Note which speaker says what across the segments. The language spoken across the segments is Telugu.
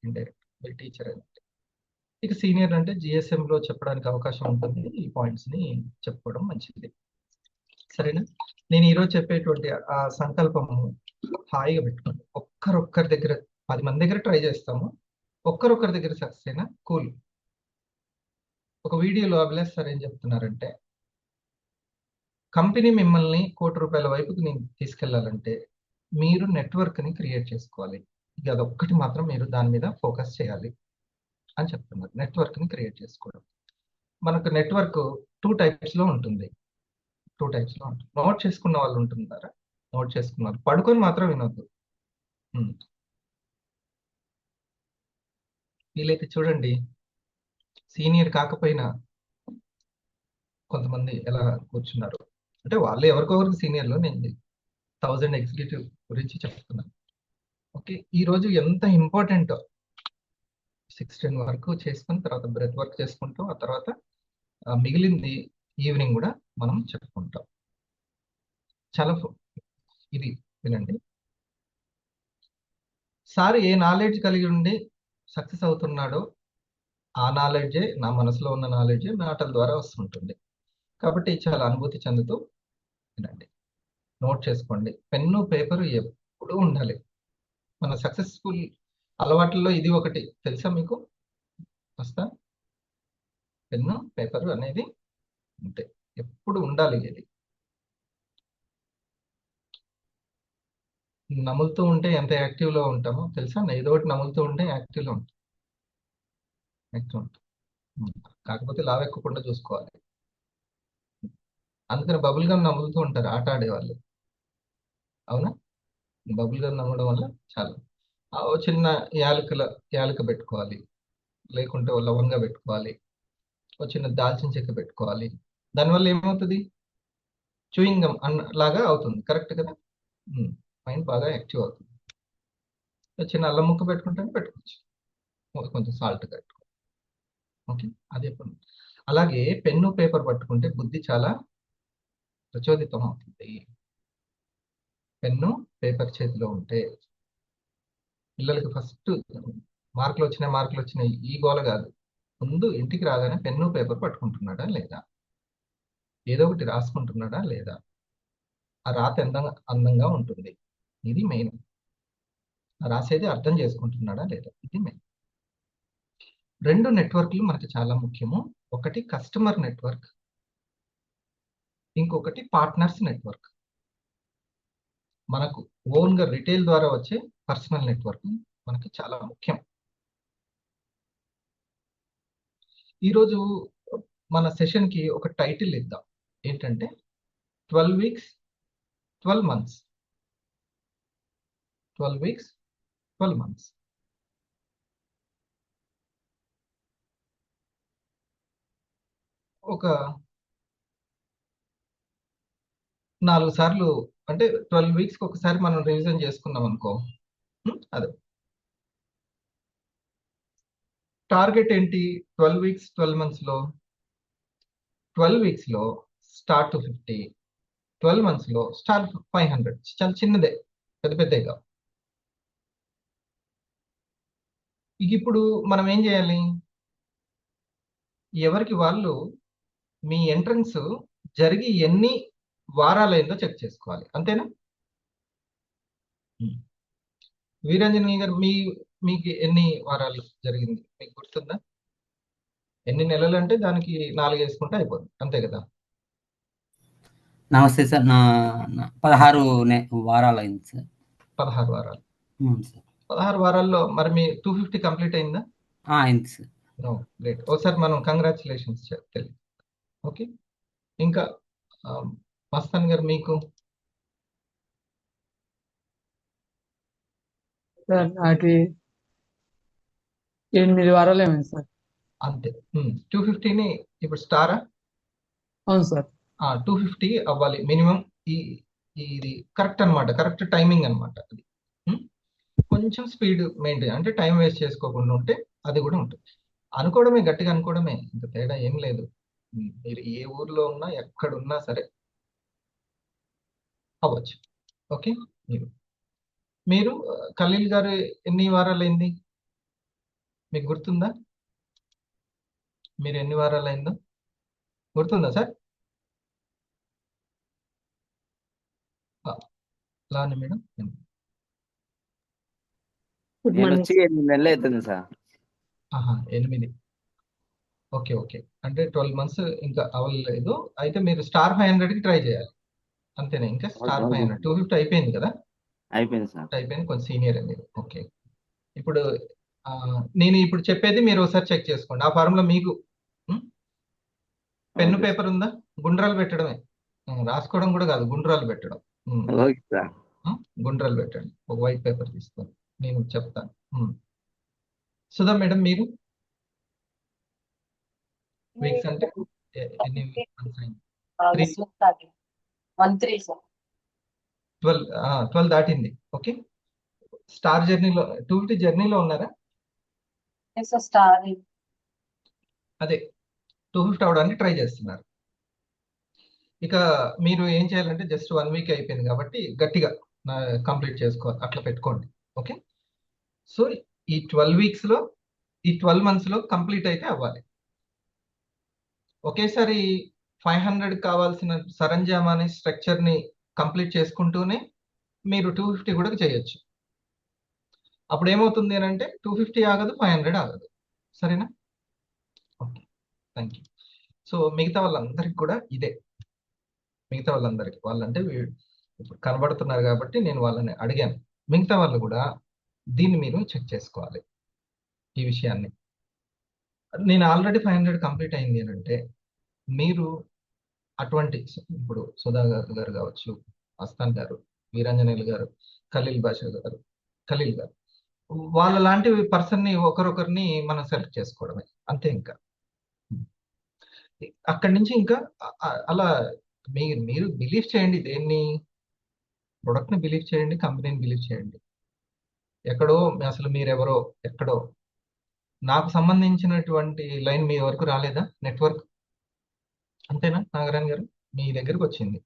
Speaker 1: ఇండైరెక్ట్ మీరు టీచర్ అని. ఇక సీనియర్ అంటే జిఎస్ఎంలో చెప్పడానికి అవకాశం ఉంటుంది. ఈ పాయింట్స్ని చెప్పుకోవడం మంచిది. సరేనా? నేను ఈరోజు చెప్పేటువంటి ఆ సంకల్పము హాయిగా పెట్టుకోండి. ఒక్కరొక్కరి దగ్గర 10 మంది దగ్గర ట్రై చేస్తాము. ఒక్కరొక్కరి దగ్గర సక్సెస్ అయినా కూల్. ఒక వీడియోలో అభిలాష్ సార్ ఏం చెప్తున్నారంటే, కంపెనీ మిమ్మల్ని ₹1,00,00,000 వైపుకి నేను తీసుకెళ్లాలంటే మీరు నెట్వర్క్ని క్రియేట్ చేసుకోవాలి. ఇక అదొక్కటి మాత్రం మీరు దాని మీద ఫోకస్ చేయాలి అని చెప్తున్నారు. నెట్వర్క్ని క్రియేట్ చేసుకోవడం. మనకు నెట్వర్క్ 2 టైప్స్లో ఉంటుంది. 2 టైప్స్లో ఉంటుంది. నోట్ చేసుకున్న వాళ్ళు ఉంటున్నారా? నోట్ చేసుకున్న వాళ్ళు పడుకొని మాత్రం వినొద్దు. వీలైతే చూడండి, సీనియర్ కాకపోయినా కొంతమంది ఎలా కూర్చున్నారు అంటే వాళ్ళు ఎవరికొకరికి సీనియర్లో, నేను 1000 ఎగ్జిక్యూటివ్ గురించి చెప్తున్నాను. ఓకే, ఈరోజు ఎంత ఇంపార్టెంట్ 6-10 వరకు చేసుకుని తర్వాత బ్రెత్ వర్క్ చేసుకుంటాం. ఆ తర్వాత మిగిలింది ఈవినింగ్ కూడా మనం చెప్పుకుంటాం. చాలా ఇది వినండి. సార్ ఏ నాలెడ్జ్ కలిగి ఉండి సక్సెస్ అవుతున్నాడో ఆ నాలెడ్జే, నా మనసులో ఉన్న నాలెడ్జే మాటల ద్వారా వస్తుంటుంది. కాబట్టి చాలా అనుభూతి చెందుతూ వినండి, నోట్ చేసుకోండి. పెన్ను పేపరు ఎప్పుడూ ఉండాలి. మన సక్సెస్ఫుల్ అలవాట్లలో ఇది ఒకటి తెలుసా మీకు? వస్తా పెన్ను పేపరు అనేది ఉంటే ఎప్పుడు ఉండాలి. ఇది నములుతూ ఉంటే ఎంత యాక్టివ్లో ఉంటామో తెలుసా? ఏదో ఒకటి నములుతూ ఉంటే యాక్టివ్లో ఉంటాం. కాకపోతే లావెక్కకుండా చూసుకోవాలి. అందుకని బబుల్ గమ్ నములుతూ ఉంటారు ఆట ఆడేవాళ్ళు, అవునా? బబుల్ గమ్ నమ్మడం వల్ల చాలా ఓ చిన్న యాలక పెట్టుకోవాలి, లేకుంటే ఓ లవంగా పెట్టుకోవాలి, ఓ చిన్న దాల్చిన చెక్క పెట్టుకోవాలి. దానివల్ల ఏమవుతుంది? చూయింగ్ గమ్ లాగా అవుతుంది. కరెక్ట్ కదా? మైండ్ బాగా యాక్టివ్ అవుతుంది. చిన్న అల్లం ముక్క పెట్టుకుంటే పెట్టుకోవచ్చు, కొంచెం సాల్ట్ పెట్టుకో. ఓకే, అది ఎప్పుడు. అలాగే పెన్ను పేపర్ పట్టుకుంటే బుద్ధి చాలా ప్రచోదితం అవుతుంది. పెన్ను పేపర్ చేతిలో ఉంటే పిల్లలకి ఫస్ట్ మార్కులు వచ్చినాయి ఈ గోల కాదు. ముందు ఇంటికి రాగానే పెన్ను పేపర్ పట్టుకుంటున్నాడా లేదా, ఏదో ఒకటి రాసుకుంటున్నాడా లేదా, ఆ రాత అందంగా ఉంటుంది. ఇది మెయిన్. రాసేది అర్థం చేసుకుంటున్నాడా లేదా, ఇది మెయిన్. 2 నెట్వర్క్లు మనకి చాలా ముఖ్యము. ఒకటి కస్టమర్ నెట్వర్క్, ఇంకొకటి పార్ట్నర్స్ నెట్వర్క్. మనకు ఓన్గా రిటైల్ ద్వారా వచ్చే పర్సనల్ నెట్వర్క్ మనకి చాలా ముఖ్యం. ఈరోజు మన సెషన్కి ఒక టైటిల్ ఇద్దాం. ఏంటంటే 12 weeks 12 months. 12 weeks 12 months. ఒక 4 సార్లు అంటే 12 weeksకి ఒకసారి మనం రివిజన్ చేసుకున్నాం అనుకో. అదే టార్గెట్ ఏంటి 12 weeks 12 monthsలో? 12 weeksలో స్టార్ టు 50, 12 monthsలో స్టార్ 500. చాలా చిన్నదే, పెద్దగా. ఇప్పుడు మనం ఏం చేయాలి? ఎవరికి వాళ్ళు మీ ఎంట్రన్స్ జరిగి ఎన్ని వారాలైందో చెక్ చేసుకోవాలి, అంతేనా? వీరాంజనేయ గారు మీకు ఎన్ని వారాలు జరిగింది మీకు గుర్తుందా? ఎన్ని నెలలు అంటే దానికి 4 వేసుకుంటే అయిపోతుంది, అంతే కదా?
Speaker 2: నమస్తే సార్, నా 16 వారాలు అయింది సార్.
Speaker 1: 16 వారాలు.
Speaker 2: సార్
Speaker 1: 16 వారాల్లో మరి మీ 250 కంప్లీట్ అయిందా?
Speaker 2: అయింది సార్.
Speaker 1: గ్రేట్. ఒకసారి మనం కంగ్రాచులేషన్స్ తెలియదు. ఓకే, ఇంకా మస్తాన్ గారు మీకు?
Speaker 3: సార్ నాకు 8 వారాలు ఏమైంది సార్.
Speaker 1: అంతే. 250ని ఇప్పుడు స్టారా?
Speaker 3: అవును సార్.
Speaker 1: 250 అవ్వాలి మినిమం. ఇది కరెక్ట్ అనమాట, కరెక్ట్ టైమింగ్ అనమాట. అది కొంచెం స్పీడ్ మెయింటైన్, అంటే టైం వేస్ట్ చేసుకోకుండా ఉంటే అది కూడా ఉంటుంది. అనుకోవడమే, గట్టిగా అనుకోవడమే, ఇంకా తేడా ఏం లేదు. మీరు ఏ ఊర్లో ఉన్నా ఎక్కడున్నా సరే అవ్వచ్చు. ఓకే, మీరు ఖలీల్ గారు ఎన్ని వారాలు అయింది? మీకు గుర్తుందా? మీరు ఎన్ని వారాలు అయిందో గుర్తుందా సార్? లావణ్య మేడం.
Speaker 3: గుడ్
Speaker 4: నేను
Speaker 3: మార్నింగ్
Speaker 4: వచ్చి 8 నెలలు అవుతుంది సార్.
Speaker 1: 8. ఓకే ఓకే, అంటే 12 మంత్స్ ఇంకా అవ్వలేదు. అయితే మీరు స్టార్ 500కి ట్రై చేయాలి అంతేనా? ఇంకా స్టార్ 500 250 అయిపోయింది కదా?
Speaker 4: అయిపోయింది సార్.
Speaker 1: అయిపోయింది, కొంచెం సీనియర్ మీరు. ఓకే, ఇప్పుడు నేను ఇప్పుడు చెప్పేది మీరు ఒకసారి చెక్ చేసుకోండి. ఆ ఫార్ములా మీకు పెన్ను
Speaker 4: ఓకే
Speaker 1: పేపర్ ఉందా? గుండ్రాలు పెట్టడమే, రాసుకోవడం కూడా కాదు, గుండ్రాలు పెట్టడం.
Speaker 4: Okay sir.
Speaker 1: గుండ్రాలు పెట్టండి. ఒక వైట్ పేపర్ తీసుకొని నేను చెప్తాను. సుధా మేడం, మీరు వీక్స్ అంటే ఎన్ని months అయింది? 3
Speaker 5: 13 సార్.
Speaker 1: 12 దాటింది. ఓకే, స్టార్ జర్నీలో 250 జర్నీలో ఉన్నారా?
Speaker 5: స్టార్
Speaker 1: అదే 250 అవడానికి ట్రై చేస్తున్నారు. ఇక మీరు ఏం చేయాలంటే జస్ట్ 1 వీక్ అయిపోయింది కాబట్టి గట్టిగా కంప్లీట్ చేసుకోవాలి, అట్లా పెట్టుకోండి. ఓకే, సో ఈ 12 వీక్స్ లో, ఈ 12 మంత్స్ లో కంప్లీట్ అయితే అవ్వాలి. ఒకేసారి 500 కావాల్సిన సరంజామాని స్ట్రక్చర్ ని కంప్లీట్ చేసుకుంటూనే మీరు 250 కూడా చేయొచ్చు. అప్పుడు ఏమవుతుంది అని అంటే 250 ఆగదు, 500 ఆగదు. సరేనా? Okay, thank you. సో మిగతా వాళ్ళందరికీ కూడా ఇదే, మిగతా వాళ్ళందరికీ, వాళ్ళంటే ఇప్పుడు కనబడుతున్నారు కాబట్టి నేను వాళ్ళని అడిగాను. మిగతా వాళ్ళు కూడా దీన్ని మీరు చెక్ చేసుకోవాలి ఈ విషయాన్ని. నేను ఆల్రెడీ 500 కంప్లీట్ అయింది అని అంటే మీరు అటువంటి, ఇప్పుడు సుధా గారు కావచ్చు, అస్తాన్ గారు, వీరాంజనేయులు గారు, ఖలీల్ బాషా గారు, ఖలీల్ గారు, వాళ్ళ లాంటి పర్సన్ని ఒకరొకరిని మనం సెలెక్ట్ చేసుకోవడమే అంతే. ఇంకా అక్కడి నుంచి ఇంకా అలా మీరు బిలీవ్ చేయండి. దేన్ని? ప్రొడక్ట్ ని బిలీవ్ చేయండి, కంపెనీని బిలీవ్ చేయండి. ఎక్కడో అసలు మీరెవరో ఎక్కడో, నాకు సంబంధించినటువంటి లైన్ మీ వరకు రాలేదా? నెట్వర్క్ అంతేనా నాగరాణ్ గారు? మీ దగ్గరకు వచ్చింది,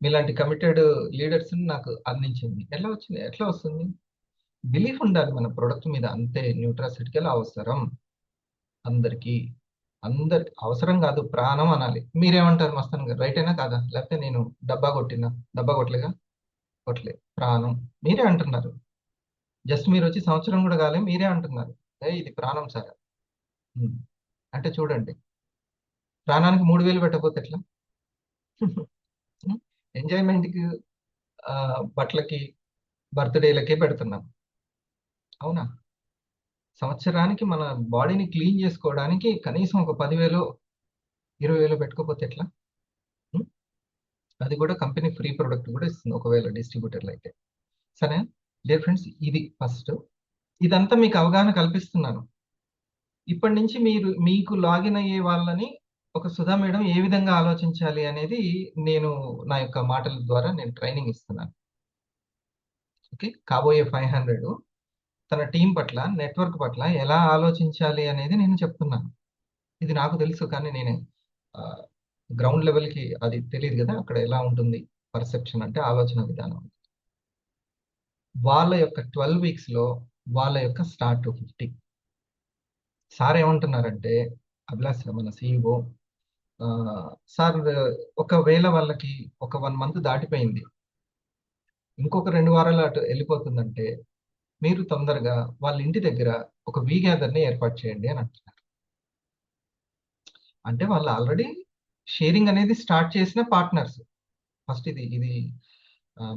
Speaker 1: మీలాంటి కమిటెడ్ లీడర్స్ నాకు అందించింది. ఎట్లా వచ్చింది? ఎట్లా వస్తుంది? బిలీఫ్ ఉండాలి మన ప్రొడక్ట్ మీద, అంతే. న్యూట్రాసిటీకి ఎలా అవసరం అందరికి, అందరికి అవసరం కాదు, ప్రాణం అనాలి. మీరేమంటారు మస్తాన్ గారు? రైట్ అయినా కాదా? లేకపోతే నేను డబ్బా కొట్టినా? డబ్బా కొట్టలేగా? కొట్టలేదు, ప్రాణం. మీరే అంటున్నారు. జస్ట్ మీరు వచ్చి సంవత్సరం కూడా కాలే, మీరే అంటున్నారు ఇది ప్రాణం సార్. అంటే చూడండి, ప్రాణానికి 3000 పెట్టకపోతే ఎట్లా? ఎంజాయ్మెంట్కి, బట్టలకి, బర్త్డేలకే పెడుతున్నాం, అవునా? సంవత్సరానికి మన బాడీని క్లీన్ చేసుకోవడానికి కనీసం ఒక 10,000 20,000 పెట్టుకోకపోతే ఎట్లా? అది కూడా కంపెనీ ఫ్రీ ప్రొడక్ట్ కూడా ఇస్తుంది ఒకవేళ డిస్ట్రిబ్యూటర్లు అయితే. సరే డియర్ ఫ్రెండ్స్, ఇది ఫస్ట్. ఇదంతా మీకు అవగాహన కల్పిస్తున్నాను. ఇప్పటి నుంచి మీకు లాగిన్ అయ్యే వాళ్ళని ఒక సుధా మేడం ఏ విధంగా ఆలోచించాలి అనేది నేను నా యొక్క మాటల ద్వారా నేను ట్రైనింగ్ ఇస్తున్నాను. ఓకే, కాబోయే 500 తన టీం పట్ల, నెట్వర్క్ పట్ల ఎలా ఆలోచించాలి అనేది నేను చెప్తున్నాను. ఇది నాకు తెలుసు, కానీ నేనే గ్రౌండ్ లెవెల్కి అది తెలియదు కదా, అక్కడ ఎలా ఉంటుంది పర్సెప్షన్ అంటే ఆలోచన విధానం. వాళ్ళ యొక్క 12 వీక్స్ లో వాళ్ళ యొక్క స్టార్ట్ టు 50. సార్ ఏమంటున్నారంటే, అభిలాష్ మన CEO సార్, ఒకవేళ వాళ్ళకి ఒక 1 మంత్ దాటిపోయింది, ఇంకొక 2 వారాలు అటు వెళ్ళిపోతుందంటే మీరు తొందరగా వాళ్ళ ఇంటి దగ్గర ఒక వీ గ్యాదర్ని ఏర్పాటు చేయండి అని అంటున్నారు. అంటే వాళ్ళు ఆల్రెడీ షేరింగ్ అనేది స్టార్ట్ చేసిన పార్ట్నర్స్. ఫస్ట్ ఇది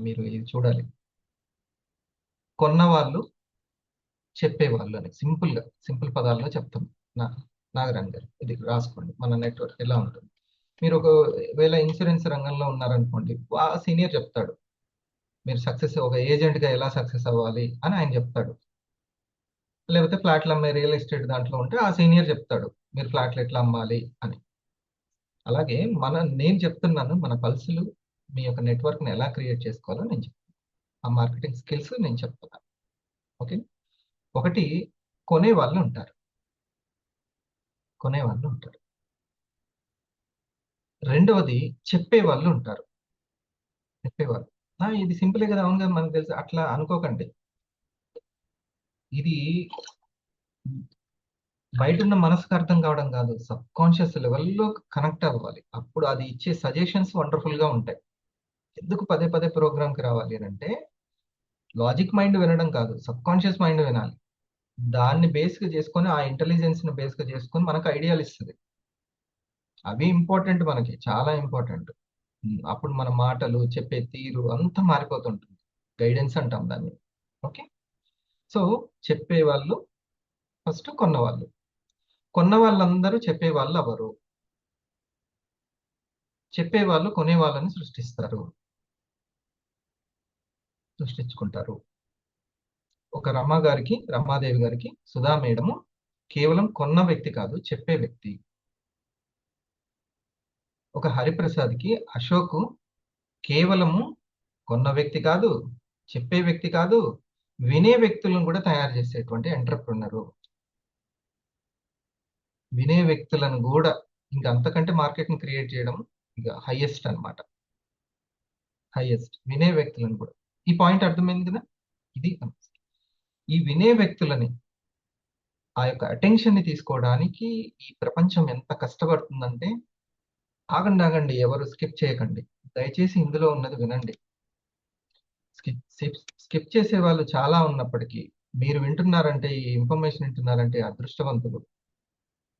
Speaker 1: మీరు ఇది చూడాలి. కొన్న వాళ్ళు, చెప్పేవాళ్ళు అని సింపుల్ పదాల్లో చెప్తాం. నాగరాణ్ గారు ఇది రాసుకోండి. మన నెట్వర్క్ ఎలా ఉంటుంది? మీరు ఒకవేళ ఇన్సూరెన్స్ రంగంలో ఉన్నారనుకోండి, సీనియర్ చెప్తాడు మీరు ఒక ఏజెంట్ గా ఎలా సక్సెస్ అవ్వాలి అని ఆయన చెప్తాడు. లేకపోతే ఫ్లాట్లు అమ్మే రియల్ ఎస్టేట్ దాంట్లో ఉంటే ఆ సీనియర్ చెప్తాడు మీరు ఫ్లాట్లు ఎట్లా అమ్మాలి అని. అలాగే నేను చెప్తున్నాను మన పల్సులు, మీ యొక్క నెట్వర్క్ ని ఎలా క్రియేట్ చేసుకోవాలో నేను చెప్తాను. ఆ మార్కెటింగ్ స్కిల్స్ నేను చెప్తున్నాను. ఓకే, ఒకటి కొనే వాళ్ళు ఉంటారు. రెండవది చెప్పేవాళ్ళు ఉంటారు. చెప్పేవాళ్ళు ఇది సింపులే కదా, అవును కదా, మనకు తెలుసు, అట్లా అనుకోకండి. ఇది బయట ఉన్న మనసుకు అర్థం కావడం కాదు, సబ్ కాన్షియస్ లెవెల్లో కనెక్ట్ అవ్వాలి. అప్పుడు అది ఇచ్చే సజెషన్స్ వండర్ఫుల్ గా ఉంటాయి. ఎందుకు పదే పదే ప్రోగ్రామ్కి రావాలి అని అంటే, లాజిక్ మైండ్ వినడం కాదు, సబ్ కాన్షియస్ మైండ్ వినాలి. దాన్ని బేస్గా చేసుకొని, ఆ ఇంటెలిజెన్స్ ని బేస్గా చేసుకొని మనకు ఐడియాలు ఇస్తుంది. అవి ఇంపార్టెంట్, మనకి చాలా ఇంపార్టెంట్. అప్పుడు మన మాటలు, చెప్పే తీరు అంతా మారిపోతుంటుంది. గైడెన్స్ అంటాం దాన్ని. ఓకే. సో చెప్పేవాళ్ళు ఫస్ట్ కొన్నవాళ్ళు. కొన్న వాళ్ళందరూ చెప్పేవాళ్ళు ఎవరు? చెప్పేవాళ్ళు కొనేవాళ్ళని సృష్టించుకుంటారు. ఒక రమాదేవి గారికి సుధా మేడము కేవలం కొన్న వ్యక్తి కాదు, చెప్పే వ్యక్తి. ఒక హరిప్రసాద్కి అశోక్ కేవలము కొన్న వ్యక్తి కాదు, చెప్పే వ్యక్తి కాదు, వినే వ్యక్తులను కూడా తయారు చేసేటువంటి ఎంటర్ప్రినరు. వినే వ్యక్తులను కూడా, ఇంకా అంతకంటే మార్కెట్ని క్రియేట్ చేయడం ఇక హైయెస్ట్ అన్నమాట. హైయెస్ట్ వినే వ్యక్తులను కూడా. ఈ పాయింట్ అర్థమైంది కదా? ఇది ఈ వినే వ్యక్తులని, ఆ యొక్క అటెన్షన్ ని తీసుకోవడానికి ఈ ప్రపంచం ఎంత కష్టపడుతుందంటే, ఆగండి, ఎవరు స్కిప్ చేయకండి, దయచేసి ఇందులో ఉన్నది వినండి. స్కిప్ చేసే వాళ్ళు చాలా ఉన్నప్పటికీ మీరు వింటున్నారంటే, ఈ ఇన్ఫర్మేషన్ వింటున్నారంటే అదృష్టవంతులు.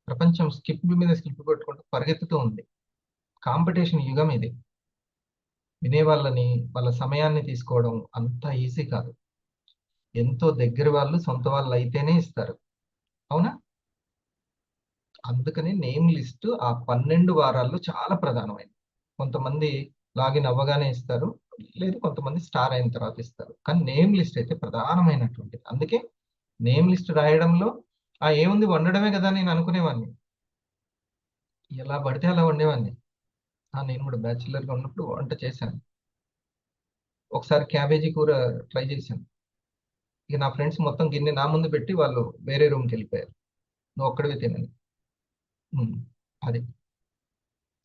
Speaker 1: ప్రపంచం స్కిప్ మీద స్కిప్ కొట్టుకుంటూ పరిగెత్తుతూ ఉంది. కాంపిటీషన్ యుగం ఇది. వినే వాళ్ళని, వాళ్ళ సమయాన్ని తీసుకోవడం అంత ఈజీ కాదు. ఎంతో దగ్గర వాళ్ళు, సొంత వాళ్ళు అయితేనే ఇస్తారు. అవునా? అందుకని నేమ్ లిస్ట్ ఆ 12 వారాల్లో చాలా ప్రధానమైనది. కొంతమంది లాగిన్ అవ్వగానే ఇస్తారు, లేదు కొంతమంది స్టార్ అయిన తర్వాత ఇస్తారు. కానీ నేమ్ లిస్ట్ అయితే ప్రధానమైనటువంటిది. అందుకే నేమ్ లిస్ట్ రాయడంలో ఏముంది, వండడమే కదా నేను అనుకునేవాడిని. ఎలా పడితే అలా వండేవాడిని. నేను కూడా బ్యాచిలర్గా ఉన్నప్పుడు వంట చేశాను. ఒకసారి క్యాబేజీ కూర ట్రై చేశాను. ఇక నా ఫ్రెండ్స్ మొత్తం గిన్నె నా ముందు పెట్టి వాళ్ళు వేరే రూమ్కి వెళ్ళిపోయారు. నువ్వు ఒక్కడివే తినని. అది.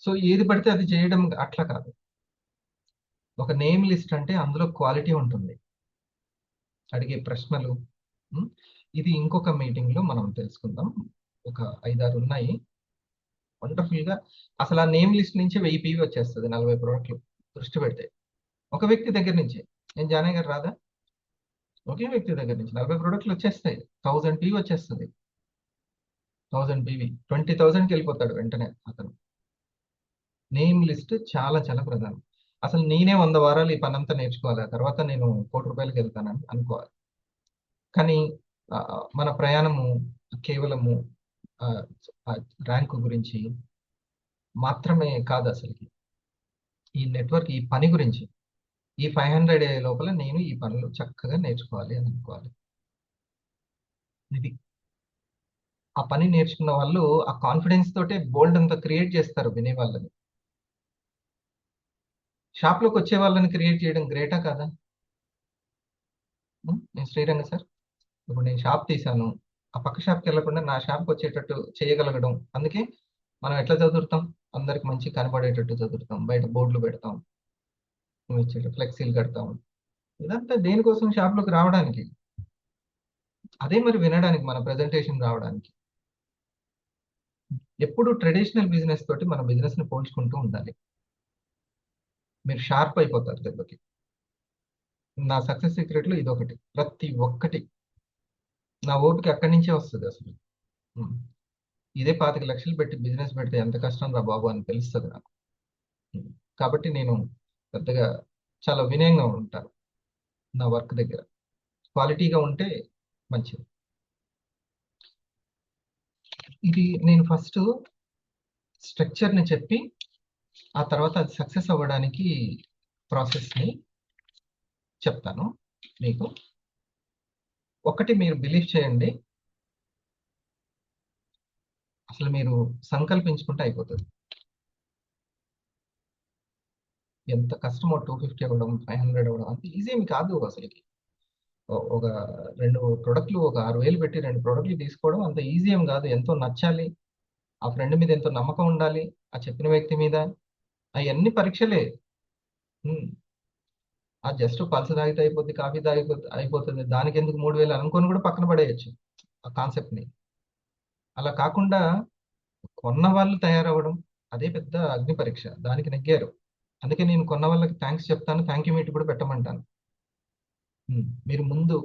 Speaker 1: సో ఏది పడితే అది చేయడం అట్లా కాదు. ఒక నేమ్ లిస్ట్ అంటే అందులో క్వాలిటీ ఉంటుంది, అడిగే ప్రశ్నలు. ఇది ఇంకొక మీటింగ్ లో మనం తెలుసుకుందాం. ఒక 5-6 ఉన్నాయి వండర్ఫుల్ గా. అసలు ఆ నేమ్ లిస్ట్ నుంచి 1000 PV వచ్చేస్తుంది, 40 ప్రోడక్ట్లు దృష్టి పెడితే. ఒక వ్యక్తి దగ్గర నుంచి, నేను జానే గారు రాదా, ఒకే వ్యక్తి దగ్గర నుంచి 40 ప్రోడక్ట్లు వచ్చేస్తాయి. 1000 PV వచ్చేస్తుంది. 1000 PV 20,000కి వెళ్ళిపోతాడు వెంటనే అతను. నేమ్ లిస్ట్ చాలా చాలా ప్రధానం. అసలు నేనే 100 వారాలు ఈ పని అంతా నేర్చుకోవాలి, ఆ తర్వాత నేను ₹1,00,00,000 వెళ్తానని అనుకోవాలి. కానీ మన ప్రయాణము కేవలము ర్యాంకు గురించి మాత్రమే కాదు. అసలుకి ఈ నెట్వర్క్, ఈ పని గురించి. ఈ 500 లోపల నేను ఈ పనులు చక్కగా నేర్చుకోవాలి అని అనుకోవాలి. ఇది ఆ పని నేర్చుకున్న వాళ్ళు ఆ కాన్ఫిడెన్స్ తోటే బోల్డ్ అంతా క్రియేట్ చేస్తారు వినే వాళ్ళని. షాప్లోకి వచ్చే వాళ్ళని క్రియేట్ చేయడం గ్రేటా కాదా? నేను శ్రీరంగ సార్, ఇప్పుడు నేను షాప్ తీశాను, ఆ పక్క షాప్కి వెళ్ళకుండా నా షాప్కి వచ్చేటట్టు చేయగలగడం. అందుకే మనం ఎట్లా చదువుతాం, అందరికి మంచి కనబడేటట్టు చదువుతాం, బయట బోర్డులు పెడతాం, ఫ్లెక్సీలు కడతాం. ఇదంతా దేనికోసం? షాప్లోకి రావడానికి. అదే మరి వినడానికి, మన ప్రెజెంటేషన్ రావడానికి. ఎప్పుడు ట్రెడిషనల్ బిజినెస్ తోటి మన బిజినెస్ ని పోల్చుకుంటూ ఉండాలి. మీరు షార్ప్ అయిపోతారు దెబ్బకి. నా సక్సెస్ సీక్రెట్లో ఇదొకటి. ప్రతి ఒక్కటి నా ఓపిక అక్కడి నుంచే వస్తుంది అసలు. ఇదే 25 లక్షలు పెట్టి బిజినెస్ పెడితే ఎంత కష్టం రా బాబు అని తెలుస్తుంది నాకు. కాబట్టి నేను పెద్దగా చాలా వినయంగా ఉంటాను నా వర్క్ దగ్గర. క్వాలిటీగా ఉంటే మంచిది. ఇది నేను ఫస్ట్ స్ట్రక్చర్ని చెప్పి, ఆ తర్వాత అది సక్సెస్ అవ్వడానికి ప్రాసెస్ని చెప్తాను మీకు. ఒకటి మీరు బిలీవ్ చేయండి, అసలు మీరు సంకల్పించుకుంటే అయిపోతుంది. ఎంత కష్టమో 250 అవ్వడం, 500 అవ్వడం అంత ఈజీ ఏమి కాదు అసలుకి. ఒక 2 ప్రోడక్ట్లు, ఒక 6,000 పెట్టి 2 ప్రోడక్ట్లు తీసుకోవడం అంత ఈజీ ఏం కాదు. ఎంతో నచ్చాలి, ఆ ఫ్రెండ్ మీద ఎంతో నమ్మకం ఉండాలి, ఆ చెప్పిన వ్యక్తి మీద. అవన్నీ పరీక్షలే. ఆ జస్ట్ పల్స్ తాగితే అయిపోతుంది, కాఫీ తాగిపోతే అయిపోతుంది, దానికి ఎందుకు 3,000 అనుకొని కూడా పక్కన పడేయచ్చు ఆ కాన్సెప్ట్ని. అలా కాకుండా కొన్న వాళ్ళు తయారవ్వడం అదే పెద్ద అగ్ని పరీక్ష. దానికి నెగ్గారు. అందుకే నేను కొన్న వాళ్ళకి థ్యాంక్స్ చెప్తాను, థ్యాంక్ యూ మీట్ కూడా పెట్టమంటాను. మీరు ముందు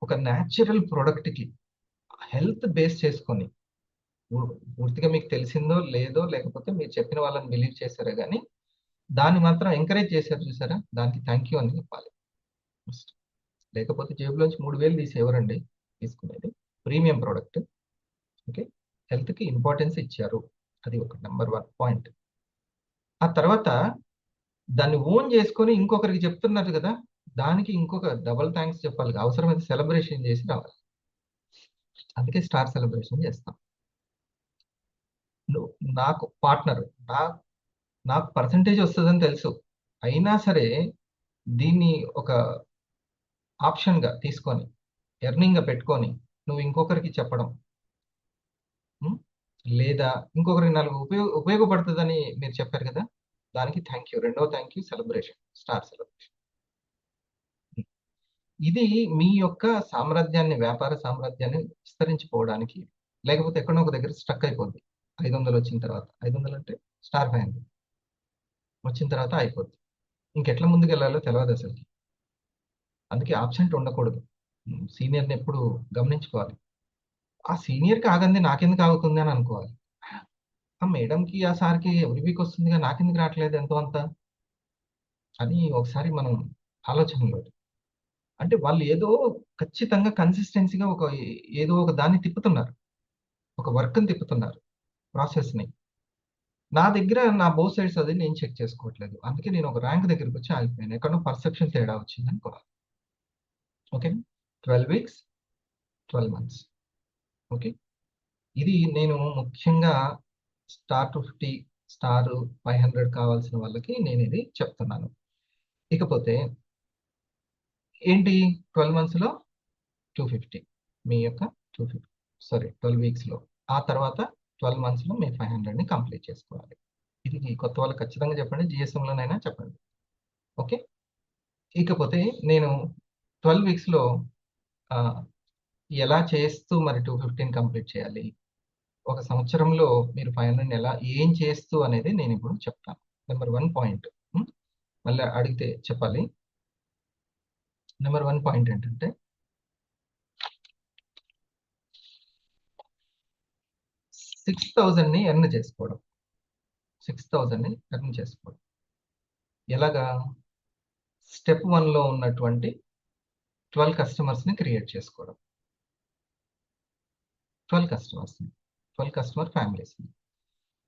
Speaker 1: ఒక న్యాచురల్ ప్రోడక్ట్కి హెల్త్ బేస్ చేసుకొని పూర్తిగా మీకు తెలిసిందో లేదో, లేకపోతే మీరు చెప్పిన వాళ్ళని బిలీవ్ చేశారో కానీ దాన్ని మాత్రం ఎంకరేజ్ చేశారు చూసారా, దానికి థ్యాంక్ యూ అని చెప్పాలి ఫస్ట్. లేకపోతే జేబులోంచి 3,000 తీసి ఎవరండి తీసుకునేది? Premium product. ఓకే, హెల్త్కి ఇంపార్టెన్స్ ఇచ్చారు, అది ఒక నెంబర్ 1 పాయింట్. ఆ తర్వాత దాన్ని ఓన్ చేసుకొని ఇంకొకరికి చెప్తున్నారు కదా, దానికి ఇంకొక డబల్ థ్యాంక్స్ చెప్పాలి, అవసరమైతే సెలబ్రేషన్ చేసి రావాలి. అందుకే స్టార్ సెలబ్రేషన్ చేస్తాం. నాకు పార్ట్నర్, నాకు పర్సంటేజ్ వస్తుందని తెలుసు, అయినా సరే దీన్ని ఒక ఆప్షన్గా తీసుకొని ఎర్నింగ్గా పెట్టుకొని నువ్వు ఇంకొకరికి చెప్పడం, లేదా ఇంకొకరికి 4 ఉపయోగపడుతుందని మీరు చెప్పారు కదా, దానికి థ్యాంక్ యూ. రెండో thank you celebration, star celebration. ఇది మీ యొక్క సామ్రాజ్యాన్ని, వ్యాపార సామ్రాజ్యాన్ని విస్తరించిపోవడానికి, లేకపోతే ఎక్కడో ఒక దగ్గర స్టక్ అయిపోద్ది. 500 వచ్చిన తర్వాత, 500 అంటే స్టార్ 500 వచ్చిన తర్వాత అయిపోద్ది. ఇంకెట్లా ముందుకు వెళ్ళాలో తెలియదు అసలుకి. అందుకే ఆబ్సెంట్ ఉండకూడదు. సీనియర్ని ఎప్పుడు గమనించుకోవాలి. ఆ సీనియర్కి ఆగంది నాకెందుకు ఆగుతుంది అని అనుకోవాలి. ఆ మేడంకి, ఆ సార్కి ఎవ్రీ వీక్ వస్తుందిగా, నాకెందుకు రావట్లేదు ఎంతో అంత అని ఒకసారి మనం ఆలోచనలో. అంటే వాళ్ళు ఏదో ఖచ్చితంగా కన్సిస్టెన్సీగా ఏదో ఒక దాన్ని తిప్పుతున్నారు, ఒక వర్క్ని తిప్పుతున్నారు, ప్రాసెస్ని. నా దగ్గర నా బోత్ సైడ్స్ అది నేను చెక్ చేసుకోవట్లేదు. అందుకే నేను ఒక ర్యాంక్ దగ్గరికి వచ్చి ఆగిపోయాను, ఎక్కడో పర్సెప్షన్ తేడా వచ్చింది అనుకోవాలి. Okay, 12 weeks 12 months. ఓకే, ఇది నేను ముఖ్యంగా స్టార్ 250, స్టార్ 500 కావాల్సిన వాళ్ళకి నేను ఇది చెప్తున్నాను. ఇకపోతే ఏంటి 12 monthsలో 250, మీ యొక్క 12 weeksలో. ఆ తర్వాత 12 monthsలో మీ 500ని కంప్లీట్ చేసుకోవాలి. ఇది కొత్త వాళ్ళకి ఖచ్చితంగా చెప్పండి, జిఎస్ఎంలోనైనా చెప్పండి. ఓకే, ఇకపోతే నేను 12 weeksలో ఎలా చేస్తూ మరి 250ని కంప్లీట్ చేయాలి, ఒక సంవత్సరంలో మీరు 500ని ఎలా ఏం చేస్తూ అనేది నేను ఇప్పుడు చెప్తాను. నెంబర్ 1 పాయింట్, మళ్ళీ అడిగితే చెప్పాలి. నెంబర్ 1 పాయింట్ ఏంటంటే 6,000ని ఎర్న్ చేసుకోవడం. 6,000ని ఎర్న్ చేసుకోవడం ఎలాగా? స్టెప్ 1లో ఉన్నటువంటి 12 customers క్రియేట్ చేసుకోవడం. 12 customer families.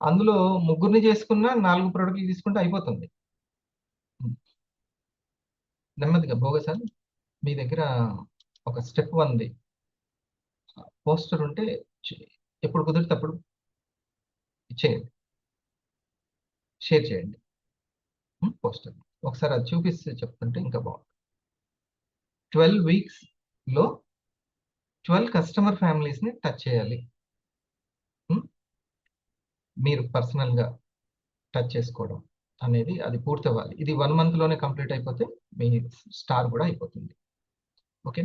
Speaker 1: అందులో 3 చేసుకున్నా 4 ప్రోడక్ట్లు తీసుకుంటే అయిపోతుంది. నెమ్మదిగా బోగసారి మీ దగ్గర ఒక స్టెప్ 1ది పోస్టర్ ఉంటే ఎప్పుడు కుదిరితే అప్పుడు చేయండి, షేర్ చేయండి పోస్టర్. ఒకసారి అది చూపిస్తే చెప్తుంటే ఇంకా బాగుంటుంది. 12 weeksలో 12 customer familiesని టచ్ చేయాలి. మీరు పర్సనల్గా టచ్ చేసుకోవడం అనేది అది పూర్తి అవ్వాలి. ఇది 1 monthలోనే కంప్లీట్ అయిపోతే మీ స్టార్ కూడా అయిపోతుంది. ఓకే,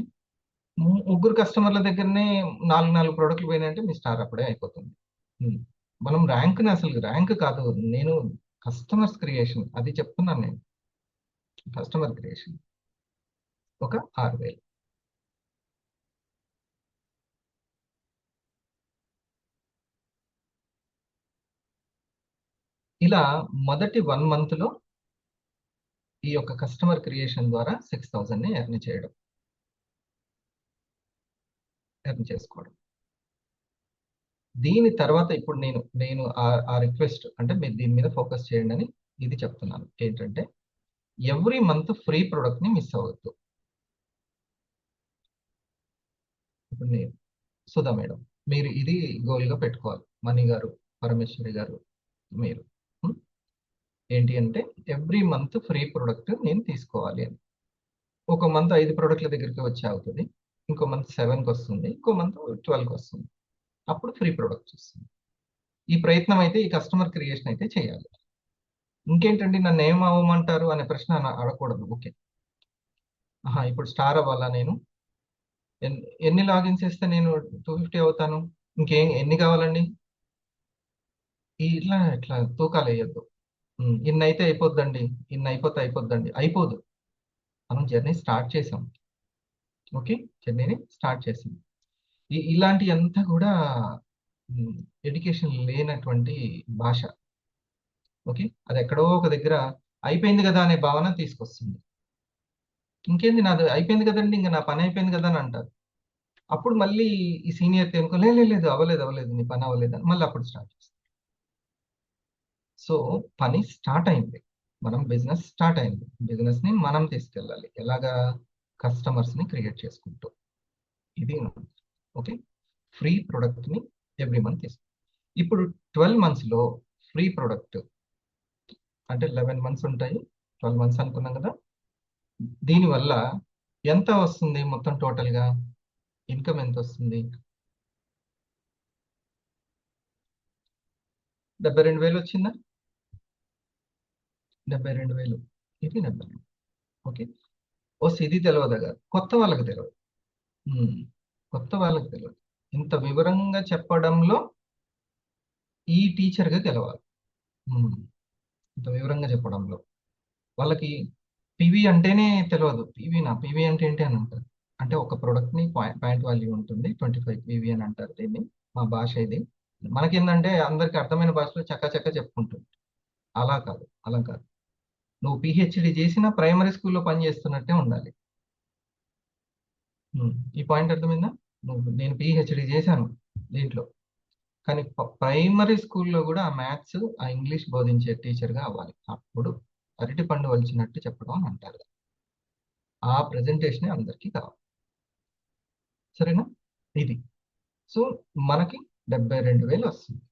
Speaker 1: 3 కస్టమర్ల దగ్గరనే 4 ప్రోడక్ట్లు పోయినాయంటే మీ స్టార్ అప్పుడే అయిపోతుంది. మనం ర్యాంక్ని, అసలు ర్యాంక్ కాదు, నేను కస్టమర్స్ క్రియేషన్ అది చెప్తున్నాను. నేను కస్టమర్ క్రియేషన్ ఒక 6,000. ఇలా మొదటి 1 monthలో ఈ యొక్క కస్టమర్ క్రియేషన్ ద్వారా 6,000ని ఎర్న్ చేసుకోవడం. దీని తర్వాత ఇప్పుడు నేను ఆ రిక్వెస్ట్ అంటే మీరు దీని మీద ఫోకస్ చేయండి అని ఇది చెప్తున్నాను. ఏంటంటే ఎవ్రీ మంత్ ఫ్రీ ప్రోడక్ట్ని మిస్ అవ్వద్దు. ఇప్పుడు నేను సుధా మేడం, మీరు ఇది గోల్గా పెట్టుకోవాలి. మణి గారు, పరమేశ్వరి గారు, మీరు ఏంటి అంటే ఎవ్రీ మంత్ ఫ్రీ ప్రోడక్ట్ నేను తీసుకోవాలి అని. ఒక మంత్ 5 ప్రోడక్ట్ల దగ్గరికి వచ్చి అవుతుంది, ఇంకో మంత్ 7కి వస్తుంది, ఇంకో మంత్ 12కి వస్తుంది, అప్పుడు ఫ్రీ ప్రోడక్ట్ వస్తుంది. ఈ ప్రయత్నం అయితే, ఈ కస్టమర్ క్రియేషన్ అయితే చేయాలి. ఇంకేంటండి నన్ను ఏం అవ్వమంటారు అనే ప్రశ్న అడగకూడదు. ఓకే, ఇప్పుడు స్టార్ అవ్వాలా? నేను ఎన్ని లాగిన్స్ చేస్తే నేను 250 అవుతాను? ఎన్ని కావాలండి? ఇట్లా ఇట్లా తూకాలు వేయద్దు. ఇన్ని అయితే అయిపోద్దండి, ఇన్ని అయిపోద్దండి, అయిపోదు. మనం జర్నీ స్టార్ట్ చేసాం. ఓకే, జర్నీని స్టార్ట్ చేసాం. ఇలాంటి అంతా కూడా ఎడ్యుకేషన్ లేనటువంటి భాష. ఓకే, అది ఎక్కడో ఒక దగ్గర అయిపోయింది కదా అనే భావన తీసుకొస్తుంది. ఇంకేంది, నాది అయిపోయింది కదండి, ఇంకా నా పని అయిపోయింది కదా అని అంటారు. అప్పుడు మళ్ళీ ఈ సీనియర్ అనుకో, లేదు అవ్వలేదు నీ పని అవ్వలేదు అని మళ్ళీ అప్పుడు స్టార్ట్ చేస్తాం. సో పని స్టార్ట్ అయింది, మనం బిజినెస్ స్టార్ట్ అయింది. బిజినెస్ ని మనం తీసుకెళ్ళాలి ఎలాగా? కస్టమర్స్ ని క్రియేట్ చేసుకుంటూ. ఇది ఓకే. ఫ్రీ ప్రొడక్ట్ ని ఎవ్రీ మంత్ తీసుకో. ఇప్పుడు 12 months లో ఫ్రీ ప్రొడక్ట్ అంటే 11 months ఉంటాయి, 12 months అనుకున్నాం కదా. దీనివల్ల ఎంత వస్తుంది మొత్తం టోటల్ గా? ఇన్కమ్ ఎంత వస్తుంది? 72,000 వచ్చిందా? 72,000. ఇది 72. ఓకే, ఇది తెలియదుగా, కొత్త వాళ్ళకి తెలియదు. కొత్త వాళ్ళకి తెలియదు. ఇంత వివరంగా చెప్పడంలో ఈ టీచర్గా గెలవాలి. ఇంత వివరంగా చెప్పడంలో వాళ్ళకి పివి అంటేనే తెలియదు. పివి అంటే ఏంటి అని అంటారు. అంటే ఒక ప్రోడక్ట్ ని పాయింట్ వాల్యూ ఉంటుంది, 25 పివి అని అంటారు దీన్ని. మా భాష ఇది. మనకేందంటే అందరికి అర్థమైన భాషలో చక్క చెప్పుకుంటుంది. అలా కాదు. నువ్వు పిహెచ్డి చేసిన ప్రైమరీ స్కూల్లో పని చేస్తున్నట్టే ఉండాలి. ఈ పాయింట్ అర్థమైందా? నేను పిహెచ్డి చేశాను దీంట్లో, కానీ ప్రైమరీ స్కూల్లో కూడా ఆ మ్యాథ్స్, ఆ ఇంగ్లీష్ బోధించే టీచర్గా అవ్వాలి. అప్పుడు అరటి పండు వలిచినట్టు చెప్పడం అని అంటారు. ఆ ప్రెజెంటేషన్ అందరికీ కావాలి. సరేనా? ఇది. సో మనకి 72,000 వస్తుంది.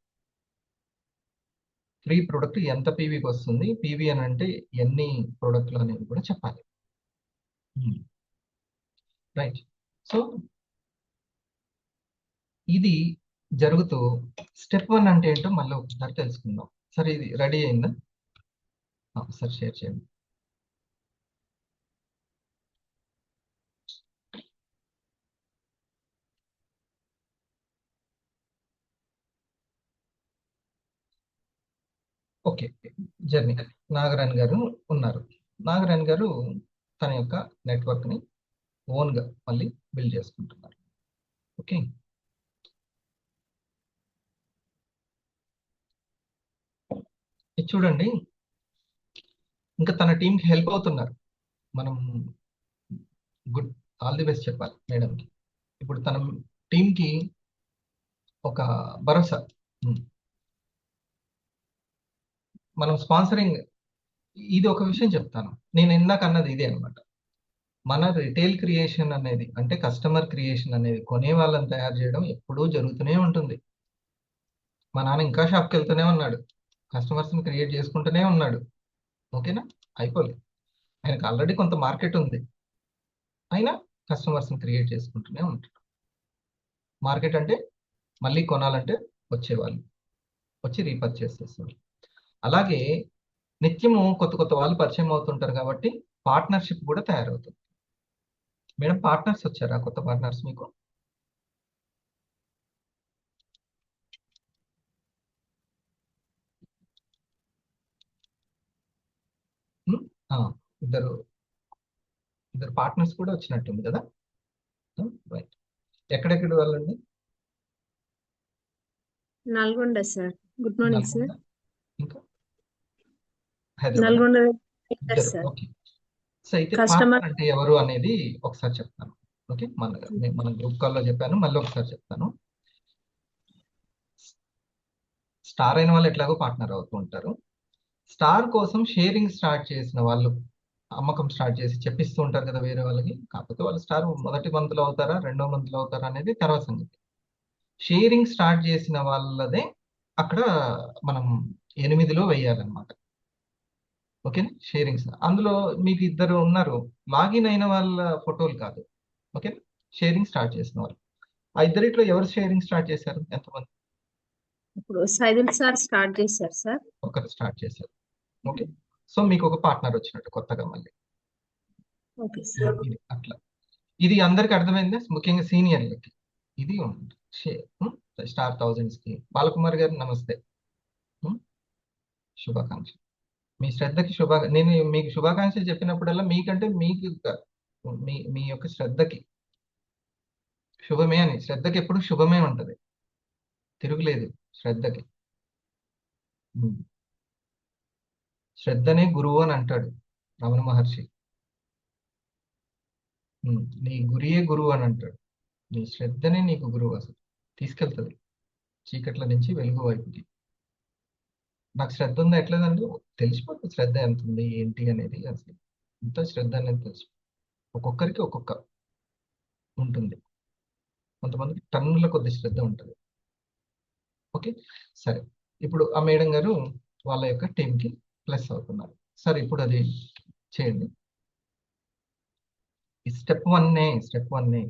Speaker 1: ఫ్రీ ప్రొడక్ట్ ఎంత పీవీకి వస్తుంది? పీవీ అని అంటే ఎన్ని ప్రొడక్ట్లు అనేది కూడా చెప్పాలి. రైట్. సో ఇది జరుగుతూ స్టెప్ 1 అంటే ఏంటో మళ్ళీ ఒకసారి తెలుసుకుందాం. సరే, ఇది రెడీ అయిందా? ఒకసారి షేర్ చేయండి. Okay, journey. నాగరాణి గారు ఉన్నారు. నాగరాణి గారు తన యొక్క నెట్వర్క్ ని ఓన్గా మళ్ళీ బిల్డ్ చేసుకుంటున్నారు. ఓకే, ఇది చూడండి. ఇంకా తన టీంకి హెల్ప్ అవుతున్నారు. మనం గుడ్, ఆల్ ది బెస్ట్ చెప్పాలి మేడంకి. ఇప్పుడు తన టీంకి ఒక భరోసా. మనం స్పాన్సరింగ్, ఇది ఒక విషయం చెప్తాను. నేను ఇందాక అన్నది ఇదే అనమాట. మన రిటైల్ క్రియేషన్ అనేది, అంటే కస్టమర్ క్రియేషన్ అనేది, కొనే వాళ్ళని తయారు చేయడం ఎప్పుడూ జరుగుతూనే ఉంటుంది. మా నాన్న ఇంకా షాప్కి వెళ్తూనే ఉన్నాడు, కస్టమర్స్ని క్రియేట్ చేసుకుంటూనే ఉన్నాడు. ఓకేనా? అయిపోలేదు. ఆయనకు ఆల్రెడీ కొంత మార్కెట్ ఉంది, అయినా కస్టమర్స్ని క్రియేట్ చేసుకుంటూనే ఉంటాడు. మార్కెట్ అంటే మళ్ళీ కొనాలంటే వచ్చేవాళ్ళు, వచ్చి రీపర్చేస్ చేసేవాళ్ళు. అలాగే నిత్యము కొత్త వాళ్ళు పరిచయం అవుతుంటారు కాబట్టి పార్ట్నర్షిప్ కూడా తయారవుతుంది. మేడం, పార్ట్నర్స్ వచ్చారా? కొత్త పార్ట్నర్స్ మీకు? ఇద్దరు పార్ట్నర్స్ కూడా వచ్చినట్టుంది కదా. రైట్. ఎక్కడెక్కడ వాళ్ళండి?
Speaker 6: Nalgonda sir. Good morning sir.
Speaker 1: ఇంకా హైదరాబాద్.
Speaker 6: నల్గొండ
Speaker 1: ఇద్దరు.
Speaker 6: సార్.
Speaker 1: ఓకే. సో అయితే
Speaker 6: కస్టమర్
Speaker 1: పార్ట్నర్ అంటే ఎవరు అనేది ఒకసారి చెప్తాను. ఓకే, మన గ్రూప్ కాల్లో చెప్పాను, మళ్ళీ ఒకసారి చెప్తాను. స్టార్ అయిన వాళ్ళు ఎట్లాగో పార్ట్నర్ అవుతూ ఉంటారు. స్టార్ కోసం షేరింగ్ స్టార్ట్ చేసిన వాళ్ళు, అమ్మకం స్టార్ట్ చేసి చెప్పిస్తూ ఉంటారు కదా వేరే వాళ్ళకి. కాకపోతే వాళ్ళు స్టార్ మొదటి మంత్లో అవుతారా, రెండో మంత్లో అవుతారా అనేది తర్వాత సంగతి. షేరింగ్ స్టార్ట్ చేసిన వాళ్ళదే అక్కడ మనం 8లో వేయాలన్నమాట. ఓకేనా? షేరింగ్స్ అందులో మీకు ఇద్దరు ఉన్నారు, లాగిన్ అయిన వాళ్ళ ఫోటోలు కాదు. ఓకే, షేరింగ్ స్టార్ట్ చేసిన వాళ్ళు. ఆ ఇద్దరిట్లో ఎవరు షేరింగ్ స్టార్ట్ చేశారు? ఎంతమంది?
Speaker 6: ఇప్పుడు సైదుల్ సార్ స్టార్ట్ చేశారు సార్.
Speaker 1: ఒకరు స్టార్ట్ చేశారు. ఓకే, సో మీకు ఒక పార్ట్నర్ వచ్చినట్టు కొత్తగా మళ్ళీ.
Speaker 6: Okay sir.
Speaker 1: అట్లా ఇది అందరికి అర్థమైందా? ముఖ్యంగా సీనియర్లకి ఇది స్టార్ థౌజండ్స్ కి. బాలకుమార్ గారు నమస్తే. ఉమ్, శుభాకాంక్ష. మీ శ్రద్ధకి నేను మీకు శుభాకాంక్షలు చెప్పినప్పుడల్లా మీకంటే మీకు మీ మీ యొక్క శ్రద్ధకి శుభమే అని. శ్రద్ధకి ఎప్పుడు శుభమే ఉంటది, తిరుగులేదు శ్రద్ధకి. ఉమ్. శ్రద్ధనే గురువు అని అంటాడు రమణ మహర్షి. నీ గురియే గురువు అని అంటాడు. నీ శ్రద్ధనే నీకు గురువు, అసలు తీసుకెళ్తుంది చీకట్ల నుంచి వెలుగు వైపుకి. నాకు శ్రద్ధ ఉందా ఎట్లేదంటే తెలిసిపోతుంది శ్రద్ధ ఎంత ఉంది ఏంటి అనేది. అసలు ఎంత శ్రద్ధ అనేది తెలుసు. ఒక్కొక్కరికి ఒక్కొక్క ఉంటుంది. కొంతమందికి టన్నుల కొద్ది శ్రద్ధ ఉంటుంది. ఓకే, సరే. ఇప్పుడు ఆ మేడం గారు వాళ్ళ యొక్క టీంకి ప్లస్ అవుతున్నారు. సరే, ఇప్పుడు అది చేయండి. స్టెప్ 1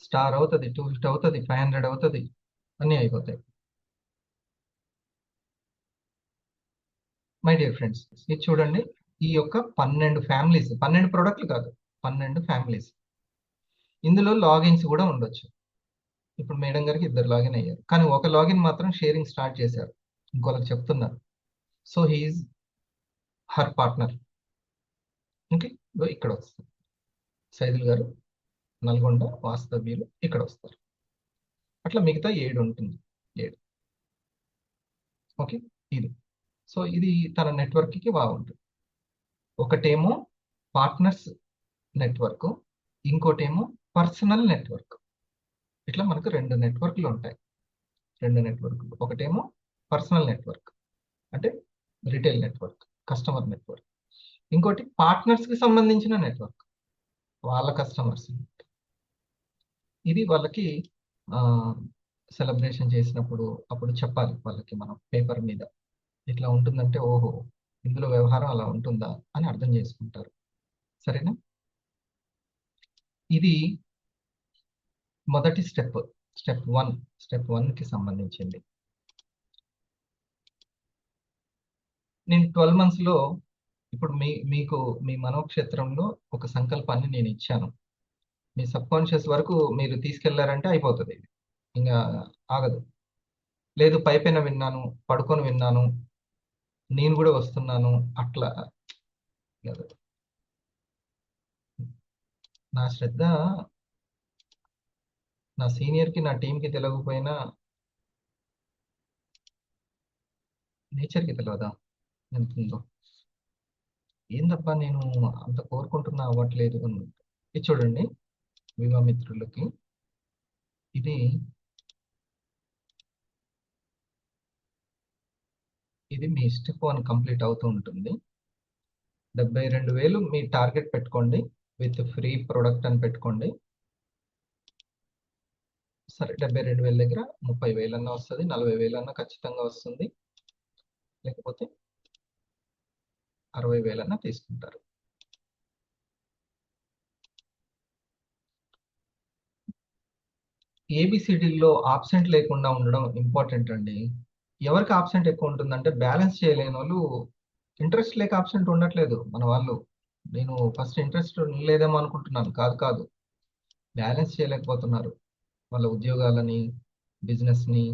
Speaker 1: స్టార్ అవుతుంది, 250 అవుతుంది, 500 అవుతుంది, అన్నీ అయిపోతాయి. మై డియర్ ఫ్రెండ్స్, ఇది చూడండి. ఈ యొక్క 12 ఫ్యామిలీస్, 12 ప్రోడక్ట్లు కాదు, 12 ఫ్యామిలీస్. ఇందులో లాగిన్స్ కూడా ఉండొచ్చు. ఇప్పుడు మేడం గారికి 2 లాగిన్ అయ్యారు, కానీ ఒక లాగిన్ మాత్రం షేరింగ్ స్టార్ట్ చేశారు, ఇంకొకరికి చెప్తున్నారు. So he is her partner. Okay, ఇక్కడ వస్తుంది సైదుల్ గారు, నల్గొండ వాస్తవ్యులు ఇక్కడ వస్తారు. అట్లా మిగతా 7 ఉంటుంది, 7. ఓకే, ఇది. సో ఇది తన నెట్వర్క్కి బాగుంటుంది. ఒకటేమో పార్ట్నర్స్ నెట్వర్క్, ఇంకోటేమో పర్సనల్ నెట్వర్క్. ఇట్లా మనకు 2 నెట్వర్క్లు ఉంటాయి. 2 నెట్వర్క్లు. ఒకటేమో పర్సనల్ నెట్వర్క్ అంటే రిటైల్ నెట్వర్క్, కస్టమర్ నెట్వర్క్. ఇంకోటి పార్ట్నర్స్కి సంబంధించిన నెట్వర్క్, వాళ్ళ కస్టమర్స్. ఇది వాళ్ళకి సెలబ్రేషన్ చేసినప్పుడు అప్పుడు చెప్పాలి వాళ్ళకి మనం పేపర్ మీద. ఇట్లా ఉంటుందంటే ఓహో ఇందులో వ్యవహారం అలా ఉంటుందా అని అర్థం చేసుకుంటారు. సరేనా? ఇది మొదటి స్టెప్, స్టెప్ 1కి సంబంధించింది. నేను 12 monthsలో ఇప్పుడు మీకు మీ మనోక్షేత్రంలో ఒక సంకల్పాన్ని నేను ఇచ్చాను. మీ సబ్ కాన్షియస్ వరకు మీరు తీసుకెళ్లారంటే అయిపోతుంది. ఇది ఇంకా ఆగదు. లేదు పైపైన విన్నాను, పడుకొని విన్నాను, నేను కూడా వస్తున్నాను, అట్లా కాదు. నా శ్రద్ధ నా సీనియర్కి నా టీంకి తెలియకపోయినా నేచర్కి తెలియదా ఎంత ఉందో. ఏందబ్బా నేను అంత కోరుకుంటున్నా అవ్వట్లేదు అని. ఇది చూడండి వివామిత్రులకి, ఇది మీ స్టెప్ 1 కంప్లీట్ అవుతూ ఉంటుంది. 72,000 మీ టార్గెట్ పెట్టుకోండి, విత్ ఫ్రీ ప్రొడక్ట్ అని పెట్టుకోండి. సరే, 72,000 దగ్గర 30,000 అన్నా వస్తుంది, 40,000 అన్నా ఖచ్చితంగా వస్తుంది, లేకపోతే 60,000 అన్నా తీసుకుంటారు. ఏబిసిడీల్లో ఆబ్సెంట్ లేకుండా ఉండడం ఇంపార్టెంట్ అండి. ఎవరికి ఆబ్సెంట్ ఎక్కువ ఉంటుందంటే బ్యాలెన్స్ చేయలేని వాళ్ళు. ఇంట్రెస్ట్ లేక ఆబ్సెంట్ ఉండట్లేదు మన వాళ్ళు. నేను ఫస్ట్ ఇంట్రెస్ట్ లేదేమో అనుకుంటున్నాను, కాదు, బ్యాలెన్స్ చేయలేకపోతున్నారు వాళ్ళ ఉద్యోగాలని, బిజినెస్ని,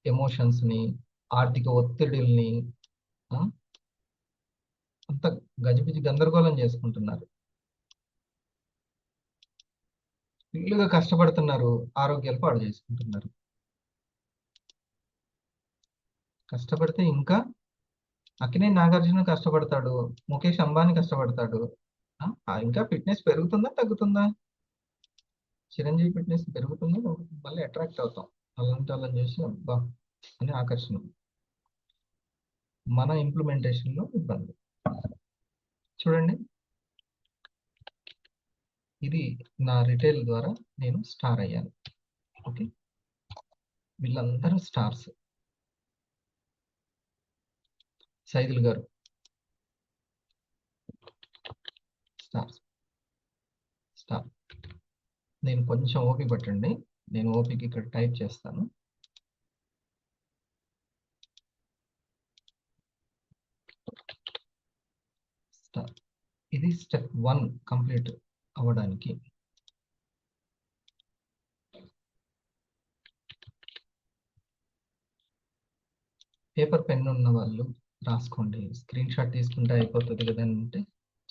Speaker 1: ఎమోషన్స్ని, ఆర్థిక ఒత్తిడిల్ని అంత గజిబిజి గందరగోళం చేసుకుంటున్నారు. వీళ్ళుగా కష్టపడుతున్నారు, ఆరోగ్యాలు పాడు చేసుకుంటున్నారు. కష్టపడితే ఇంకా అక్కినే నాగార్జున కష్టపడతాడు, ముఖేష్ అంబానీ కష్టపడతాడు. ఇంకా ఫిట్నెస్ పెరుగుతుందా తగ్గుతుందా? చిరంజీవి ఫిట్నెస్ పెరుగుతుందా, మళ్ళీ అట్రాక్ట్ అవుతాం. అలాంటి వాళ్ళని చేసి అబ్బా అని ఆకర్షణ. మన ఇంప్లిమెంటేషన్లో ఇబ్బంది. చూడండి, ఇది నా రిటైల్ ద్వారా నేను స్టార్ అయ్యాను. ఓకే, వీళ్ళందరూ స్టార్స్. సైదుల్ గారు స్టార్. నేను కొంచెం ఓపిక పట్టండి, నేను ఓపిక ఇక్కడ టైప్ చేస్తాను. స్టార్. ఇది స్టెప్ 1 కంప్లీట్ అవ్వడానికి పేపర్ పెన్ ఉన్న వాళ్ళు రాసుకోండి. స్క్రీన్ షాట్ తీసుకుంటే అయిపోతుంది కదా అని అంటే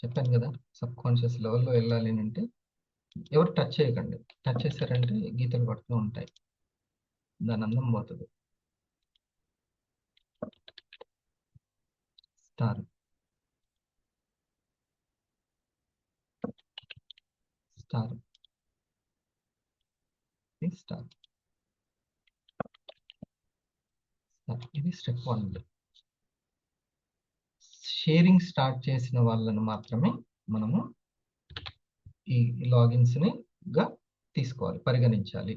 Speaker 1: చెప్పాను కదా, సబ్ కాన్షియస్ లెవెల్లో వెళ్ళాలి అని అంటే ఎవరు టచ్ చేయకండి. టచ్ చేశారంటే గీతలు పడుతూ ఉంటాయి, దాని అందం పోతుంది. స్టార్ స్టార్ స్టార్ ఇది స్టెప్ 1. షేరింగ్ స్టార్ట్ చేసిన వాళ్ళను మాత్రమే మనము ఈ లాగిన్స్ గా తీసుకోవాలి, పరిగణించాలి.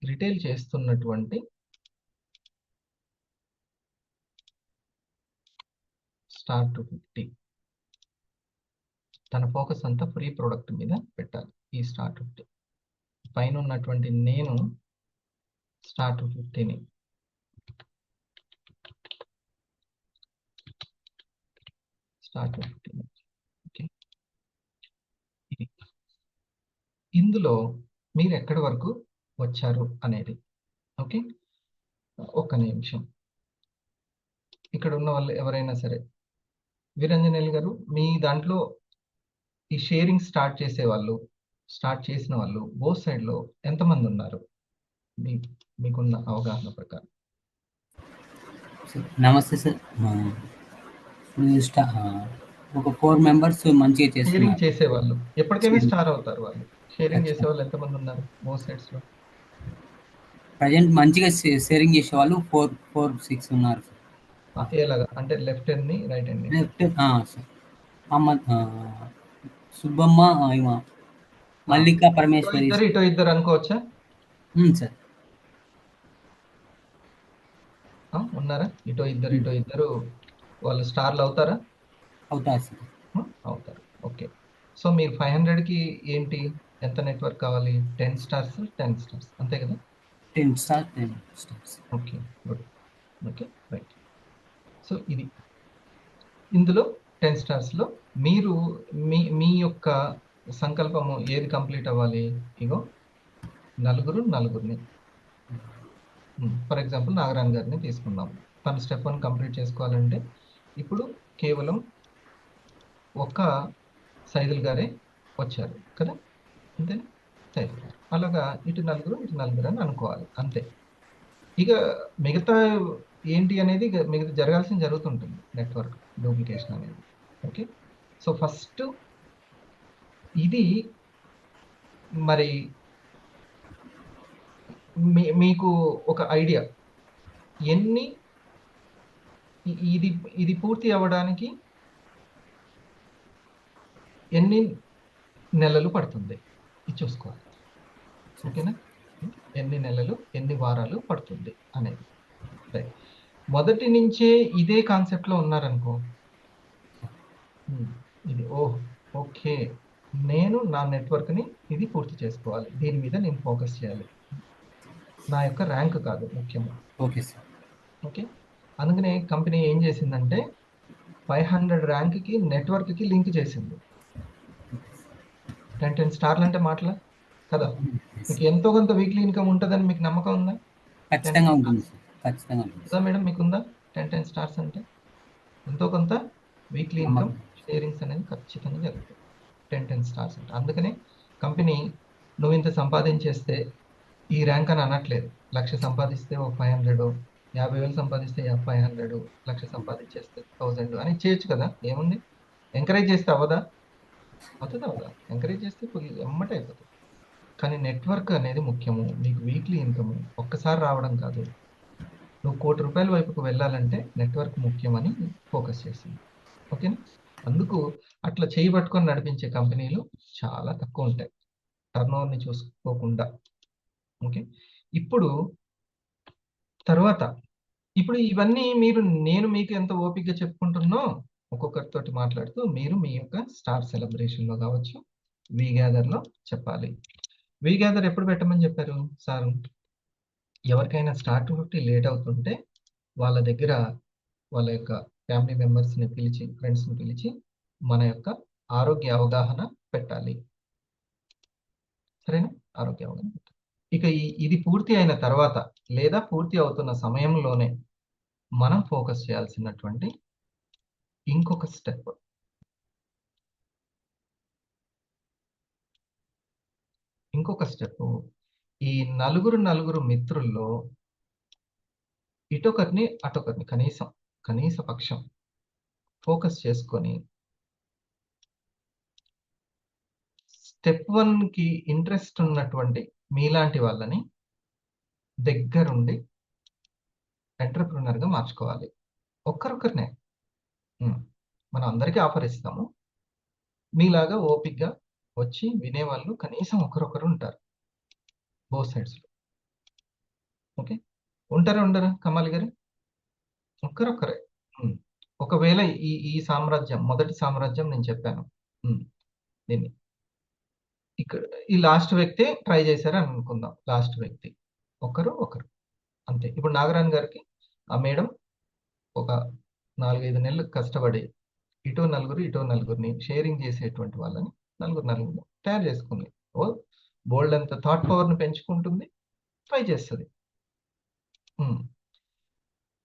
Speaker 1: రిటైల్ చేస్తున్నటువంటి స్టార్ టు 50 తన ఫోకస్ అంతా ఫ్రీ ప్రోడక్ట్ మీద పెట్టాలి. ఈ స్టార్ టు 50 పైన ఉన్నటువంటి నేను స్టార్ టు 50ని స్టార్ టు 50 ఓకే. ఇది ఇందులో మీరు ఎక్కడి వరకు వచ్చారు అనేది. ఓకే, ఒక్క నిమిషం. ఇక్కడ ఉన్న వాళ్ళు ఎవరైనా సరే, వీరంజనేయులు గారు, మీ దాంట్లో ఈ షేరింగ్ స్టార్ట్ చేసిన వాళ్ళు బోత్ సైడ్ లో ఎంతమంది ఉన్నారు మీకున్న అవగాహన ప్రకారం?
Speaker 2: నమస్తే సార్. ఒక 4 మెంబర్స్ మంచిగా
Speaker 1: షేరింగ్
Speaker 2: చేస్తున్నారు.
Speaker 1: చేసేవాళ్ళు ఎప్పటికైనా
Speaker 2: Sharing.
Speaker 1: స్టార్ అవుతారు వాళ్ళు. షేరింగ్ చేసే వాళ్ళు ఎంతమంది ఉన్నారు బోత్ సైడ్స్ లో?
Speaker 2: ప్రజెంట్ మంచిగా షేరింగ్ చేసే వాళ్ళు 4-6 ఉన్నారు సార్.
Speaker 1: ఎలాగా అంటే లెఫ్ట్ హ్యాండ్ ని రైట్ హ్యాండ్ ని?
Speaker 2: Left sir. సుబ్బమ్మ, మల్లికా పరమేశ్వరి
Speaker 1: ఇటో ఇద్దరు అనుకోవచ్చా?
Speaker 2: సార్.
Speaker 1: ఉన్నారా? ఇటో ఇద్దరు వాళ్ళు స్టార్లు అవుతారా?
Speaker 2: అవుతారు సార్.
Speaker 1: అవుతారు. ఓకే. సో మీరు 500కి ఏంటి, ఎంత నెట్వర్క్ కావాలి? 10 స్టార్స్ 10 స్టార్స్ అంతే కదా?
Speaker 2: 10 star 10 stars.
Speaker 1: Okay, good. Okay, right. So ఇది ఇందులో 10 స్టార్స్లో మీరు మీ యొక్క సంకల్పము ఏది కంప్లీట్ అవ్వాలి? ఇగో నలుగురిని ఫర్ ఎగ్జాంపుల్ నాగరాణ్ గారిని తీసుకుందాం. తను స్టెప్ 1 కంప్లీట్ చేసుకోవాలంటే ఇప్పుడు కేవలం ఒక్క సైదుల్ గారే వచ్చారు కదా, అంతేనా? సైదుల్ గారు అలాగా ఇటు నలుగురు అని అనుకోవాలి, అంతే. ఇక మిగతా ఏంటి అనేది మిగతా జరగాల్సింది జరుగుతుంటుంది, నెట్వర్క్ డూప్లికేషన్ అనేది. ఓకే, సో ఫస్ట్ ఇది మరి మీకు ఒక ఐడియా ఎన్ని ఇది పూర్తి అవ్వడానికి ఎన్ని నెలలు పడుతుంది ఇది చూసుకోవాలి. ఓకేనా? ఎన్ని నెలలు ఎన్ని వారాలు పడుతుంది అనేది. మొదటి నుంచే ఇదే కాన్సెప్ట్ లో ఉన్నారనుకో, ఇది ఓకే, నేను నా నెట్వర్క్ ని ఇది పూర్తి చేసుకోవాలి, దీని మీద నేను ఫోకస్ చేయాలి, నా యొక్క ర్యాంక్ కాదు ముఖ్యంగా.
Speaker 2: Okay sir.
Speaker 1: ఓకే, అందుకనే కంపెనీ ఏం చేసిందంటే 500 ర్యాంక్ కి నెట్వర్క్ కి లింక్ చేసింది. 10 స్టార్లు అంటే మాటలా కదా? మీకు ఎంతో కొంత వీక్లీ ఇన్కమ్ ఉంటుందని మీకు నమ్మకం ఉందా?
Speaker 2: ఖచ్చితంగా ఉంటుంది సార్. ఖచ్చితంగా ఉంటుంది
Speaker 1: కదా మేడం, మీకుందా? 10 స్టార్స్ అంటే ఎంతో కొంత వీక్లీ ఇన్కమ్ షేరింగ్స్ అనేది ఖచ్చితంగా జరుగుతుంది 10 స్టార్స్ అంటే. అందుకనే కంపెనీ నువ్వు ఇంత సంపాదించేస్తే ఈ ర్యాంక్ అని అనట్లేదు. 1,00,000 సంపాదిస్తే ఓ 500, 50,000 సంపాదిస్తే 500, 1,00,000 సంపాదించేస్తే 1,000 అని చేయొచ్చు కదా, ఏముంది? ఎంకరేజ్ చేస్తే అవ్వదా? అవుతుంది అవదా? ఎంకరేజ్ చేస్తే ఎమ్మటే అయిపోతుంది. కానీ నెట్వర్క్ అనేది ముఖ్యము. మీకు వీక్లీ ఇన్కమ్ ఒక్కసారి రావడం కాదు. నువ్వు ₹1,00,00,000 వైపుకు వెళ్ళాలంటే నెట్వర్క్ ముఖ్యమని ఫోకస్ చేసింది. ఓకేనా? అందుకు అట్లా చేయి పట్టుకొని నడిపించే కంపెనీలు చాలా తక్కువ ఉంటాయి, టర్నోవర్ని చూసుకోకుండా. ఓకే, ఇప్పుడు ఇవన్నీ నేను మీకు ఎంత ఓపికగా చెప్పుకుంటున్నో ఒక్కొక్కరితోటి మాట్లాడుతూ మీరు మీ యొక్క స్టార్ సెలబ్రేషన్ లో కావచ్చు, వీగ్యాదర్ లో చెప్పాలి. వీగ్యాదర్ ఎప్పుడు పెట్టమని చెప్పారు సార్? ఎవరికైనా స్టార్ టు 50 లేట్ అవుతుంటే వాళ్ళ దగ్గర వాళ్ళ యొక్క ఫ్యామిలీ మెంబర్స్ని పిలిచి, ఫ్రెండ్స్ని పిలిచి మన యొక్క ఆరోగ్య అవగాహన పెట్టాలి. సరేనా? ఆరోగ్య అవగాహన పెట్టాలి. ఇక ఇది పూర్తి అయిన తర్వాత లేదా పూర్తి అవుతున్న సమయంలోనే మనం ఫోకస్ చేయాల్సినటువంటి ఇంకొక స్టెప్. ఈ నలుగురు మిత్రుల్లో ఇటొకరిని అటొకరిని కనీస పక్షం ఫోకస్ చేసుకొని స్టెప్ 1కి ఇంట్రెస్ట్ ఉన్నటువంటి మీలాంటి వాళ్ళని దగ్గరుండి ఎంటర్ప్రినర్గా మార్చుకోవాలి. ఒక్కరొక్కరినే మనం అందరికీ ఆఫర్ ఇస్తాము. మీలాగా ఓపిక్గా వచ్చి వినేవాళ్ళు కనీసం ఒకరొకరు ఉంటారు బోత్ సైడ్స్లో. ఓకే, ఉండరా కమాలి గారు? ఒక్కరొక్కరే. ఒకవేళ ఈ సామ్రాజ్యం, మొదటి సామ్రాజ్యం నేను చెప్పాను, దీన్ని ఇక్కడ ఈ లాస్ట్ వ్యక్తి ట్రై చేశారని అనుకుందాం. లాస్ట్ వ్యక్తి ఒకరు అంతే. ఇప్పుడు నాగరాణ్ గారికి ఆ మేడం ఒక 4-5 నెలలు కష్టపడి ఇటో నలుగురిని షేరింగ్ చేసేటువంటి వాళ్ళని నలుగురు తయారు చేసుకుంది. బోల్డ్ అంత థాట్ పవర్ని పెంచుకుంటుంది, ట్రై చేస్తుంది.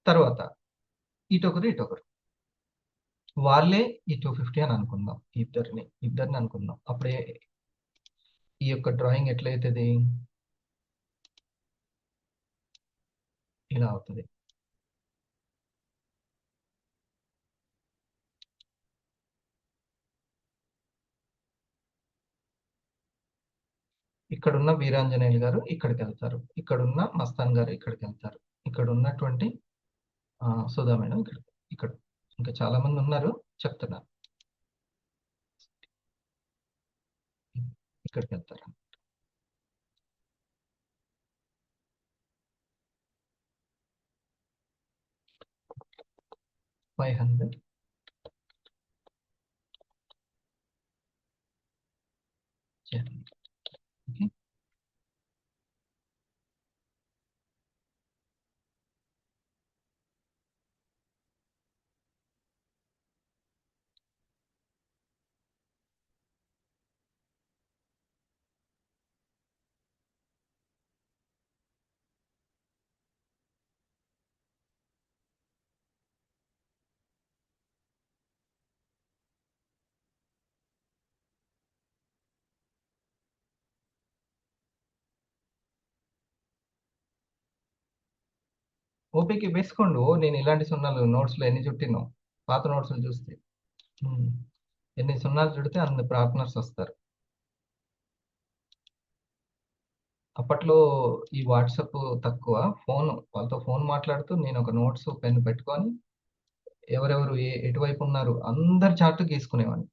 Speaker 1: తర్వాత ఇటొకరు వాళ్ళే ఈ 250 అని అనుకుందాం. ఇద్దరిని అనుకుందాం. అప్పుడే ఈ యొక్క డ్రాయింగ్ ఎట్లయితుంది, ఇలా అవుతుంది. ఇక్కడున్న వీరాంజనేయులు గారు ఇక్కడికి వెళ్తారు, ఇక్కడున్న మస్తాన్ గారు ఇక్కడికి వెళ్తారు, ఇక్కడ ఉన్నటువంటి సుధా మేడం ఇక్కడ ఇంకా చాలా మంది ఉన్నారు, చెప్తున్నారు, ఇక్కడికి వెళ్తారు. $500 ఓకే. ఓపిక వేసుకోండి. నేను ఇలాంటి సున్నాలు నోట్స్లో ఎన్ని చుట్టినో, పాత నోట్స్లు చూస్తే ఎన్ని సున్నాలు చుడితే అన్ని పార్ట్నర్స్ వస్తారు. అప్పట్లో ఈ వాట్సాప్ తక్కువ, వాళ్ళతో ఫోన్ మాట్లాడుతూ నేను ఒక నోట్స్ పెన్ పెట్టుకొని ఎవరెవరు ఎటువైపు ఉన్నారు అందరి చార్ట్ గీసుకునేవాడిని.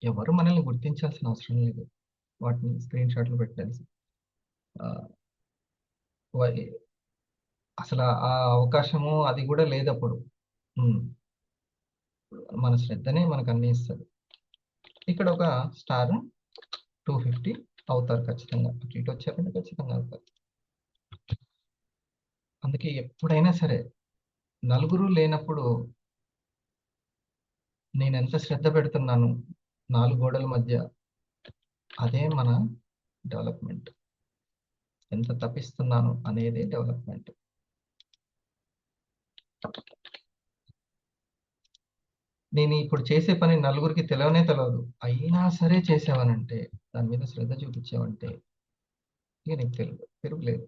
Speaker 1: ఎవరు మనల్ని గుర్తించాల్సిన అవసరం లేదు, వాటిని స్క్రీన్ షాట్లు పెట్టాల్సి. అసలు ఆ అవకాశము అది కూడా లేదు అప్పుడు. మన శ్రద్ధనే మనకు అన్ని ఇస్తుంది. ఇక్కడ ఒక స్టార్ 250 అవుతారు ఖచ్చితంగా, అటు ఇటు వచ్చారంటే ఖచ్చితంగా అవుతారు. అందుకే ఎప్పుడైనా సరే నలుగురు లేనప్పుడు నేను ఎంత శ్రద్ధ పెడుతున్నాను 4 గోడల మధ్య, అదే మన డెవలప్మెంట్. ఎంత తప్పిస్తున్నాను అనేది డెవలప్మెంట్. నేను ఇప్పుడు చేసే పని నలుగురికి తెలియదు, అయినా సరే చేసావనంటే, దాని మీద శ్రద్ధ చూపించావంటే ఇక నీకు తిరుగులేదు,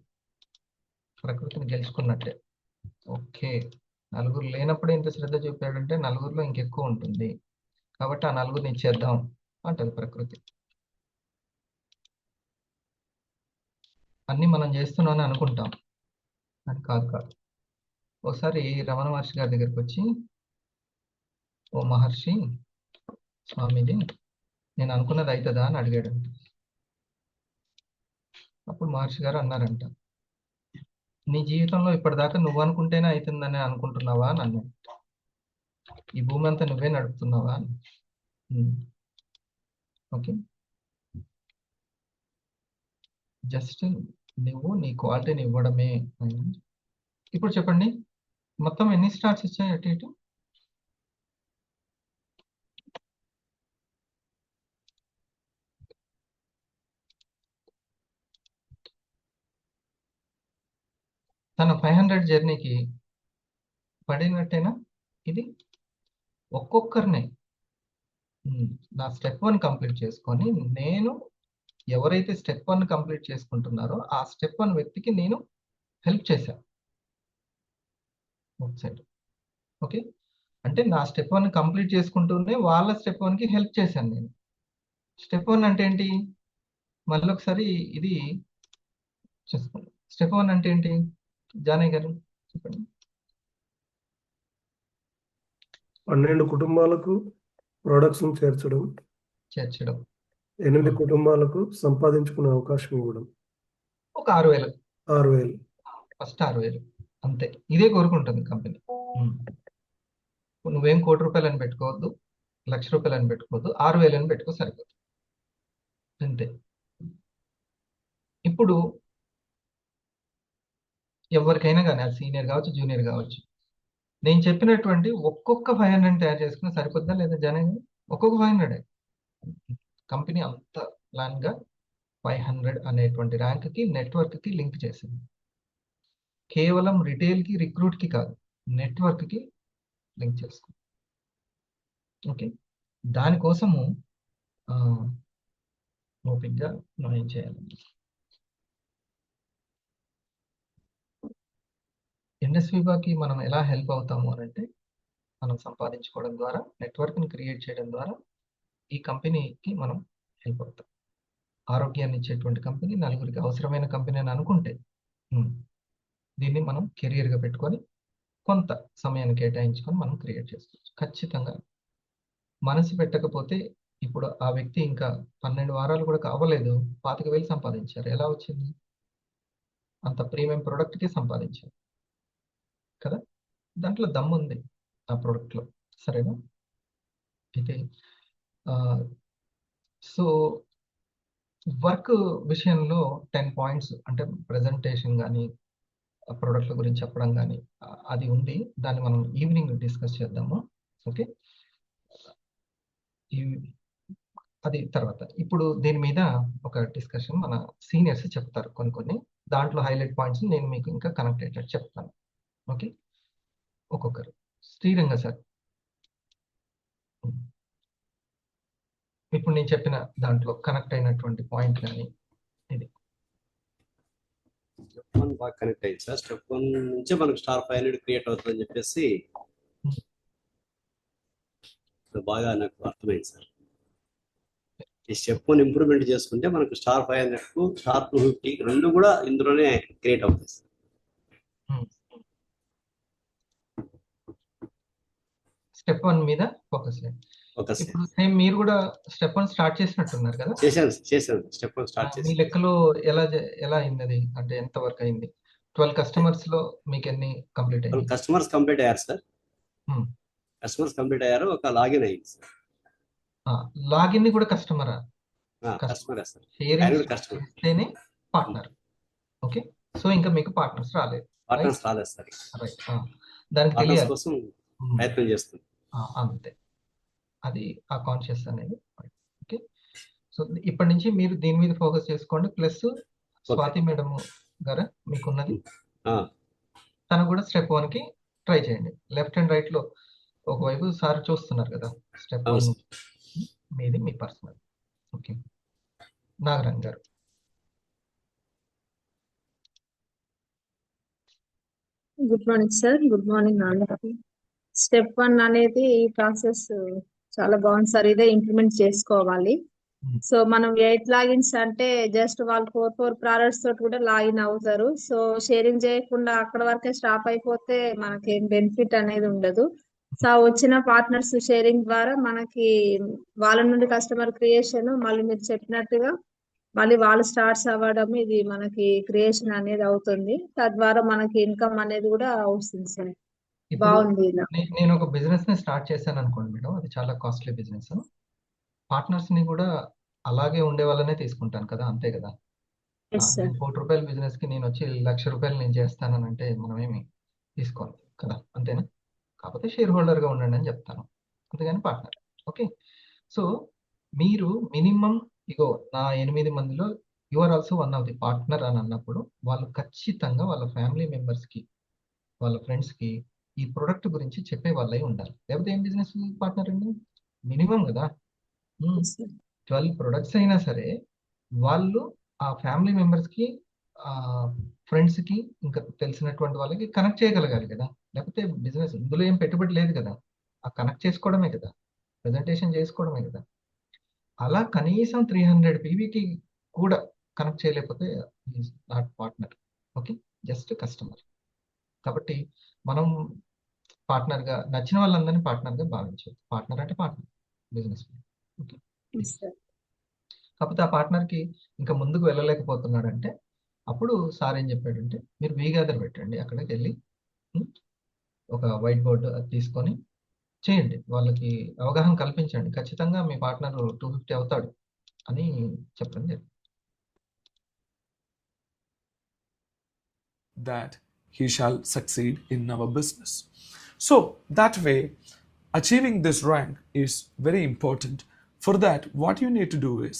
Speaker 1: ప్రకృతిని గెలుచుకున్నట్టే. ఓకే, నలుగురు లేనప్పుడే ఇంత శ్రద్ధ చూపాడంటే నలుగురిలో ఇంకెక్కువ ఉంటుంది, కాబట్టి ఆ నలుగురిని ఇచ్చేద్దాం అంటది ప్రకృతి. అన్నీ మనం చేస్తున్నామని అనుకుంటాం, అని కాదు. ఒకసారి రమణ మహర్షి గారి దగ్గరికి వచ్చి, ఓ మహర్షి, స్వామీజీ నేను అనుకున్నది అవుతుందా అని అడిగాడంట. అప్పుడు మహర్షి గారు అన్నారంట, నీ జీవితంలో ఇప్పటిదాకా నువ్వు అనుకుంటేనే అవుతుందని అనుకుంటున్నావా అని అన్నాడు. ఈ భూమి అంతా నువ్వే నడుపుతున్నావా అని. ఓకే, జస్ట్ నువ్వు నీ క్వాలిటీని ఇవ్వడమే. ఇప్పుడు చెప్పండి, మొత్తం ఎన్ని స్టార్స్ ఇచ్చాయి అటు ఇటు? తన 500 జర్నీకి పడినట్టేనా ఇది? ఒక్కొక్కరిని నా స్టెప్ 1 కంప్లీట్ చేసుకొని నేను ఎవరైతే స్టెప్ 1 కంప్లీట్ చేసుకుంటున్నారో ఆ స్టెప్ 1 వ్యక్తికి నేను హెల్ప్ చేశాను ఒక సైడ్. ఓకే, అంటే నా స్టెప్ 1 కంప్లీట్ చేసుకుంటూనే వాళ్ళ స్టెప్ 1కి హెల్ప్ చేశాను నేను. స్టెప్ 1 అంటే ఏంటి? మళ్ళీ ఒకసారి ఇది చూసుకోండి. స్టెప్ 1 అంటే ఏంటి జానయ్య గారు చెప్పండి.
Speaker 7: 12 కుటుంబాలకు ప్రొడక్ట్స్ చేర్చడం,
Speaker 1: చేర్చడం,
Speaker 7: 8 కుటుంబాలకు సంపాదించుకునే అవకాశం ఇవ్వడం,
Speaker 1: ఒక 6,000,
Speaker 7: 6,000.
Speaker 1: ఫస్ట్ 6,000 అంతే. ఇదే కోరుకుంటుంది కంపెనీ. నువ్వేం ₹1,00,00,000 అని పెట్టుకోవద్దు, ₹1,00,000 అని పెట్టుకోవద్దు, 6,000 అని పెట్టుకో సరిపోతుంది అంతే. ఇప్పుడు ఎవరికైనా కానీ అది సీనియర్ కావచ్చు, జూనియర్ కావచ్చు, నేను చెప్పినటువంటి ఒక్కొక్క 500 తయారు చేసుకుని సరిపోద్దా లేదా జనం? ఒక్కొక్క 500 కంపెనీ అంత ప్లాన్ గా 500 అనేటువంటి ర్యాంక్ కి నెట్వర్క్ కి లింక్ చేసింది. కేవలం రిటైల్ కి రిక్రూట్ కి కాదు, నెట్వర్క్ కి లింక్ చేసుకుంది. ఓకే, దానికోసము ఓపిక్గా మనం ఏం చేయాలి? ఇండస్ట్రీకి మనం ఎలా హెల్ప్ అవుతాము అని అంటే, మనం సంపాదించుకోవడం ద్వారా, నెట్వర్క్ని క్రియేట్ చేయడం ద్వారా ఈ కంపెనీకి మనం హెల్ప్ అవుతాం. ఆరోగ్యాన్ని ఇచ్చేటువంటి కంపెనీ, నలుగురికి అవసరమైన కంపెనీ అని అనుకుంటే దీన్ని మనం కెరియర్గా పెట్టుకొని కొంత సమయాన్ని కేటాయించుకొని మనం క్రియేట్ చేసుకోవచ్చు. ఖచ్చితంగా మనసు పెట్టకపోతే, ఇప్పుడు ఆ వ్యక్తి ఇంకా 12 వారాలు కూడా కావలేదు, 25,000 సంపాదించారు. ఎలా వచ్చింది? అంత ప్రీమియం ప్రోడక్ట్కి సంపాదించారు కదా. దాంట్లో దమ్ము ఉంది ఆ ప్రోడక్ట్లో, సరేనా? అయితే సో వర్క్ విషయంలో 10 పాయింట్స్ అంటే ప్రెజెంటేషన్ కానీ ప్రోడక్ట్ల గురించి చెప్పడం కానీ అది ఉంది. దాన్ని మనం ఈవినింగ్ డిస్కస్ చేద్దాము. ఓకే, అది తర్వాత. ఇప్పుడు దీని మీద ఒక డిస్కషన్ మన సీనియర్స్ చెప్తారు కొన్ని. దాంట్లో హైలైట్ పాయింట్స్ నేను మీకు ఇంకా కనెక్ట్ అయ్యేటట్టు చెప్తాను. ఓకే, ఒక్కొక్కరు. శ్రీరంగ సార్, ఇప్పుడు నేను చెప్పిన దాంట్లో కనెక్ట్ అయినటువంటి పాయింట్ కానీ ఇది.
Speaker 8: స్టెప్ 1 బాగా కనెక్ట్ అయింది సార్. స్టెప్ 1 నుంచే మనకు స్టార్ 500 క్రియేట్ అవుతుందని చెప్పేసి బాగా నాకు అర్థమైంది సార్. ఈ స్టెప్ 1 ఇంప్రూవ్మెంట్ చేసుకుంటే మనకు స్టార్ 500 కు స్టార్ 250 రెండు కూడా ఇందులోనే క్రియేట్ అవుతాయి సార్.
Speaker 1: స్టెప్ 1 మీద ఫోకస్ చేయండి. ఇప్పుడు సేమ్ మీరు కూడా స్టెప్ 1 స్టార్ట్ చేసినట్టున్నారు కదా?
Speaker 8: చేశాను స్టెప్ 1 స్టార్ట్ చేసి.
Speaker 1: మీ లెక్కలో ఎలా అయింది? అంటే ఎంత వర్క్ అయింది? 12 కస్టమర్స్ లో మీకు ఎన్ని కంప్లీట్ అయ్యాయి?
Speaker 8: కస్టమర్స్ కంప్లీట్ అయ్యారు సార్. కస్టమర్స్ కంప్లీట్ అయ్యారు, ఒక లాగిన్ అయ్యింది సార్.
Speaker 1: లాగిన్ కూడా కస్టమరా?
Speaker 8: కస్టమర్ సార్,
Speaker 1: షేరింగ్
Speaker 8: కస్టమర్
Speaker 1: ఇస్తేనే పార్ట్నర్. ఓకే, సో ఇంకా మీకు పార్ట్నర్స్ రాలేదు.
Speaker 8: సార్.
Speaker 1: దానికి తెలియాలి
Speaker 8: కోసం ప్రయత్నం చేస్తుంది
Speaker 1: అంతే. అది ఆ కాన్షియస్ అనేది. ఓకే, సో ఇప్పటి నుంచి మీరు దీని మీద ఫోకస్ చేసుకోండి. ప్లస్ స్వాతి మేడం గారా మీకున్నది, తను కూడా స్టెప్ 1 కి ట్రై చేయండి. లెఫ్ట్ అండ్ రైట్ లో ఒకవైపు సార్ చూస్తున్నారు కదా, స్టెప్ 1 మీది మీ పర్సనల్. ఓకే, నాగరాజ్ గారు.
Speaker 6: Good morning sir. Good morning అందరికీ. స్టెప్ 1 అనేది ఈ ప్రాసెస్ చాలా బాగుంది సార్. ఇదే ఇంప్లిమెంట్ చేసుకోవాలి. సో మనం 8 లాగిన్స్ అంటే జస్ట్ వాళ్ళు 4 ప్రాడక్ట్స్ తోటి కూడా లాగిన్ అవుతారు. సో షేరింగ్ చేయకుండా అక్కడ వరకే స్టాప్ అయిపోతే మనకి బెనిఫిట్ అనేది ఉండదు. సో వచ్చిన పార్ట్నర్స్ షేరింగ్ ద్వారా మనకి వాళ్ళ నుండి కస్టమర్ క్రియేషన్, మళ్ళీ మీరు చెప్పినట్టుగా మళ్ళీ వాళ్ళు స్టార్ట్స్ అవ్వడం, ఇది మనకి క్రియేషన్ అనేది అవుతుంది. తద్వారా మనకి ఇన్కమ్ అనేది కూడా వస్తుంది సార్. బాగుంది.
Speaker 1: నేను ఒక బిజినెస్ ని స్టార్ట్ చేశాను అనుకోండి మేడం, అది చాలా కాస్ట్లీ బిజినెస్. పార్ట్నర్స్ ని కూడా అలాగే ఉండే వాళ్ళనే తీసుకుంటాను కదా, అంతే కదా. ₹1,00,00,000 బిజినెస్ కి నేను వచ్చి ₹1,00,000 నేను చేస్తానని అంటే మనం ఏమి తీసుకోవాలి కదా, అంతేనా? కాకపోతే షేర్ హోల్డర్ గా ఉండండి అని చెప్తాను, అంతేగాని పార్ట్నర్. ఓకే, సో మీరు మినిమం ఇగో నా 8 మందిలో you are also one of the partner అని అన్నప్పుడు వాళ్ళు ఖచ్చితంగా వాళ్ళ ఫ్యామిలీ మెంబర్స్కి, వాళ్ళ ఫ్రెండ్స్కి ఈ ప్రొడక్ట్ గురించి చెప్పే వాళ్ళై ఉండాలి. లేకపోతే ఏం బిజినెస్ పార్ట్నర్ అండి? మినిమం కదా. 12 ప్రొడక్ట్స్ అయినా సరే వాళ్ళు ఆ ఫ్యామిలీ మెంబర్స్కి, ఫ్రెండ్స్కి, ఇంకా తెలిసినటువంటి వాళ్ళకి కనెక్ట్ చేయగలగాలి కదా. లేకపోతే బిజినెస్ ఇందులో ఏం పెట్టుబడి లేదు కదా, ఆ కనెక్ట్ చేసుకోవడమే కదా, ప్రజెంటేషన్ చేసుకోవడమే కదా. అలా కనీసం 300 పీవీకి కూడా కనెక్ట్ చేయలేకపోతే not partner. Okay, just customer. కాబట్టి మనం పార్ట్నర్గా నచ్చిన వాళ్ళందరినీ పార్ట్నర్గా భావించవచ్చు. పార్ట్నర్ అంటే పార్ట్నర్, బిజినెస్. ఓకే, కాకపోతే ఆ పార్ట్నర్కి ఇంకా ముందుకు వెళ్ళలేకపోతున్నాడంటే అప్పుడు సార్ ఏం చెప్పాడంటే, మీరు వీగాదర్ పెట్టండి, అక్కడికి వెళ్ళి ఒక వైట్ బోర్డు తీసుకొని చేయండి, వాళ్ళకి అవగాహన కల్పించండి, ఖచ్చితంగా మీ పార్ట్నర్ 250 అవుతాడు అని చెప్పడం జరిగింది.
Speaker 9: that he shall succeed in our business. So that way, achieving this rank is very important. For that, what you need to do is,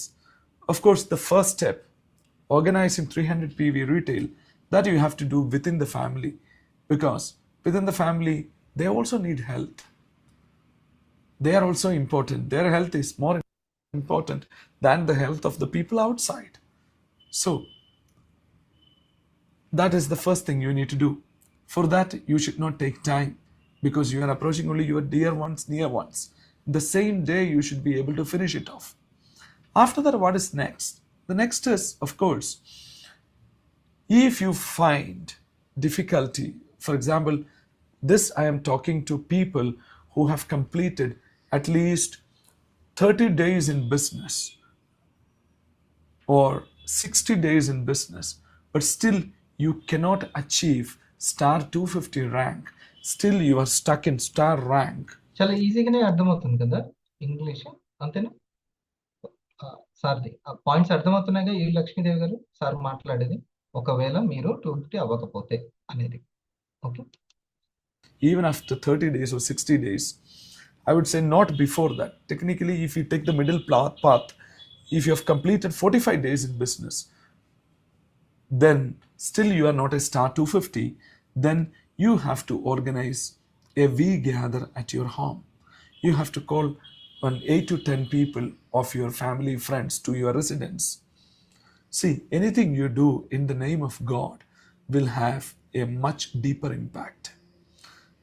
Speaker 9: of course, the first step, organizing 300 PV retail, that you have to do within the family, because within the family they also need health. They are also important. Their health is more important than the health of the people outside. So that is the first thing you need to do. For that, you should not take time, because you are approaching only your dear ones, near ones. The same day you should be able to finish it off. After that, what is next? The next is, of course, if you find difficulty, for example, this I am talking to people who have completed at least 30 days in business or 60 days in business, but still you cannot achieve star 250 rank. Still you are stuck in star rank.
Speaker 1: చాలా ఈజీగానే అర్థమవుతుంది కదా ఇంగ్లీష్, అంతేనా? సార్ది పాయింట్స్ అర్థమవుతున్నాయిగా ఈ లక్ష్మీదేవి గారు సార్ మాట్లాడేది, ఒకవేళ మీరు 250 అవ్వకపోతే అనేది. Okay,
Speaker 9: Even after 30 days or 60 days, I would say not before that. Technically, if you take the middle path, if you have completed 45 days in business, then still you are not a star 250, then you have to organize a we gather at your home. You have to call 8 to 10 people of your family, friends to your residence. See, anything you do in the name of God will have a much deeper impact.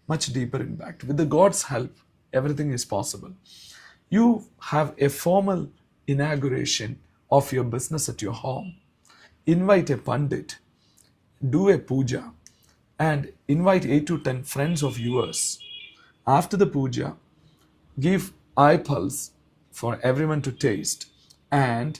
Speaker 9: Much deeper impact. With the God's help, everything is possible. You have a formal inauguration of your business at your home. Invite a pandit, do a puja, and invite 8 to 10 friends of yours. After the puja, give eye pulse for everyone to taste, and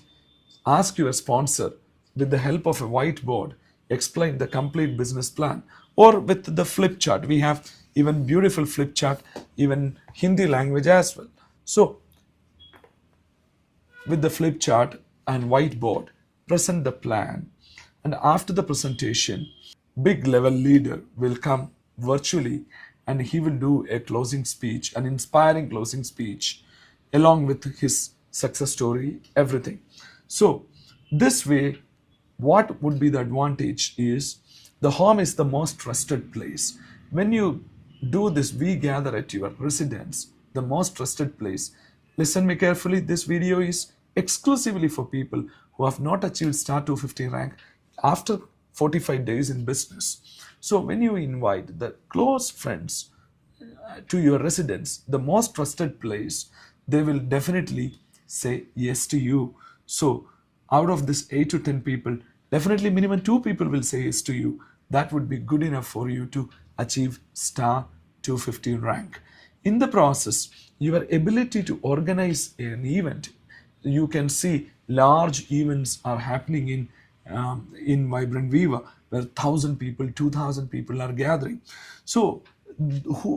Speaker 9: ask your sponsor, with the help of a whiteboard, explain the complete business plan, or with the flip chart. We have even beautiful flip chart, even Hindi language as well. So with the flip chart and whiteboard, present the plan, and after the presentation, big level leader will come virtually and he will do a closing speech, an inspiring closing speech, along with his success story, everything. So this way, what would be the advantage is, the home is the most trusted place. When you do this we gather at your residence, the most trusted place, listen me carefully, this video is exclusively for people who have not achieved star 250 rank after 45 days in business. So when you invite the close friends to your residence, the most trusted place, they will definitely say yes to you. So out of this 8 to 10 people, definitely minimum 2 people will say yes to you. That would be good enough for you to achieve star 250 rank. In the process, your ability to organize an event, you can see large events are happening in Vibrant Viva, where 1,000 people, 2,000 people are gathering. So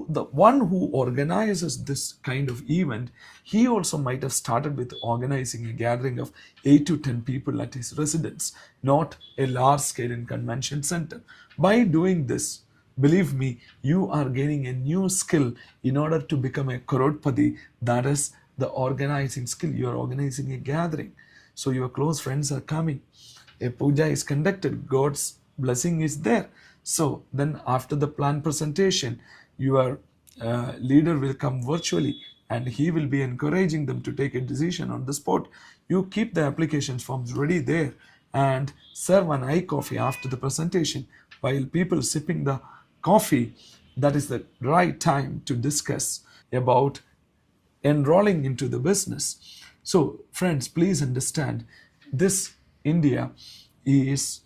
Speaker 9: the one who organizes this kind of event, he also might have started with organizing a gathering of 8 to 10 people at his residence, not a large scale in convention center. By doing this, believe me, you are gaining a new skill in order to become a crorepati. That is the organizing skill. You are organizing a gathering. So your close friends are coming. A puja is conducted. God's blessing is there. So then after the plan presentation, your leader will come virtually and he will be encouraging them to take a decision on the spot. You keep the application forms ready there and serve an eye coffee after the presentation while people sipping the coffee. That is the right time to discuss about enrolling into the business. So friends, please understand this India is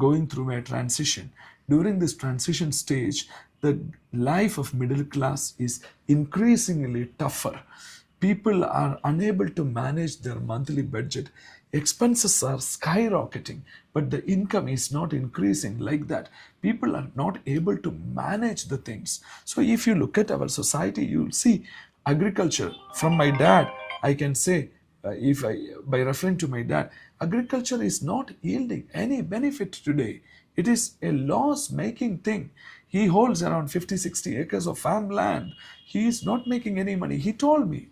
Speaker 9: going through a transition. During this transition stage, the life of middle class is increasingly tougher. People are unable to manage their monthly budget. Expenses are skyrocketing, but the income is not increasing like that. People are not able to manage the things. So if you look at our society, you'll see agriculture. From my dad, I can say, by referring to my dad, agriculture is not yielding any benefit today. It is a loss making thing. He holds around 50-60 acres of farmland. He is not making any money. He told me.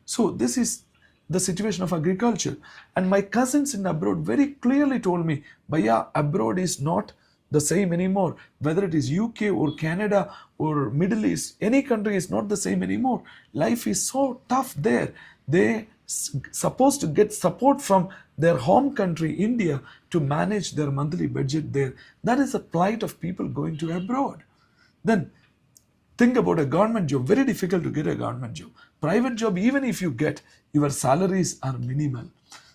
Speaker 9: So this is the situation of agriculture. And my cousins in abroad very clearly told me, Bhaiya, abroad is not the same anymore. Whether it is UK or Canada or Middle East, any country is not the same anymore. Life is so tough there. They supposed to get support from their home country, India, to manage their monthly budget there. That is the plight of people going to abroad. Then think about a government job. Very difficult to get a government job. Private job, even if you get, your salaries are minimal.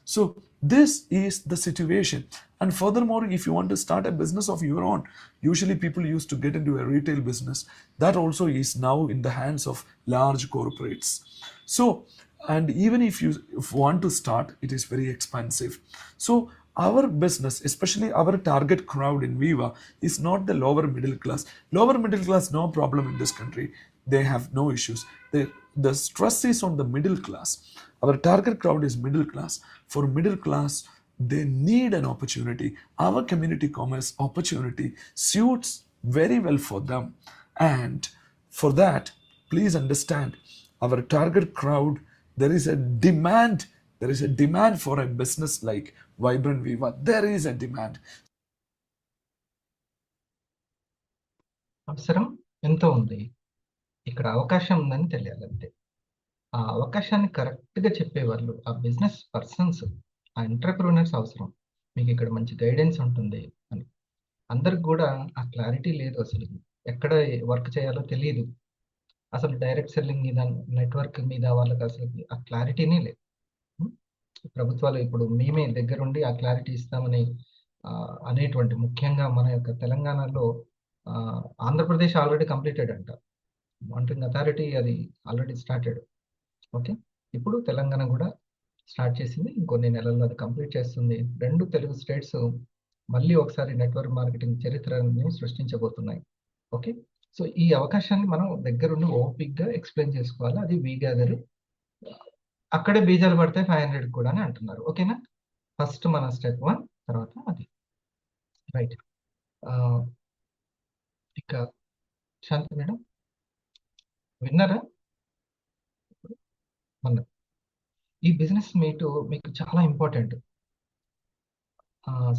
Speaker 9: So this is the situation. And furthermore, if you want to start a business of your own, usually people used to get into a retail business. That also is now in the hands of large corporates. So, and even if you want to start, it is very expensive. So our business, especially our target crowd in Viva, is not the lower middle class. Lower middle class, no problem in this country. They have no issues. The stress is on the middle class. Our target crowd is middle class. For middle class, they need an opportunity. Our community commerce opportunity suits very well for them. And for that, please understand, our target crowd, there is a demand for a business like Vibrant Viva. There is a demand.
Speaker 1: అవసరం ఎంతో ఉంది. ఇక్కడ అవకాశం ఉందని తెలియాలంటే ఆ అవకాశాన్ని కరెక్ట్గా చెప్పేవాళ్ళు, ఆ బిజినెస్ పర్సన్స్, ఆ ఎంటర్ప్రీనర్స్ అవసరం. మీకు ఇక్కడ మంచి గైడెన్స్ ఉంటుంది అని. అందరికి కూడా ఆ క్లారిటీ లేదు. అసలు ఎక్కడ వర్క్ చేయాలో తెలియదు. అసలు డైరెక్ట్ సెల్లింగ్ మీద, నెట్వర్క్ మీద వాళ్ళకి అసలు ఆ క్లారిటీనే లేదు. ప్రభుత్వాలు ఇప్పుడు మేమే దగ్గరుండి ఆ క్లారిటీ ఇస్తామని అనేటువంటి, ముఖ్యంగా మన యొక్క తెలంగాణలో ఆంధ్రప్రదేశ్ ఆల్రెడీ కంప్లీటెడ్ అంట. మానిటరింగ్ అథారిటీ అది ఆల్రెడీ స్టార్టెడ్. ఓకే, ఇప్పుడు తెలంగాణ కూడా స్టార్ట్ చేసింది. ఇంకొన్ని నెలల్లో అది కంప్లీట్ చేస్తుంది. 2 తెలుగు స్టేట్స్ మళ్ళీ ఒకసారి నెట్వర్క్ మార్కెటింగ్ చరిత్రని సృష్టించబోతున్నాయి. ఓకే, సో ఈ అవకాశాన్ని మనం దగ్గరుండి ఓపిక్గా ఎక్స్ప్లెయిన్ చేసుకోవాలి. అది వీగ్యాదర్. అక్కడే బీజాలు పడితే 500 కూడా అని అంటున్నారు. ఓకేనా, ఫస్ట్ మన స్టెప్ 1, తర్వాత అది రైట్. ఇక శాంతి మేడం విన్నారా? ఈ బిజినెస్ మీట్ మీకు చాలా ఇంపార్టెంట్.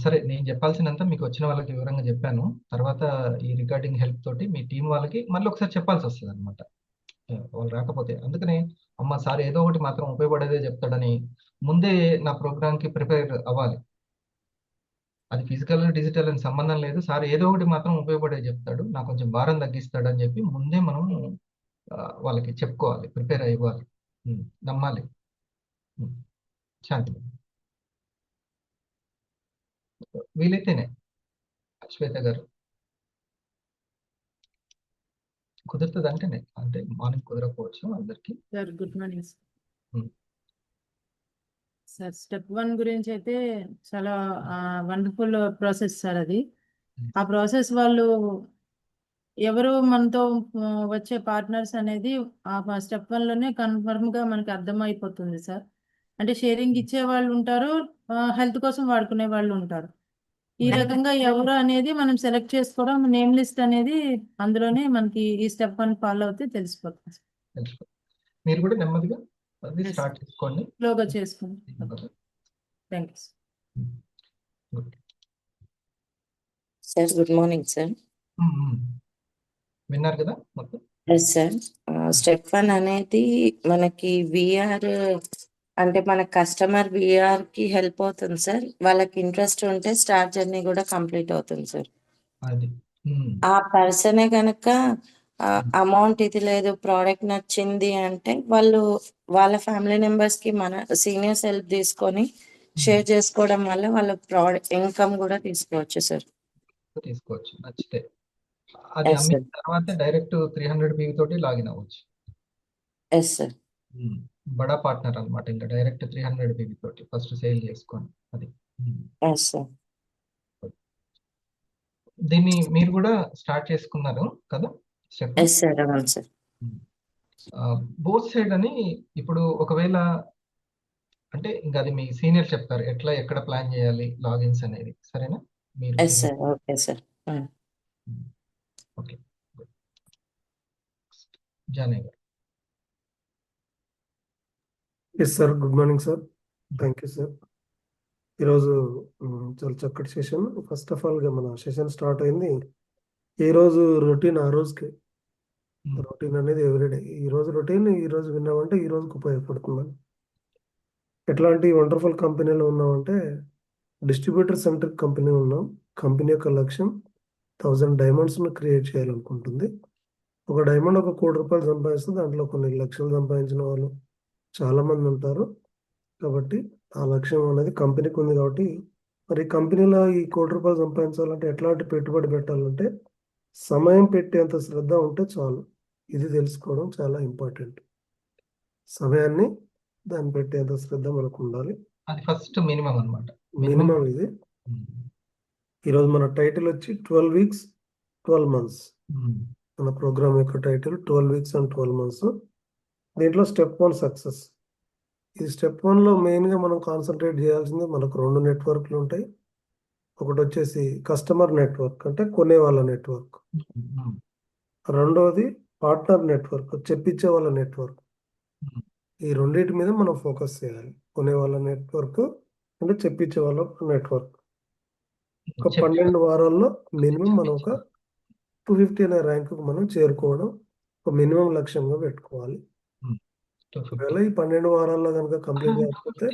Speaker 1: సరే, నేను చెప్పాల్సినంత మీకు వచ్చిన వాళ్ళకి వివరంగా చెప్పాను. తర్వాత ఈ రికార్డింగ్ హెల్ప్ తోటి మీ టీం వాళ్ళకి మళ్ళీ ఒకసారి చెప్పాల్సి వస్తుంది అనమాట, వాళ్ళు రాకపోతే. అందుకనే అమ్మ సార్ ఏదో ఒకటి మాత్రం ఉపయోగపడేదే చెప్తాడని ముందే నా ప్రోగ్రామ్కి ప్రిపేర్ అవ్వాలి. అది ఫిజికల్ డిజిటల్ అని సంబంధం లేదు. సార్ ఏదో ఒకటి మాత్రం ఉపయోగపడే చెప్తాడు, నాకు కొంచెం భారం తగ్గిస్తాడు అని చెప్పి ముందే మనం వాళ్ళకి చెప్పుకోవాలి, ప్రిపేర్ అవ్వాలి, నమ్మాలి. శాంతి వీలైతేనే. శ్వేత గారు కుదురుతుంది అంటేనే, అంటే మార్నింగ్ కుదరకపోవచ్చు అందరికి.
Speaker 10: Sir good morning
Speaker 1: Hmm.
Speaker 10: Sir. Step 1 గురించి అయితే చాలా వండర్ఫుల్ ప్రాసెస్ సార్. అది ఆ ప్రాసెస్ వాళ్ళు ఎవరు మనతో వచ్చే పార్ట్నర్స్ అనేది ఆ స్టెప్ 1లోనే కన్ఫర్మ్గా మనకి అర్థమైపోతుంది సార్. అంటే షేరింగ్ ఇచ్చే వాళ్ళు ఉంటారు, హెల్త్ కోసం వాడుకునే వాళ్ళు ఉంటారు. ఈ రకంగా ఎవరు అనేది మనం సెలెక్ట్ చేసుకోవడం, నేమ్ లిస్ట్ అనేది అందులోనే మనకి ఈ స్టెప్ 1 ఫాలో అవుతే తెలిసిపోతుంది.
Speaker 1: మీరు కూడా నెమ్మదిగా అది స్టార్ట్ చేసుకోండి,
Speaker 10: స్లోగా చేసుకోండి. Thank you.
Speaker 1: Good.
Speaker 11: Sir good morning sir.
Speaker 1: విన్నారు కదా మొత్తం?
Speaker 11: Yes sir. స్టెప్ 1 అనేది మనకి విఆర్ అంటే మన కస్టమర్ విఆర్ కి హెల్ప్ అవుతుంది సార్. వాళ్ళకి ఇంట్రెస్ట్ ఉంటే స్టార్ జర్నీ కూడా కంప్లీట్ అవుతుంది సార్.
Speaker 1: అది
Speaker 11: ఆ పర్సనే కనుక అమౌంట్ ఇది లేదు ప్రోడక్ట్ నచ్చింది అంటే వాళ్ళు వాళ్ళ ఫ్యామిలీ మెంబర్స్ కి మన సీనియర్స్ హెల్ప్ తీసుకొని షేర్ చేసుకోవడం వల్ల వాళ్ళ ప్రోడక్ట్ ఇన్కమ్ కూడా తీసుకోవచ్చు సార్.
Speaker 1: తీసుకోవచ్చు నచ్చితే. అది
Speaker 11: ఎస్
Speaker 1: అమ్మిన
Speaker 11: సార్.
Speaker 1: తర్వాత డైరెక్ట్ 300 PV తోటి లాగిన్ అవ్వచ్చు.
Speaker 11: Yes sir.
Speaker 1: బడా పార్ట్నర్ అన్నమాట. ఇంకా డైరెక్ట్ 300 PV తోటి ఫస్ట్ సేల్ చేసుకొని అది.
Speaker 11: Yes sir.
Speaker 1: దీన్ని మీరు కూడా స్టార్ట్ చేసుకున్నారు కదా స్టెప్?
Speaker 11: Yes sir. అవును సార్.
Speaker 1: బోత్ సైడ్ అని ఇప్పుడు ఒకవేళ అంటే ఇంకా అది మీ సీనియర్ చెప్తారు ఎట్లా ఎక్కడ ప్లాన్ చేయాలి లాగిన్స్ అనేది, సరేనా? మీరు
Speaker 11: yes sir. Okay sir.
Speaker 1: Okay. Janayya గారు.
Speaker 7: Yes sir, good morning sir. Thank you sir. ఈరోజు చాలా చక్కటి సెషన్. ఫస్ట్ ఆఫ్ ఆల్గా మన సెషన్ స్టార్ట్ అయింది ఈ రోజు రొటీన్. ఆ రోజుకి రొటీన్ అనేది ఎవ్రీడే. ఈ రోజు రొటీన్ ఈ రోజు విన్నామంటే ఈ రోజుకి ఉపయోగపడుతుందని. ఎట్లాంటి వండర్ఫుల్ కంపెనీలో ఉన్నామంటే డిస్ట్రిబ్యూటర్ సెంట్రిక్ కంపెనీ ఉన్నాం. కంపెనీ యొక్క లక్ష్యం 1000 డైమండ్స్ను క్రియేట్ చేయాలనుకుంటుంది. ఒక డైమండ్ ఒక ₹1,00,00,000 సంపాదిస్తే దాంట్లో కొన్ని లక్షలు సంపాదించిన వాళ్ళు చాలా మంది ఉంటారు. కాబట్టి ఆ లక్ష్యం అనేది కంపెనీకి ఉంది. కాబట్టి మరి కంపెనీలో ఈ ₹1,00,00,000 సంపాదించాలంటే ఎట్లాంటి పెట్టుబడి పెట్టాలంటే సమయం పెట్టేంత శ్రద్ధ ఉంటే చాలు. ఇది తెలుసుకోవడం చాలా ఇంపార్టెంట్. సమయాన్ని దాన్ని పెట్టేంత శ్రద్ధ మనకు ఉండాలి.
Speaker 1: అది ఫస్ట్ మినిమం అన్నమాట.
Speaker 7: మినిమం ఇది. ఈరోజు మన టైటిల్ వచ్చి 12 weeks 12 months. మన ప్రోగ్రామ్ యొక్క టైటిల్ 12 weeks and 12 months. దీంట్లో స్టెప్ 1 సక్సెస్. ఈ స్టెప్ 1లో మెయిన్గా మనం కాన్సన్ట్రేట్ చేయాల్సింది మనకు 2 నెట్వర్క్లు ఉంటాయి. ఒకటి వచ్చేసి కస్టమర్ నెట్వర్క్ అంటే కొనే వాళ్ళ నెట్వర్క్. రెండవది పార్ట్నర్ నెట్వర్క్ చెప్పించే వాళ్ళ నెట్వర్క్. ఈ రెండింటి మీద మనం ఫోకస్ చేయాలి. కొనే వాళ్ళ నెట్వర్క్ అంటే చెప్పించే వాళ్ళ నెట్వర్క్. ఒక 12 వారాల్లో మినిమం మనం ఒక 250 అనే ర్యాంకుకు మనం చేరుకోవడం ఒక మినిమం లక్ష్యంగా పెట్టుకోవాలి. ఒకవేళ ఈ 12 వారాల్లో కనుక కంప్లీట్ కాకపోతే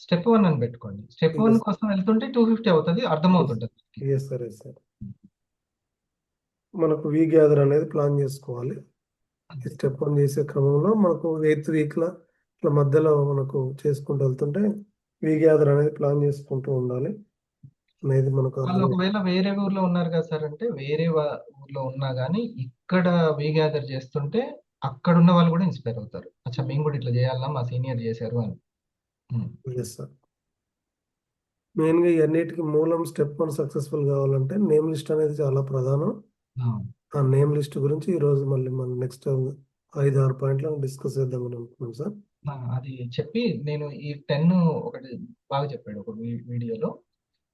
Speaker 1: స్టెప్ 1 అని పెట్టుకోండి. స్టెప్ 1 కోసం వెళ్తుంటే 250 అవుతుంది, అర్థమవుతుంటుంది.
Speaker 7: Yes sir. Yes sir. మనకు వీ గ్యాదర్ అనేది ప్లాన్ చేసుకోవాలి. ఈ స్టెప్ 1 చేసే క్రమంలో మనకు 8th వీక్లో ఇట్లా మధ్యలో మనకు చేసుకుంటూ వెళ్తుంటే వీ గ్యాదర్ అనేది ప్లాన్ చేసుకుంటూ ఉండాలి అనేది మనకు
Speaker 1: వాళ్ళు ఒకవేళ వేరే ఊర్లో ఉన్నారు కదా సార్ అంటే వేరే ఊర్లో ఉన్నా కానీ ఇక్కడ వీ గ్యాదర్ చేస్తుంటే అక్కడ ఉన్న వాళ్ళు కూడా ఇన్స్పైర్ అవుతారు. అచ్చా మేము కూడా ఇట్లా చేయాలన్నా మా సీనియర్ చేశారు అని.
Speaker 7: Yes sir. మెయిన్గా ఇవన్నిటికీ మూలం స్టెప్ 1 సక్సెస్ఫుల్ కావాలంటే నేమ్ లిస్ట్ అనేది చాలా ప్రధానం. ఆ నేమ్ లిస్ట్ గురించి ఈరోజు మళ్ళీ మనం నెక్స్ట్ 5-6 పాయింట్లను డిస్కస్ చేద్దామని అనుకున్నాం సార్.
Speaker 1: అది చెప్పి నేను ఈ 10 ఒకటి బాగా చెప్పాడు ఒక వీడియోలో.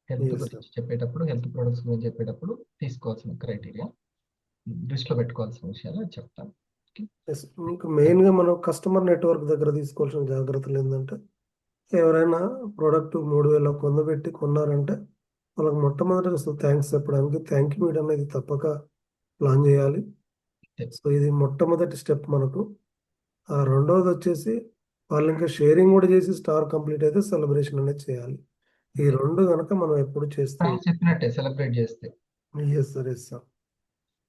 Speaker 1: హెల్త్ గురించి చెప్పేటప్పుడు, హెల్త్ ప్రొడక్ట్స్ గురించి చెప్పేటప్పుడు తీసుకోవాల్సిన క్రైటీరియా, దృష్టిలో పెట్టుకోవాల్సిన విషయాలు చెప్తాను.
Speaker 7: ఇంకా మెయిన్గా మనం కస్టమర్ నెట్వర్క్ దగ్గర తీసుకోవాల్సిన జాగ్రత్తలు ఏంటంటే ఎవరైనా ప్రోడక్ట్ 3,000 పొందబెట్టి కొన్నారంటే వాళ్ళకి మొట్టమొదటిగా థ్యాంక్స్ చెప్పడానికి థ్యాంక్ యూ మీట్ అనేది తప్పక ప్లాన్ చేయాలి. సో ఇది మొట్టమొదటి స్టెప్ మనకు. ఆ రెండవది వచ్చేసి వాళ్ళు ఇంకా షేరింగ్ కూడా చేసి స్టార్ కంప్లీట్ అయితే సెలబ్రేషన్ అనేది చేయాలి. ఈ రెండు కనుక మనం ఎప్పుడు చేస్తాం
Speaker 1: చెప్పినట్టే సెలబ్రేట్ చేస్తే.
Speaker 7: Yes sir. Yes sir.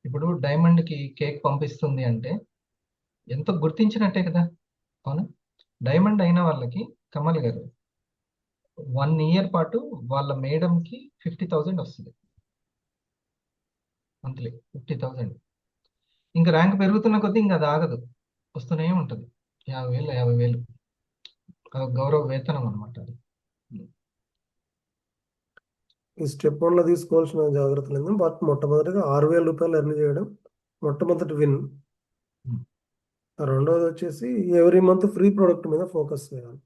Speaker 1: ఇప్పుడు డైమండ్ కి కేక్ పంపిస్తుంది అంటే ఎంతో గుర్తించినట్టే కదా. అవునా? డైమండ్ అయిన వాళ్ళకి కమల్ గారు 1 year పాటు వాళ్ళ మేడంకి 50,000 వస్తుంది మంత్లీ. 50,000 ఇంకా ర్యాంక్ పెరుగుతున్న కొద్దీ ఇంకా అది ఆగదు, వస్తూనే ఉంటుంది. 50,000 గౌరవ వేతనం అనమాట అది.
Speaker 7: ఈ స్టెప్ 1లో తీసుకోవాల్సిన జాగ్రత్తలు ఏంటంటే బట్ మొట్టమొదటిగా ₹6,000 ఎర్న్ చేయడం మొట్టమొదటి విన్. రెండవది వచ్చేసి ఎవ్రీ మంత్ ఫ్రీ ప్రోడక్ట్ మీద ఫోకస్ చేయాలి.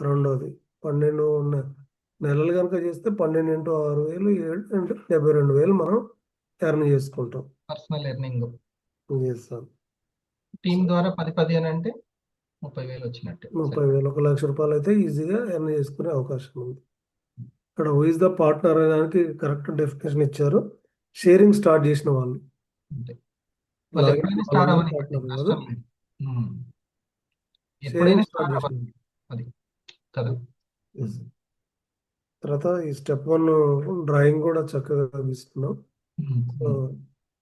Speaker 7: రెండవది 12 నెలలు కనుక చేస్తే 12 × 6,000 7 × 72,000 మనం ఎర్న్ చేసుకుంటాం.
Speaker 1: Personal earning.
Speaker 7: Yes sir.
Speaker 1: Team ద్వారా 10 అని అంటే 30,000 వచ్చినట్టే.
Speaker 7: 30,000 1,00,000 అయితే ఈజీగా ఎర్న్ చేసుకునే అవకాశం ఉంది. ఇక్కడ హూ ఇస్ ద పార్ట్నర్ అనే దానికి కరెక్ట్ డెఫినేషన్ ఇచ్చారు. షేరింగ్ స్టార్ట్ చేసిన వాళ్ళు
Speaker 1: అంతే. వాళ్ళు
Speaker 7: లాగిన్
Speaker 1: ఎప్పుడైనా స్టార్
Speaker 7: వాళ్ళందరూ
Speaker 1: అవ్వని
Speaker 7: పార్ట్నర్ కాదు,
Speaker 1: నష్టం లేదు. ఎప్పుడైనా
Speaker 7: షేరింగ్ స్టార్ట్
Speaker 1: స్టార్
Speaker 7: చేసిన
Speaker 1: అవ్వని అది కదా.
Speaker 7: Yes. తర్వాత ఈ స్టెప్ 1 డ్రాయింగ్ కూడా చక్కగా గీస్తున్నాం. సో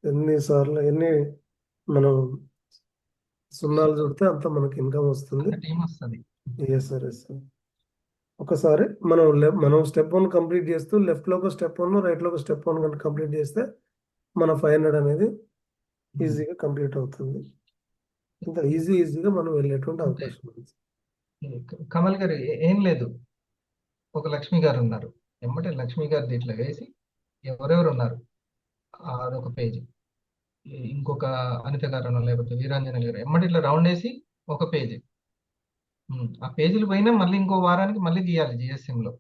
Speaker 7: ఎన్ని మనం సున్నాలు చుడితే అంత మనకి ఇన్కమ్ వస్తుంది.
Speaker 1: టీం వస్తుంది.
Speaker 7: Yes sir, yes sir. ఒకసారి మనం స్టెప్ 1 కంప్లీట్ చేస్తూ లెఫ్ట్ లో ఒక స్టెప్ 1 రైట్ లో ఒక స్టెప్ 1 కనుక కంప్లీట్ చేస్తే మన 500 అనేది ఈజీగా కంప్లీట్ అవుతుంది. ఇంత ఈజీగా మనం వెళ్ళేటువంటి అవకాశం ఉంది.
Speaker 1: కమల్ గారు ఏం లేదు, ఒక లక్ష్మి గారు ఉన్నారు, ఎమ్మటే లక్ష్మి గారిది ఇట్లా వేసి ఎవరెవరు ఉన్నారు అదొక పేజ్, ఇంకొక అనిత గారు లేకపోతే వీరాంజన గారు ఎమ్మటి ఇట్లా రౌండ్ వేసి ఒక పేజ్, ఆ పేజీలు పైన మళ్ళీ ఇంకో వారానికి మళ్ళీ గీయాలి GSM లో.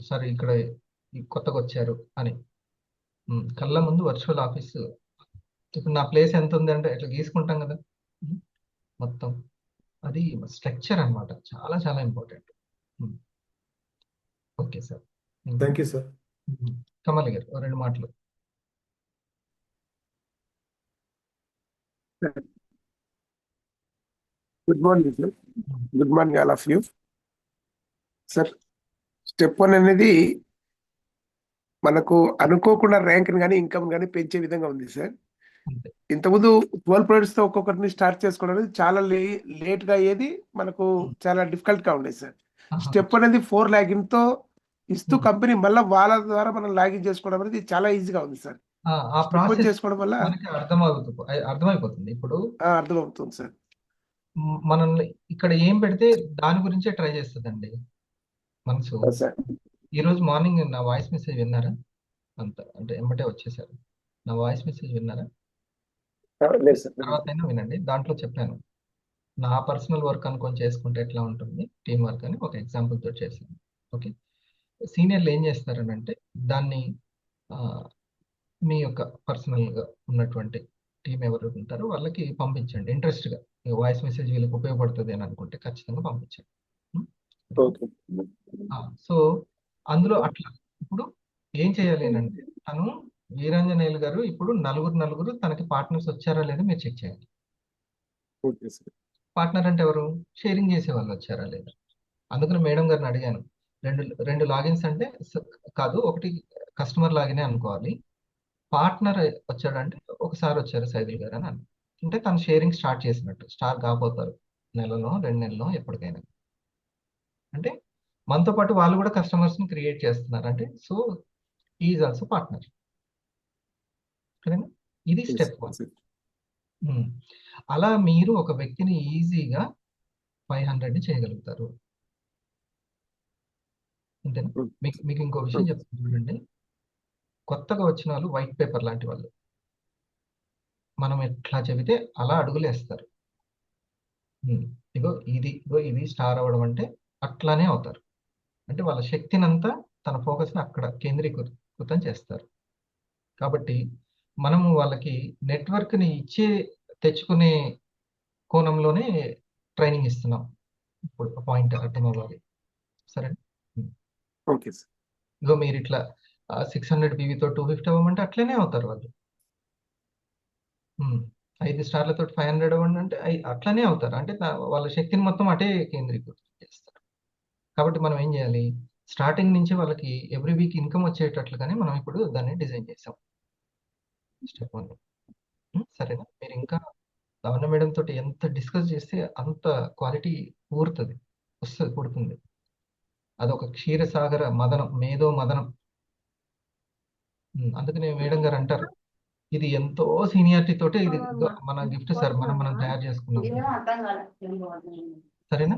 Speaker 1: సరే ఇక్కడ కొత్తగా వచ్చారు అని కళ్ళ ముందు వర్చువల్ ఆఫీస్. ఇప్పుడు నా ప్లేస్ ఎంత ఉంది అంటే ఇట్లా గీసుకుంటాం కదా మొత్తం, అది స్ట్రక్చర్ అన్నమాట. చాలా చాలా important. Okay sir,
Speaker 7: thank you sir.
Speaker 1: Kamal గారు 2 మాటలు.
Speaker 12: Good morning sir. Good morning all of you. Sir, step 1 అనేది మనకు అనుకోకుండా ర్యాంక్ కానీ ఇన్కమ్ కానీ పెంచే విధంగా ఉంది సార్. ఇంతకుముందు 12 ప్రొడక్ట్స్ తో ఒక్కొక్కటిని స్టార్ట్ చేసుకోవడం అనేది చాలా లేట్ గా అయ్యేది, మనకు చాలా డిఫికల్ట్ గా ఉండేది సార్. స్టెప్ అనేది 4 లాగిన్ తో ఇస్తూ కంపెనీ మళ్ళీ వాళ్ళ ద్వారా మనం లాగిన్ చేసుకోవడం అనేది చాలా ఈజీగా ఉంది సార్.
Speaker 1: ఆ ప్రాసెస్
Speaker 12: చేసుకోవడం వల్ల
Speaker 1: మనకి అర్థమవుతుంది. ఇప్పుడు
Speaker 12: అర్థమవుతుంది సార్.
Speaker 1: మనల్ని ఇక్కడ ఏం పెడితే దాని గురించే ట్రై చేస్తుందండి మనసు. ఈ రోజు మార్నింగ్ నా వాయిస్ మెసేజ్ విన్నారా? అంటే ఎమ్మటే వచ్చేసారు. నా వాయిస్ మెసేజ్ విన్నారా? తర్వాత అయినా వినండి. దాంట్లో చెప్పాను నా పర్సనల్ వర్క్ అనుకొని చేసుకుంటే ఎట్లా ఉంటుంది, టీం వర్క్ అని ఒక ఎగ్జాంపుల్ తో చేశాను. ఓకే, సీనియర్లు ఏం చేస్తారనంటే దాన్ని మీ యొక్క పర్సనల్ గా ఉన్నటువంటి టీం ఎవరు ఉంటారో వాళ్ళకి పంపించండి. ఇంట్రెస్ట్ గా వాయిస్ మెసేజ్ వీళ్ళకి ఉపయోగపడుతుంది అని అనుకుంటే ఖచ్చితంగా పంపించండి. సో అందులో అట్లా ఇప్పుడు ఏం చేయాలి అంటే తను వీరాంజనేయులు గారు ఇప్పుడు నలుగురు తనకి పార్ట్నర్స్ వచ్చారా లేదా మీరు చెక్ చేయాలి. పార్ట్నర్ అంటే ఎవరు? షేరింగ్ చేసే వాళ్ళు వచ్చారా లేదా. అందుకని మేడం గారిని అడిగాను, రెండు లాగిన్స్ అంటే కాదు, ఒకటి కస్టమర్ లాగినే అనుకోవాలి. పార్ట్నర్ వచ్చాడంటే ఒకసారి వచ్చారు సైదుల్ గారు అని అంటే తను షేరింగ్ స్టార్ట్ చేసినట్టు. స్టార్ కాపోతారు నెలలో 2 నెలలో ఎప్పటికైనా. అంటే మనతో పాటు వాళ్ళు కూడా కస్టమర్స్ ని క్రియేట్ చేస్తున్నారు అంటే సో ఈజ్ ఆల్సో పార్ట్నర్. ఇది స్టెప్ 1. అలా మీరు ఒక వ్యక్తిని ఈజీగా 500 చేయగలుగుతారు. అంతేనా? మీకు ఇంకో విషయం చెప్తాను చూడండి. కొత్తగా వచ్చిన వాళ్ళు వైట్ పేపర్ లాంటి వాళ్ళు, మనం ఎట్లా చెబితే అలా అడుగులేస్తారు. ఇగో ఇది స్టార్ అవ్వడం అంటే అట్లానే అవుతారు. అంటే వాళ్ళ శక్తినంతా తన ఫోకస్ని అక్కడ కేంద్రీకృతం చేస్తారు. కాబట్టి మనము వాళ్ళకి నెట్వర్క్ని తెచ్చుకునే కోణంలోనే ట్రైనింగ్ ఇస్తున్నాం. ఇప్పుడు పాయింట్ అర్థం అవ్వాలి. సరే,
Speaker 12: ఓకే సార్.
Speaker 1: ఇగో మీరు ఇట్లా 600 PVతో 250 అవ్వమంటే అట్లనే అవుతారు వాళ్ళు. 5 స్టార్లతో 500 అవ్వండి అంటే అట్లనే అవుతారు. అంటే వాళ్ళ శక్తిని మొత్తం అటే కేంద్రీకృతం చేస్తారు. కాబట్టి మనం ఏం చేయాలి, స్టార్టింగ్ నుంచి వాళ్ళకి ఎవ్రీ వీక్ ఇన్కమ్ వచ్చేటట్లుగానే మనం ఇప్పుడు దాన్ని డిజైన్ చేసాం. స్టెప్ 1. సరేనా? మీరు ఇంకా లవణ మేడం తోటి ఎంత డిస్కస్ చేస్తే అంత క్వాలిటీ పుడుతుంది. అదొక క్షీరసాగర మదనం, మేధో మదనం. అందుకనే మేడం గారు అంటారు ఇది ఎంతో సీనియారిటీ తోటి ఇది మన గిఫ్ట్ సార్, మనం తయారు చేసుకున్నాం. సరేనా?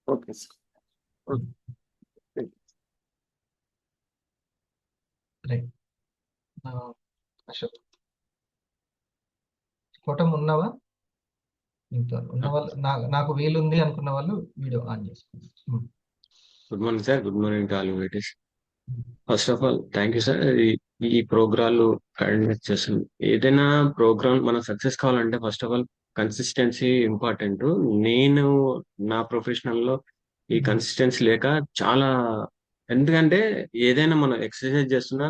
Speaker 12: Okay sir.
Speaker 1: Right. Ashok photo ఉన్నావా? ఉన్న వాళ్ళు నాకు వీలుంది అనుకున్న వాళ్ళు వీడియో ఆన్ చేసుకోండి.
Speaker 13: Good morning sir. Good morning to all waiters. First of all thank you sir. ఈ ప్రోగ్రాంలు కండక్ట్ చేస్తుంది. ఏదైనా ప్రోగ్రామ్ మనం సక్సెస్ కావాలంటే first of all consistency important. నేను నా ప్రొఫెషనల్లో ఈ కన్సిస్టెన్సీ లేక చాలా, ఎందుకంటే ఏదైనా మనం ఎక్సర్సైజ్ చేస్తున్నా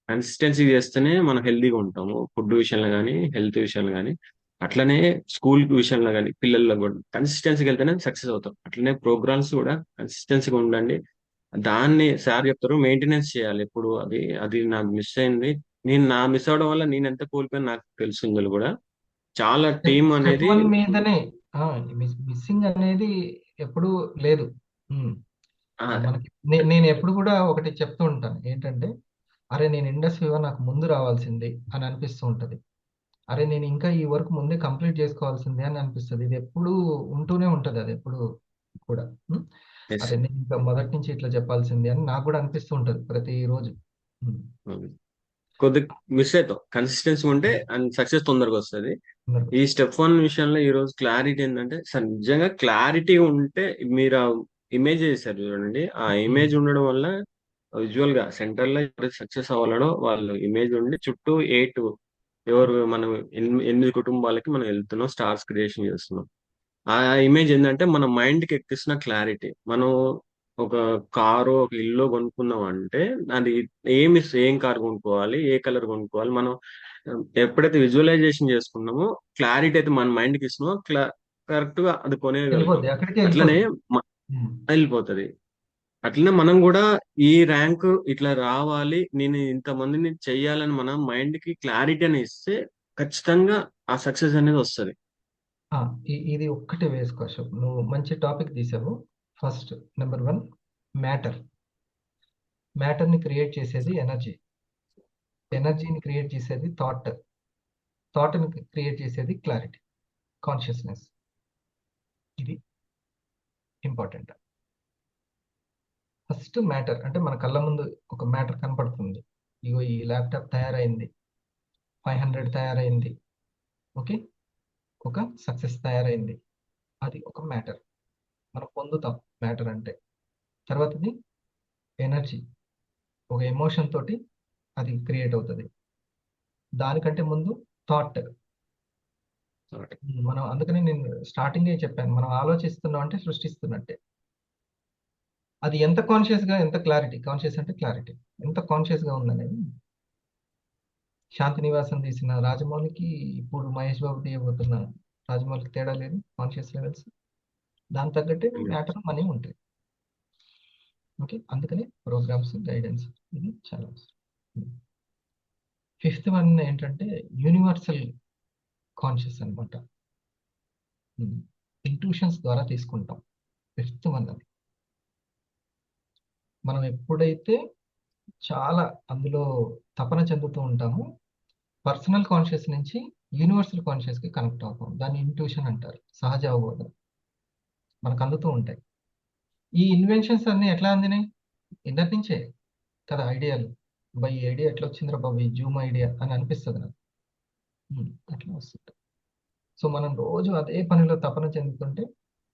Speaker 13: కన్సిస్టెన్సీ చేస్తేనే మనం హెల్తీగా ఉంటాము. ఫుడ్ విషయంలో కానీ హెల్త్ విషయంలో కానీ, అట్లనే స్కూల్ విషయంలో కానీ పిల్లల్లో కూడా కన్సిస్టెన్సీకి వెళ్తేనే సక్సెస్ అవుతాం. అట్లనే ప్రోగ్రామ్స్ కూడా కన్సిస్టెన్సీగా ఉండండి. దాన్ని సార్ చెప్తారు మెయింటెనెన్స్ చేయాలి. ఇప్పుడు అది అది నాకు మిస్ అయింది. నా మిస్ అవడం వల్ల నేను ఎంత కోల్పోయాను నాకు తెలుసు. ఇందులో కూడా చాలా టీం
Speaker 1: స్టెప్
Speaker 13: అనేది
Speaker 1: 1 మీదనే మిస్సింగ్ అనేది ఎప్పుడు లేదు.
Speaker 13: ఆ,
Speaker 1: మనకి నేను ఎప్పుడు కూడా ఒకటి చెప్తూ ఉంటాను ఏంటంటే, అరే నేను ఇండస్ట్రీలో నాకు ముందు రావాల్సింది అని అనిపిస్తూ ఉంటది. అరే నేను ఇంకా ఈ వర్క్ ముందే కంప్లీట్ చేసుకోవాల్సిందే అని అనిపిస్తుంది. ఇది ఎప్పుడు ఉంటూనే ఉంటది, అది ఎప్పుడు కూడా.
Speaker 13: yes,
Speaker 1: అరే నేను ఇంకా మొదటి నుంచి ఇట్లా చెప్పాల్సిందే అని నాకు కూడా అనిపిస్తూ ఉంటది ప్రతిరోజు.
Speaker 13: కొద్దిగా మిస్ అవుతాం. కన్సిస్టెన్సీ ఉంటే అండ్ సక్సెస్ తొందరగా వస్తుంది. ఈ స్టెప్ 1 విషయంలో ఈ రోజు క్లారిటీ ఏంటంటే, సార్ నిజంగా క్లారిటీ ఉంటే మీరు ఆ ఇమేజ్ చేశారు చూడండి, ఆ ఇమేజ్ ఉండడం వల్ల విజువల్ గా సెంటర్ లో ఎవరైతే సక్సెస్ అవ్వాలనో వాళ్ళు ఇమేజ్ ఉండి చుట్టూ 8 ఎవరు మనం 8 కుటుంబాలకి మనం వెళ్తున్నాం, స్టార్స్ క్రియేషన్ చేస్తున్నాం. ఆ ఇమేజ్ ఏంటంటే మన మైండ్ కి ఎక్కిస్తున్న క్లారిటీ. మనం ఒక కారు ఒక ఇల్లు కొనుక్కున్నాం అంటే అది ఏం కార్ కొనుక్కోవాలి, ఏ కలర్ కొనుక్కోవాలి, మనం ఎప్పుడైతే విజువలైజేషన్ చేసుకున్నామో క్లారిటీ అయితే మన మైండ్ కి ఇస్తున్నామో కరెక్ట్ గా అది కొనేయగలుగుతాం.
Speaker 1: వెళ్ళిపోద్ది, అక్కడికే
Speaker 13: అట్లనే
Speaker 1: వెళ్ళిపోద్ది.
Speaker 13: వెళ్ళిపోతుంది. అట్లనే మనం కూడా ఈ ర్యాంక్ ఇట్లా రావాలి, నేను ఇంతమందిని చెయ్యాలని మన మైండ్ కి క్లారిటీ అని ఇస్తే ఖచ్చితంగా ఆ సక్సెస్ అనేది వస్తుంది.
Speaker 1: ఇది ఒక్కటే వేసుకో అశోక్, నువ్వు మంచి టాపిక్ తీసావు. First number 1 matter. మ్యాటర్ని క్రియేట్ చేసేది ఎనర్జీ, ఎనర్జీని క్రియేట్ చేసేది థాట్ని క్రియేట్ చేసేది క్లారిటీ, కాన్షియస్నెస్. ఇది ఇంపార్టెంట్. ఫస్ట్ మ్యాటర్ అంటే మన కళ్ళ ముందు ఒక మ్యాటర్ కనపడుతుంది. ఇగో ఈ ల్యాప్టాప్ తయారైంది, 500 తయారైంది, ఓకే, ఒక సక్సెస్ తయారైంది, అది ఒక మ్యాటర్. మనం పొందుతాం మ్యాటర్ అంటే. తర్వాతది ఎనర్జీ, ఒక ఎమోషన్ తోటి అది క్రియేట్ అవుతుంది. దానికంటే ముందు థాట్. మనం అందుకని నేను స్టార్టింగే చెప్పాను, మనం ఆలోచిస్తున్నాం అంటే సృష్టిస్తున్నట్టే. అది ఎంత కాన్షియస్ గా, ఎంత క్లారిటీ, కాన్షియస్ అంటే క్లారిటీ, ఎంత కాన్షియస్ గా ఉందనేది. శాంతి నివాసం తీసిన రాజమౌళికి ఇప్పుడు మహేష్ బాబు తీయబోతున్న రాజమౌళికి తేడా లేదు, కాన్షియస్ లెవెల్స్. దాని తగ్గట్టే మ్యాటర్ మనీ ఉంటాయి. ఓకే, అందుకని ప్రోగ్రామ్స్, గైడెన్స్ ఇది చాలా అవసరం. 5th వన్ ఏంటంటే యూనివర్సల్ కాన్షియస్ అనమాట. ఇంట్యూషన్స్ ద్వారా తీసుకుంటాం 5th వన్. అది మనం ఎప్పుడైతే చాలా అందులో తపన చెందుతూ ఉంటామో పర్సనల్ కాన్షియస్ నుంచి యూనివర్సల్ కాన్షియస్ కి కనెక్ట్ అవుతాం. దాన్ని ఇంట్యూషన్ అంటారు, సహజ అవబోధన. మనకు అందుతూ ఉంటాయి. ఈ ఇన్వెన్షన్స్ అన్ని ఎట్లా అందినాయి? ఇన్నర్ నుంచే కదా ఐడియాలు. ఈ ఐడియా ఎట్లా వచ్చిందిరా బాబు, ఈ జూమ్ ఐడియా అని అనిపిస్తుంది నాకు. అట్లా వస్తుంది. సో మనం రోజు అదే పనిలో తపన చెందుతుంటే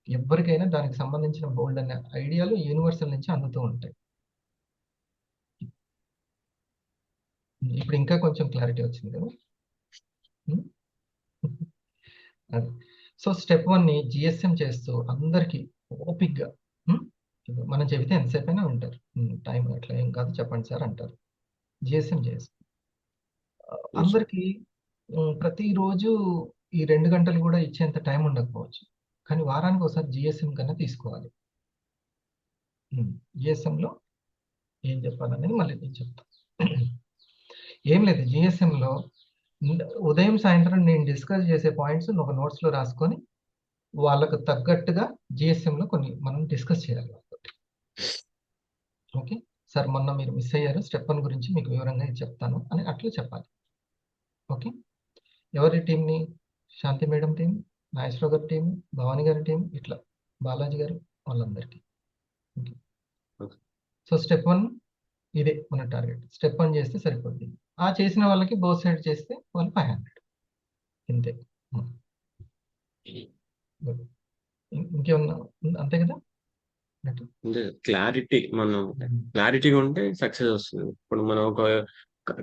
Speaker 1: ఎవరికైనా దానికి సంబంధించిన బోల్డ్ అనే ఐడియాలు యూనివర్సల్ నుంచి అందుతూ ఉంటాయి. ఇప్పుడు ఇంకా కొంచెం క్లారిటీ వచ్చింది కదా. అది సో స్టెప్ 1ని జిఎస్ఎం చేస్తూ అందరికీ ఓపిక్గా, మనం చెబితే ఎంతసేపు అయినా ఉంటారు, టైం అట్లా ఏం కాదు చెప్పండి సార్ అంటారు. జిఎస్ఎం చేసి అందరికీ ప్రతిరోజు ఈ 2 గంటలు కూడా ఇచ్చేంత టైం ఉండకపోవచ్చు, కానీ వారానికి ఒకసారి జిఎస్ఎం కన్నా తీసుకోవాలి. జిఎస్ఎంలో ఏం చెప్పాలనేది మళ్ళీ నేను చెప్తాను. ఏం లేదు, జిఎస్ఎంలో ఉదయం సాయంత్రం నేను డిస్కస్ చేసే పాయింట్స్ ఒక నోట్స్లో రాసుకొని వాళ్ళకు తగ్గట్టుగా జిఎస్ఎంలో కొన్ని మనం డిస్కస్ చేయాలి. ఓకే సార్, మొన్న మీరు మిస్ అయ్యారు, స్టెప్ 1 గురించి మీకు వివరంగా చెప్తాను అని అట్లా చెప్పాలి. ఓకే, ఎవరి టీంని? శాంతి మేడం టీం, నాగేశ్వరరావు గారి టీం, భవానీ గారి టీం, ఇట్లా బాలాజీ గారు, వాళ్ళందరికీ. ఓకే, సో స్టెప్ 1 ఇదే మన టార్గెట్. స్టెప్ 1 చేస్తే సరిపోద్ది. ఆ చేసిన వాళ్ళకి బోత్ సైడ్ చేస్తే వాళ్ళు 500 ఇంతే. ఇంకేమన్నా అంతే కదా.
Speaker 13: క్లారిటీ, మనం క్లారిటీగా ఉంటే సక్సెస్ వస్తుంది. ఇప్పుడు మనం ఒక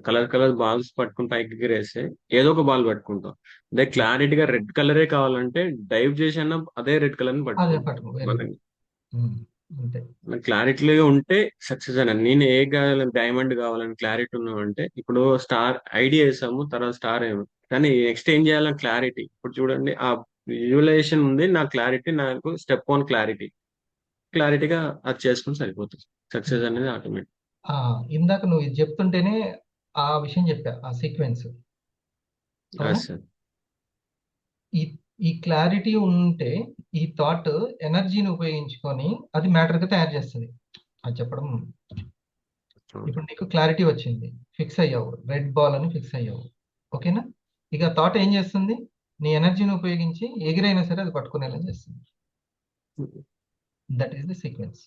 Speaker 13: కలర్ బాల్స్ పట్టుకుని పైకి ఎగిరేస్తే ఏదో ఒక బాల్ పట్టుకుంటాం. అదే క్లారిటీగా రెడ్ కలరే కావాలంటే డైవ్ చేసి అన్న అదే రెడ్ కలర్ ని
Speaker 1: అదే
Speaker 13: పట్టుకుంటాం.
Speaker 1: పట్టుకో వెరీ
Speaker 13: మనకి
Speaker 1: గుడ్. అంతే.
Speaker 13: క్లారిటీగా ఉంటే సక్సెస్ అని. నేను ఏ కావాలని డైమండ్ కావాలని క్లారిటీ ఉన్నామంటే ఇప్పుడు స్టార్ ఐడియా వేసాము, తర్వాత స్టార్ ఏమో, కానీ నెక్స్ట్ ఏం చేయాలని క్లారిటీ. ఇప్పుడు చూడండి, ఆ విజువలైజేషన్ ఉంది, నా క్లారిటీ, నాకు స్టెప్ 1 క్లారిటీగా అది చేసుకుని సరిపోతుంది. సక్సెస్ అనేది ఆటోమేటిక్.
Speaker 1: ఇందాక నువ్వు ఇది చెప్తుంటేనే ఆ విషయం చెప్పా, ఆ సీక్వెన్స్. అవునా?
Speaker 13: సార్
Speaker 1: ఈ క్లారిటీ ఉంటే ఈ థాట్ ఎనర్జీని ఉపయోగించుకొని అది మ్యాటర్ గా తయారు చేస్తుంది. అది చెప్పడం. ఇప్పుడు నీకు క్లారిటీ వచ్చింది, ఫిక్స్ అయ్యావు, రెడ్ బాల్ అని ఫిక్స్ అయ్యావు. ఓకేనా? ఇక థాట్ ఏం చేస్తుంది? నీ ఎనర్జీని ఉపయోగించి ఎగిరైనా సరే అది పట్టుకునేలా చేస్తుంది. That is the sequence.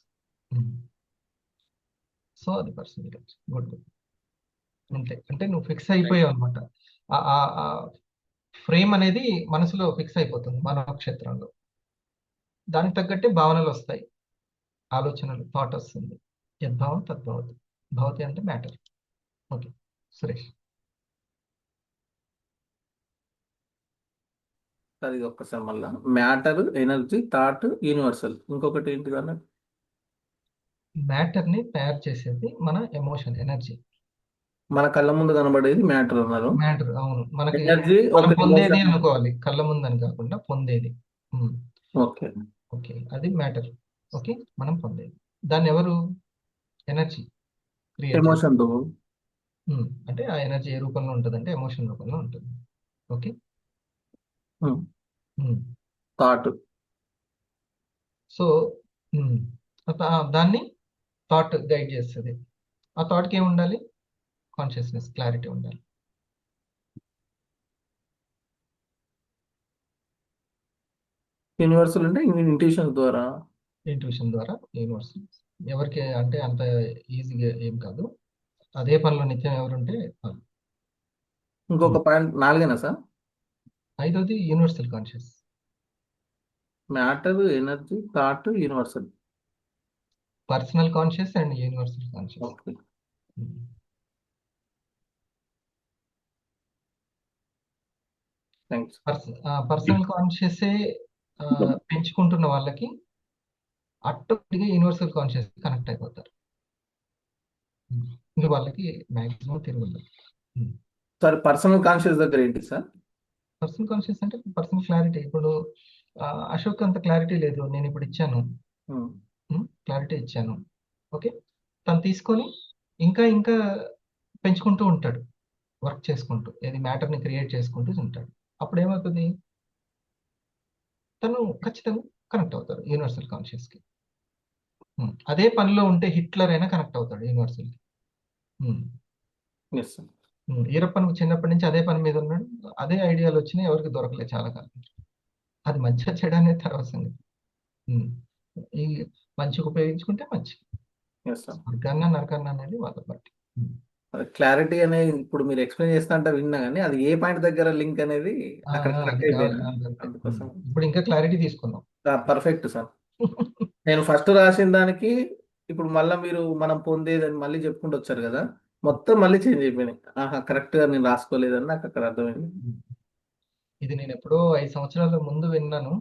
Speaker 1: So అది పర్సన్ గుడ్. అంతే. అంటే నువ్వు ఫిక్స్ అయిపోయావు అనమాట. ఫ్రేమ్ అనేది మనసులో ఫిక్స్ అయిపోతుంది, మనోక్షేత్రంలో. దానికి తగ్గట్టే భావనలు వస్తాయి, ఆలోచనలు, థాట్ వస్తుంది. యద్భావం తద్భవతి. భవతి అంటే మ్యాటర్. ఓకే సురేష్.
Speaker 14: అది ఒక్కసారి మళ్ళా మ్యాటర్, ఎనర్జీ, థాట్, యూనివర్సల్, ఇంకొకటి ఏంటి అన్న?
Speaker 1: మ్యాటర్ ని తయారు చేసేది మన ఎమోషన్, ఎనర్జీ.
Speaker 14: మన కళ్ళ ముందు కనబడేది మ్యాటర్ అన్నారు.
Speaker 1: మ్యాటర్, అవును. మనకి
Speaker 14: ఎనర్జీ
Speaker 1: మనం
Speaker 14: ఒక
Speaker 1: పొందేది
Speaker 14: ఎమోషన్.
Speaker 1: అనుకోవాలి, కళ్ళ ముందు అని కాకుండా పొందేది.
Speaker 14: ఓకే.
Speaker 1: ఓకే, అది మ్యాటర్. ఓకే, మనం పొందేది. దాన్ని ఎవరు? ఎనర్జీ క్రియేట్
Speaker 14: ఎమోషన్ తో
Speaker 1: అంటే ఆ ఎనర్జీ ఏ రూపంలో ఉంటుంది అంటే ఎమోషన్ రూపంలో ఉంటుంది. ఓకే.
Speaker 14: థాట్.
Speaker 1: సో దాన్ని థాట్ గైడ్ చేస్తుంది. ఆ థాట్కి ఏమి ఉండాలి? కాన్షియస్నెస్, క్లారిటీ ఉండాలి.
Speaker 14: యూనివర్సల్ అంటే ఇంట్యూషన్ ద్వారా.
Speaker 1: ఇంట్యూషన్ ద్వారా యూనివర్సల్. ఎవరికి అంటే అంత ఈజీగా ఏం కాదు. అదే పనిలో నిత్యం ఎవరుంటే వాళ్ళు.
Speaker 14: ఇంకొక పాయింట్ 4 సార్.
Speaker 1: ఐదోది universal conscious.
Speaker 14: Matter, energy, thought, universal.
Speaker 1: Personal conscious and universal conscious.
Speaker 14: Okay. Thanks.
Speaker 1: Personal conscious పెంచుకుంటున్న వాళ్ళకి ఆటోమేటిక్గా యూనివర్సల్ కాన్షియస్ కనెక్ట్ అయిపోతారు. ఇంకా వాళ్ళకి మ్యాక్సిమం తిరుగుండదు.
Speaker 14: సార్ పర్సనల్ కాన్షియస్ దగ్గర ఏంటి సార్?
Speaker 1: పర్సనల్ కాన్షియస్ అంటే పర్సనల్ క్లారిటీ. ఇప్పుడు అశోక్ అంత క్లారిటీ లేదు, నేను ఇప్పుడు ఇచ్చాను, క్లారిటీ ఇచ్చాను. ఓకే, తను తీసుకొని ఇంకా ఇంకా పెంచుకుంటూ ఉంటాడు, వర్క్ చేసుకుంటూ, ఏది మ్యాటర్ని క్రియేట్ చేసుకుంటూ ఉంటాడు. అప్పుడు ఏమవుతుంది? తను ఖచ్చితంగా కనెక్ట్ అవుతాడు యూనివర్సల్ కాన్షియస్కి. అదే పనిలో ఉంటే హిట్లర్ అయినా కనెక్ట్ అవుతాడు యూనివర్సల్కి. ఈరప్పన్ చిన్నప్పటి నుంచి అదే పని మీద ఉన్నాడు, అదే ఐడియాలు వచ్చినాయి, ఎవరికి దొరకలేదు చాలా కాలం. అది మంచిగా చెడు అనేది తర్వాత సంగతి. ఈ మంచిగా ఉపయోగించుకుంటే మంచి, స్వర్గాన్న నరకాన్న అనేది వాళ్ళ బట్టి.
Speaker 14: క్లారిటీ అనేది ఇప్పుడు మీరు ఎక్స్ప్లెయిన్ చేస్తా అంటే విన్నా కానీ అది ఏ పాయింట్ దగ్గర లింక్ అనేది అక్కడ స్ట్రక్ అయిపోయింది. అందుకోసం
Speaker 1: ఇప్పుడు ఇంకా క్లారిటీ తీసుకుందాం.
Speaker 14: Perfect sir. నేను ఫస్ట్ రాసిన దానికి ఇప్పుడు మళ్ళీ మీరు మనం పొందేదని మళ్ళీ చెప్పుకుంటూ వచ్చారు కదా, మొత్తం మళ్ళీ చేంజ్ అయిపోయినాయి. కరెక్ట్ గా నేను రాసుకోలేదని నాకు అక్కడ అర్థమైంది.
Speaker 1: ఇది నేను ఎప్పుడో 5 సంవత్సరాల ముందు విన్నాను,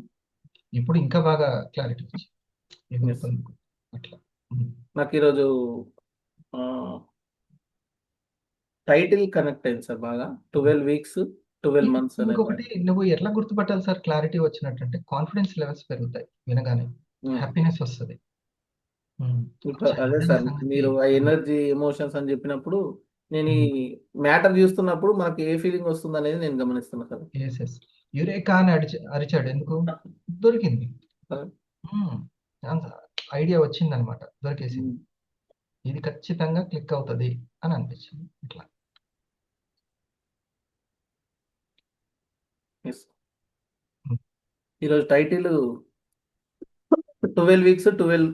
Speaker 1: ఇప్పుడు ఇంకా బాగా క్లారిటీ వచ్చింది అట్లా.
Speaker 14: నాకు ఈరోజు టైటిల్ కనెక్ట్ అయింది సార్ బాగా. 12 వీక్స్ 12 మంత్స్ అనే
Speaker 1: ఇంకొకటి నువ్వు ఎట్లా గుర్తుపట్టాలి సార్ క్లారిటీ వచ్చినట్టు అంటే కాన్ఫిడెన్స్ లెవెల్స్ పెరుగుతాయి, వినగానే హ్యాపీనెస్ వస్తుంది.
Speaker 14: అదే సార్, మీరు ఆ ఎనర్జీ, ఎమోషన్స్ అని చెప్పినప్పుడు నేను ఈ మ్యాటర్ చూస్తున్నప్పుడు మనకి ఏ ఫీలింగ్ వస్తుంది అనేది నేను గమనిస్తున్నా సార్.
Speaker 1: యురేకా అని అరిచాడు, ఎందుకు? దొరికింది, ఐడియా వచ్చింది అనమాట, దొరికేసింది, ఇది ఖచ్చితంగా క్లిక్ అవుతుంది అని అనిపించింది. ఇట్లా
Speaker 14: ఈరోజు టైటిల్ 12 వీక్స్ 12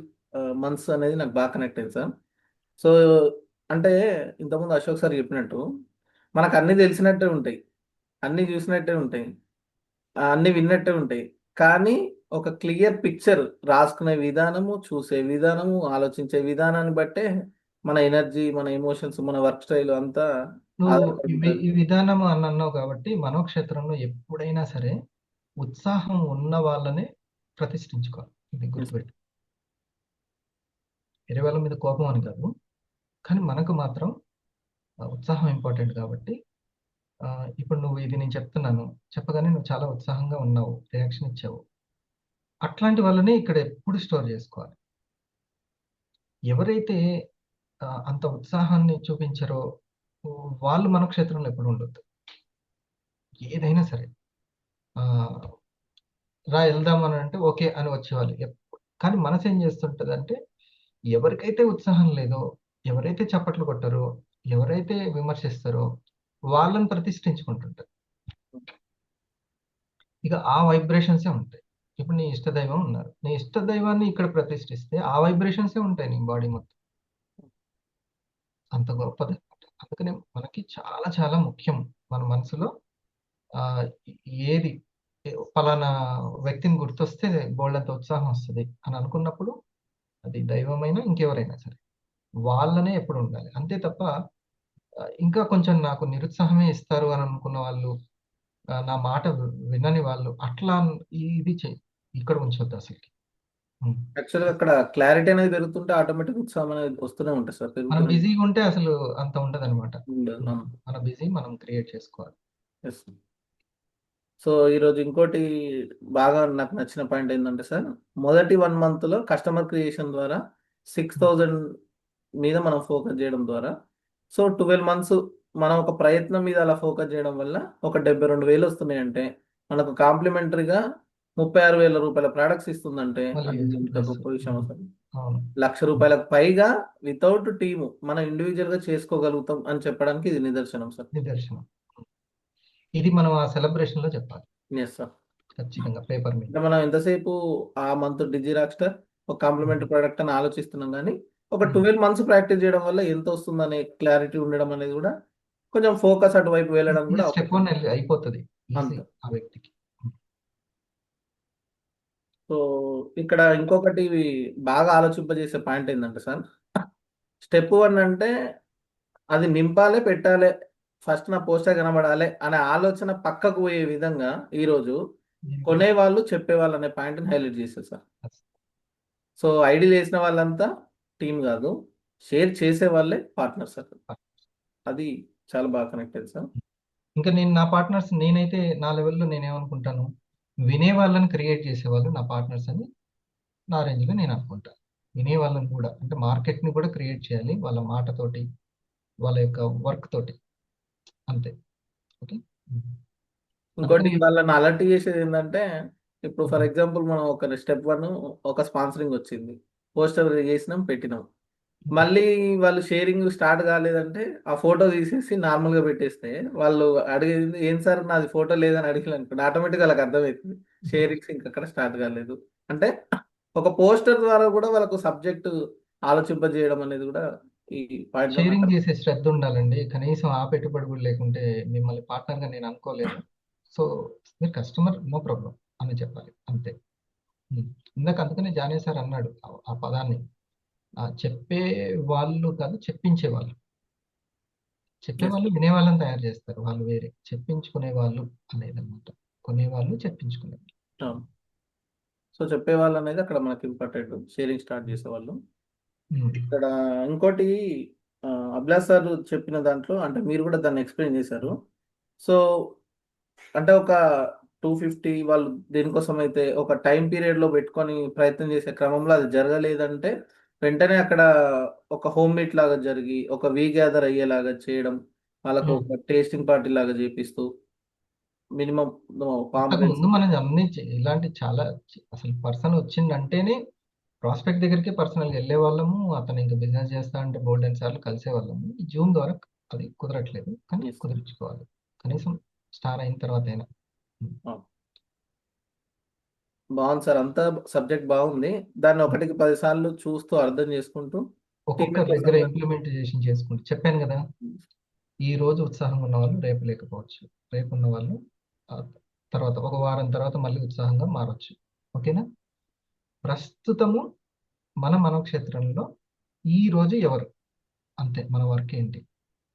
Speaker 14: మంత్స్ అనేది నాకు బాగా కనెక్ట్ అయింది సార్. సో అంటే ఇంతకుముందు అశోక్ సార్ చెప్పినట్టు మనకు అన్నీ తెలిసినట్టే ఉంటాయి, అన్నీ చూసినట్టే ఉంటాయి, అన్నీ విన్నట్టే ఉంటాయి, కానీ ఒక క్లియర్ పిక్చర్ రాసుకునే విధానము, చూసే విధానము, ఆలోచించే విధానాన్ని బట్టే మన ఎనర్జీ, మన ఎమోషన్స్, మన వర్క్ స్టైల్ అంతా
Speaker 1: నువ్వు
Speaker 14: ఆధారపడి ఉంటుంది.
Speaker 1: ఈ విధానం అని అన్నావు కాబట్టి మనోక్షేత్రంలో ఎప్పుడైనా సరే ఉత్సాహం ఉన్న వాళ్ళనే ప్రతిష్ఠించుకోవాలి. ఇది గుర్తుపెట్టు. వేరే వాళ్ళ మీద కోపం అని కాదు, కానీ మనకు మాత్రం ఉత్సాహం ఇంపార్టెంట్ కాబట్టి ఇప్పుడు నువ్వు ఇది నేను చెప్తున్నాను, చెప్పగానే నువ్వు చాలా ఉత్సాహంగా ఉన్నావు, రియాక్షన్ ఇచ్చావు. అట్లాంటి వాళ్ళని ఇక్కడ ఎప్పుడు స్టోర్ చేసుకోవాలి. ఎవరైతే అంత ఉత్సాహాన్ని చూపించారో వాళ్ళు మన క్షేత్రంలో ఎప్పుడు ఉండొద్దు. ఏదైనా సరే రా వెళ్దాం అని అంటే ఓకే అని వచ్చేవాళ్ళు. కానీ మనసు ఏం చేస్తుంటది అంటే, ఎవరికైతే ఉత్సాహం లేదో, ఎవరైతే చప్పట్లు కొట్టారో, ఎవరైతే విమర్శిస్తారో వాళ్ళని ప్రతిష్ఠించుకుంటుంటారు. ఇక ఆ వైబ్రేషన్సే ఉంటాయి. ఇప్పుడు నీ ఇష్టదైవం ఉన్నారు, నీ ఇష్టదైవాన్ని ఇక్కడ ప్రతిష్ఠిస్తే ఆ వైబ్రేషన్సే ఉంటాయి నీ బాడీ మొత్తం. అంత గొప్పది. అందుకనే మనకి చాలా చాలా ముఖ్యం మన మనసులో ఏది ఫలానా వ్యక్తిని గుర్తొస్తే బోల్డంత ఉత్సాహం వస్తుంది అని అనుకున్నప్పుడు, అది దైవమైనా ఇంకెవరైనా సరే వాళ్ళనే ఎప్పుడు ఉండాలి. అంతే తప్ప ఇంకా కొంచెం నాకు నిరుత్సాహమే ఇస్తారు అని అనుకున్న వాళ్ళు, నా మాట వినని వాళ్ళు, అట్లా ఇది ఇక్కడ ఉంచొద్దు అసలుకి.
Speaker 14: యాక్చువల్గా అక్కడ క్లారిటీ అనేది పెరుగుతుంటే ఆటోమేటిక్ ఉత్సాహం అనేది వస్తూనే ఉంటుంది సార్.
Speaker 1: మనం
Speaker 14: పెరుగుతూనే
Speaker 1: బిజీగా ఉంటే అసలు అంత ఉండదు అనమాట.
Speaker 14: ఉండదు.
Speaker 1: మన బిజీ మనం క్రియేట్ చేసుకోవాలి.
Speaker 14: ఎస్. సో ఈరోజు ఇంకోటి బాగా నాకు నచ్చిన పాయింట్ ఏంటంటే సార్, మొదటి 1 monthలో కస్టమర్ క్రియేషన్ ద్వారా 6,000 మీద మనం ఫోకస్ చేయడం ద్వారా, సో 12 months మనం ఒక ప్రయత్నం మీద అలా ఫోకస్ చేయడం వల్ల ఒక 72,000 వస్తున్నాయంటే, మనకు కాంప్లిమెంటరీగా 36,000 రూపాయల ప్రోడక్ట్స్ ఇస్తుందంటే అది ఎంత గొప్ప విషయం అసలు. ₹1,00,000 పైగా వితౌట్ టీమ్ మనం ఇండివిజువల్ గా చేసుకోగలుగుతాం అని చెప్పడానికి ఇది నిదర్శనం సార్.
Speaker 1: నిదర్శనం. ఇది మనం ఆ సెలబ్రేషన్ లో చెప్పాలి.
Speaker 14: Yes sir.
Speaker 1: ఖచ్చితంగా పేపర్ మీద.
Speaker 14: అంటే మనం ఎంతసేపు ఆ మంత్ డిజి రాక్స్టర్ ఒక కాంప్లిమెంటరీ ప్రోడక్ట్ అని ఆలోచిస్తున్నాం, కానీ ఒక 12 months ప్రాక్టీస్ చేయడం వల్ల ఎంత వస్తుందనే క్లారిటీ ఉండడం అనేది కూడా కొంచెం ఫోకస్ అటువైపు వెళ్ళడం కూడా
Speaker 1: స్టెప్ 1 అయిపోతుంది ఆ వ్యక్తికి.
Speaker 14: సో ఇక్కడ ఇంకొకటి బాగా ఆలోచింపజేసే పాయింట్ ఏంటంటే సార్, స్టెప్ 1 అంటే అది నింపాలి, పెట్టాలి, ఫస్ట్ నా పోస్టర్ కనబడాలి అనే ఆలోచన పక్కకు పోయే విధంగా ఈరోజు కొనేవాళ్ళు చెప్పేవాళ్ళు అనే పాయింట్ని హైలైట్ చేశారు సార్. సో ఐడియా చేసిన వాళ్ళంతా టీం కాదు, షేర్ చేసే వాళ్ళే పార్ట్నర్ సార్. అది చాలా బాగా కనెక్ట్ అయింది సార్.
Speaker 1: ఇంకా నేను నా పార్ట్నర్స్, నేనైతే నా లెవెల్లో నేనేమనుకుంటాను, వినే వాళ్ళని క్రియేట్ చేసేవాళ్ళు నా పార్ట్నర్స్ అని నా రేంజ్లో నేను అనుకుంటాను. వినే వాళ్ళని కూడా, అంటే మార్కెట్ని కూడా క్రియేట్ చేయాలి వాళ్ళ మాటతోటి, వాళ్ళ యొక్క వర్క్ తోటి. అంతే. ఓకే.
Speaker 14: ఇంకోటి వాళ్ళని అలర్ట్ చేసేది ఏంటంటే, ఇప్పుడు ఫర్ ఎగ్జాంపుల్ మనం ఒక స్టెప్ 1 ఒక స్పాన్సరింగ్ వచ్చింది, పోస్టర్ చేసినాం, పెట్టినాం, మళ్ళీ వాళ్ళు షేరింగ్ స్టార్ట్ కాలేదంటే ఆ ఫోటో తీసేసి నార్మల్గా పెట్టేస్తే వాళ్ళు అడిగేది ఏం సార్ నాది ఫోటో లేదని అడిగి అనుకోండి, ఆటోమేటిక్గా వాళ్ళకి అర్థమవుతుంది షేరింగ్స్ ఇంకక్కడ స్టార్ట్ కాలేదు. అంటే ఒక పోస్టర్ ద్వారా కూడా వాళ్ళకు సబ్జెక్ట్ ఆలోచింపజేయడం అనేది కూడా ఈ పాయింట్.
Speaker 1: షేరింగ్ చేసే శ్రద్ధ ఉండాలండి. కనీసం ఆ పెట్టుబడి కూడా లేకుంటే మిమ్మల్ని పార్ట్నర్గా నేను అనుకోలేను. సో మీరు కస్టమర్, నో ప్రాబ్లం అని చెప్పాలి. అంతే. ఇందాక అందుకనే జానే సార్ అన్నాడు ఆ పదాన్ని, చెప్పే వాళ్ళు కాదు చెప్పించే వాళ్ళు. చెప్పేవాళ్ళు వినేవాళ్ళని తయారు చేస్తారు, వాళ్ళు వేరే. చెప్పించుకునే వాళ్ళు అనేది అనమాట. కొనేవాళ్ళు చెప్పించుకునేవాళ్ళు.
Speaker 14: సో చెప్పేవాళ్ళు అనేది అక్కడ మనకి ఇంపార్టెంట్, షేరింగ్ స్టార్ట్ చేసేవాళ్ళు. ఇక్కడ ఇంకోటి అభిలాష్ సార్ చెప్పిన దాంట్లో, అంటే మీరు కూడా దాన్ని ఎక్స్ప్లెయిన్ చేశారు. సో అంటే ఒక 250 వాళ్ళు దేనికోసం అయితే ఒక టైం పీరియడ్లో పెట్టుకొని ప్రయత్నం చేసే క్రమంలో అది జరగలేదంటే వెంటనే అక్కడ ఒక హోమ్ మీట్ లాగా జరిగి ఒక గ్యాదర్ అయ్యేలాగా చేయడం, వాళ్ళకు ఒక టేస్టింగ్ పార్టీ లాగా చేపిస్తూ మినిమం
Speaker 1: ముందు మనం అన్ని ఇలాంటి చాలా అసలు పర్సన్ వచ్చిందంటేనే ప్రాస్పెక్ట్ దగ్గరికి పర్సనల్గా వెళ్ళే వాళ్ళము, అతను ఇంకా బిజినెస్ చేస్తా అంటే బోల్డ్ అండ్ సార్లు కలిసే వాళ్ళము. ఈ జూమ్ ద్వారా అది కుదరట్లేదు, కానీ కుదిరించుకోవాలి కనీసం స్టార్ అయిన తర్వాత అయినా.
Speaker 14: బాగుంది సార్, అంతా సబ్జెక్ట్ బాగుంది. దాన్ని 1కి 10 సార్లు చూస్తూ అర్థం చేసుకుంటూ
Speaker 1: ఒక్కొక్క దగ్గర ఇంప్లిమెంటేషన్ చేసుకుంటూ. చెప్పాను కదా, ఈ రోజు ఉత్సాహంగా ఉన్న వాళ్ళు రేపు లేకపోవచ్చు, రేపు ఉన్న వాళ్ళు తర్వాత ఒక వారం తర్వాత మళ్ళీ ఉత్సాహంగా మారచ్చు. ఓకేనా? ప్రస్తుతము మన మనోక్షేత్రంలో ఈ రోజు ఎవరు అంతే మన వర్క్ ఏంటి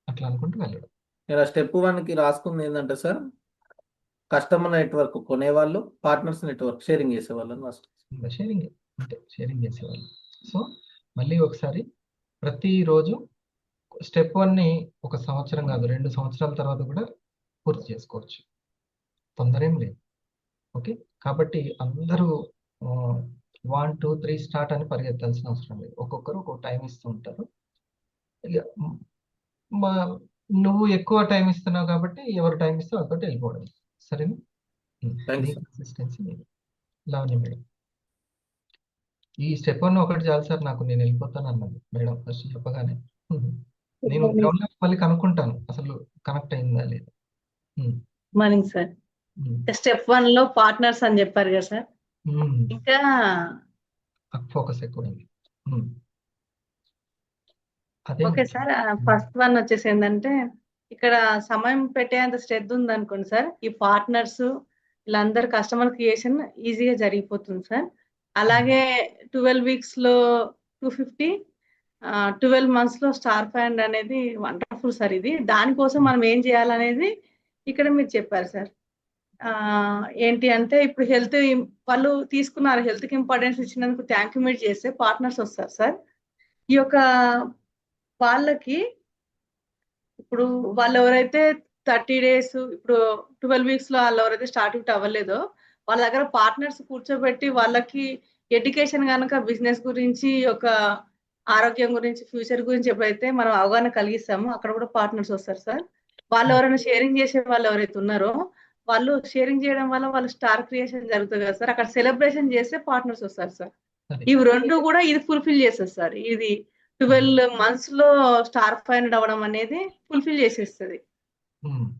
Speaker 1: అట్లా అనుకుంటూ వెళ్ళడం.
Speaker 14: ఇలా స్టెప్ 1కి రాసుకుంది ఏంటంటే సార్, కస్టమర్ నెట్వర్క్ కొనేవాళ్ళు, పార్ట్నర్స్ నెట్వర్క్ షేరింగ్ చేసేవాళ్ళు అని రాసుకుంది.
Speaker 1: షేరింగ్ అంతే, షేరింగ్ చేసేవాళ్ళు. సో మళ్ళీ ఒకసారి ప్రతిరోజు స్టెప్ 1ని 1 సంవత్సరం కాదు 2 సంవత్సరాల తర్వాత కూడా పూర్తి చేసుకోవచ్చు, తొందర ఏం లేదు. ఓకే, కాబట్టి అందరూ 1 2 3 స్టార్ట్ అని పరిగెత్తాల్సిన అవసరం లేదు. ఒక్కొక్కరు ఒక్కొక్క టైం ఇస్తూ ఉంటారు. ఇక మా- నువ్వు ఎక్కువ టైం ఇస్తున్నావు కాబట్టి ఎవరు టైం ఇస్తే వాళ్ళతో వెళ్ళిపోవడం. సరేనా?
Speaker 14: థ్యాంక్
Speaker 1: నీ
Speaker 14: యూ సార్.
Speaker 1: కన్సిస్టెన్సీ లేదు. లావణ్య మేడం, ఈ స్టెప్ 1 ఒకటి చాలు సార్ నాకు, నేను వెళ్ళిపోతాను అన్నది మేడం ఫస్ట్ చెప్పగానే. నేను గ్రౌండ్ లెవెల్ మళ్ళీ కనుక్కుంటాను అసలు కనెక్ట్ అయిందా లేదా.
Speaker 15: Morning sir. స్టెప్ 1 లో పార్ట్నర్స్ అని చెప్పారు కదా సార్. ఇంకా
Speaker 1: ఫోకస్ ఎక్కువ అయింది. అదే
Speaker 15: ఓకే సార్. ఫస్ట్ వన్ వచ్చేసి ఏంటంటే ఇక్కడ సమయం పెట్టేంత శ్రద్ధ ఉంది అనుకోండి సార్, ఈ పార్ట్నర్స్ వీళ్ళందరూ కస్టమర్ క్రియేషన్ ఈజీగా జరిగిపోతుంది సార్. అలాగే 12 weeks లో 250, 12 months లో స్టార్ ఫైండ్ అనేది వండర్ఫుల్ సార్. ఇది దానికోసం మనం ఏం చేయాలనేది ఇక్కడ మీరు చెప్పారు సార్. ఏంటి అంటే ఇప్పుడు హెల్త్ వాళ్ళు తీసుకున్నారు, హెల్త్ కి ఇంపార్టెన్స్ ఇచ్చినందుకు థ్యాంక్ యూ మీట్ చేస్తే పార్ట్నర్స్ వస్తారు సార్. ఈ యొక్క వాళ్ళకి ఇప్పుడు వాళ్ళు ఎవరైతే 30 days, ఇప్పుడు 12 weeks లో వాళ్ళు ఎవరైతే స్టార్ట్ అవ్వలేదో వాళ్ళ దగ్గర పార్ట్నర్స్ కూర్చోబెట్టి వాళ్ళకి ఎడ్యుకేషన్ కనుక బిజినెస్ గురించి, ఒక ఆరోగ్యం గురించి, ఫ్యూచర్ గురించి ఎప్పుడైతే మనం అవగాహన కలిగిస్తామో అక్కడ కూడా పార్ట్నర్స్ వస్తారు సార్. వాళ్ళు ఎవరైనా షేరింగ్ చేసే వాళ్ళు ఎవరైతే ఉన్నారో వాళ్ళు షేరింగ్ చేయడం వల్ల వాళ్ళు స్టార్ క్రియేషన్ జరుగుతుంది కదా సార్. అక్కడ సెలబ్రేషన్ చేస్తే పార్ట్నర్స్ వస్తారు సార్. ఇవి రెండు కూడా ఇది ఫుల్ఫిల్ చేస్తుంది సార్. ఇది 12 months లో స్టార్ ఫైండ్ అవ్వడం అనేది ఫుల్ఫిల్ చేసేస్తుంది.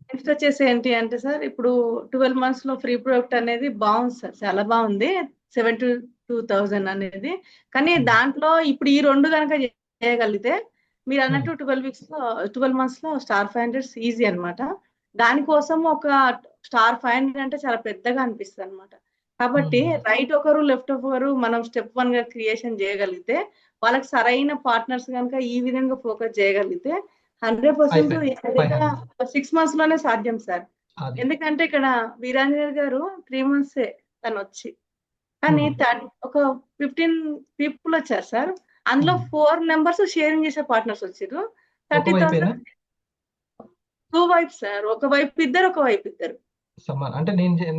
Speaker 15: నెక్స్ట్ వచ్చేసి ఏంటి అంటే సార్, ఇప్పుడు 12 months లో ఫ్రీ ప్రొడక్ట్ అనేది బాగుంది సార్, చాలా బాగుంది 72,000 అనేది. కానీ దాంట్లో ఇప్పుడు ఈ రెండు కనుక చేయగలిగితే మీరు అన్నట్టు 12 months లో స్టార్ 500 ఈజీ అన్నమాట. దానికోసం ఒక స్టార్ 500 అంటే చాలా పెద్దగా అనిపిస్తుంది అనమాట. కాబట్టి రైట్ ఒకరు లెఫ్ట్ ఒకరు మనం స్టెప్ 1 గా క్రియేషన్ చేయగలిగితే, వాళ్ళకి సరైన పార్ట్నర్స్ కనుక ఈ విధంగా ఫోకస్ చేయగలిగితే 100% 6 months లోనే సాధ్యం సార్. ఎందుకంటే ఇక్కడ వీరాంజనేయ గారు 3 months తను వచ్చి, కానీ ఒక 15 people వచ్చారు సార్. అందులో 4 members షేరింగ్ చేసే పార్ట్నర్స్ వచ్చారు. 30,000 2 వైపు సార్, ఒక వైపు ఇద్దరు, ఒక వైపు ఇద్దరు.
Speaker 1: అంటే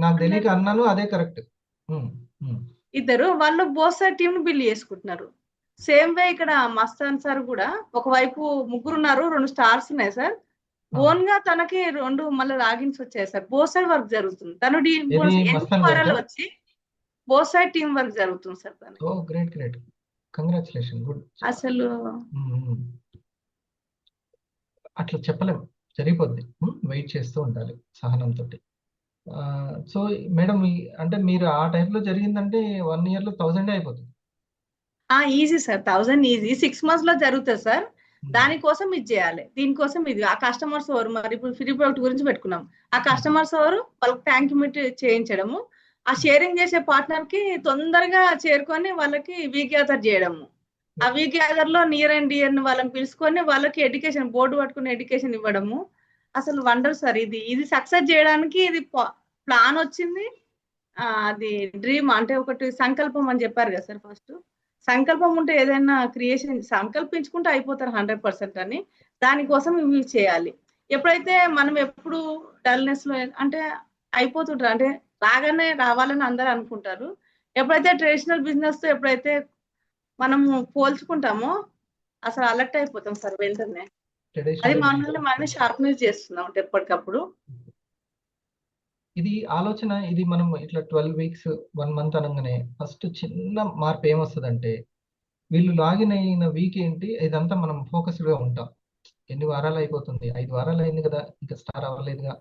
Speaker 1: నాకు తెలియక అన్నాను, అదే కరెక్ట్.
Speaker 15: ఇద్దరు వాళ్ళు బోత్ సైడ్ టీమ్ ని బిల్డ్ చేసుకుంటున్నారు. సేమ్ వే ఇక్కడ మస్తాన్ సార్ కూడా ఒకవైపు ముగ్గురు ఉన్నారు, 2 stars ఉన్నాయి సార్. ఓన్ గా తనకి 2 మళ్ళీ లాగిన్స్ వచ్చాయి సార్. బోత్ సైడ్ వర్క్ జరుగుతుంది. తను వారాలు వచ్చి బోత్ సైడ్ టీమ్ వర్క్ జరుగుతుంది సార్. తను
Speaker 1: గ్రేట్ గ్రేట్, కంగ్రాచులేషన్, గుడ్.
Speaker 15: అసలు
Speaker 1: అట్లా చెప్పలేము, జరిగిపోద్ది. వెయిట్ చేస్తూ ఉండాలి సహనంతో. సో మేడం, అంటే మీరు ఆ టైంలో జరిగిందంటే 1 year లో 1000 అయిపోతుంది.
Speaker 15: ఈజీ సార్, 1000 ఈజీ 6 months లో జరుగుతుంది సార్. దానికోసం ఇది చేయాలి, దీనికోసం ఇది. ఆ కస్టమర్స్ ఎవరు, మరి ఇప్పుడు ఫ్రీ ప్రొడక్ట్ గురించి పెట్టుకున్నాం, ఆ కస్టమర్స్ ఎవరు, వాళ్ళకి థ్యాంక్ యూ మీట్ చేయించడము, ఆ షేరింగ్ చేసే పార్ట్నర్ కి తొందరగా చేరుకొని వాళ్ళకి వీక్ గ్యాదర్ చేయడము, ఆ వీక్ గ్యాదర్ లో నియర్ అండ్ డియర్ వాళ్ళని పిలుచుకొని వాళ్ళకి ఎడ్యుకేషన్, బోర్డు పట్టుకుని ఎడ్యుకేషన్ ఇవ్వడము. అసలు వండర్ సార్. ఇది సక్సెస్ చేయడానికి ఇది ప్లాన్ వచ్చింది. అది డ్రీమ్ అంటే ఒకటి సంకల్పం అని చెప్పారు కదా సార్. ఫస్ట్ సంకల్పం ఉంటే ఏదైనా క్రియేషన్ సంకల్పించుకుంటే అయిపోతారు 100% అని. దానికోసం ఇవి చేయాలి. ఎప్పుడైతే మనం ఎప్పుడు డల్నెస్ లో అంటే అయిపోతుంటారు, అంటే రాగానే రావాలని అందరూ అనుకుంటారు. ఎప్పుడైతే ట్రెడిషనల్ బిజినెస్ తో ఎప్పుడైతే మనము పోల్చుకుంటామో అసలు అలర్ట్ అయిపోతాం సార్ వెంటనే. అది మనల్ని షార్ప్నెస్ చేస్తున్నాం ఎప్పటికప్పుడు.
Speaker 1: ఇది ఆలోచన, ఇది మనం ఇట్లా 12 weeks 1 month అనగానే ఫస్ట్ చిన్న మార్పు ఏమొస్తుందంటే, వీళ్ళు లాగిన్ అయిన వీక్ ఏంటి, ఇదంతా మనం ఫోకస్డ్ గా ఉంటాం. ఎన్ని వారాలు అయిపోతుంది, 5 వారాలు అయింది కదా, ఇంకా స్టార్ అవ్వలేదుగా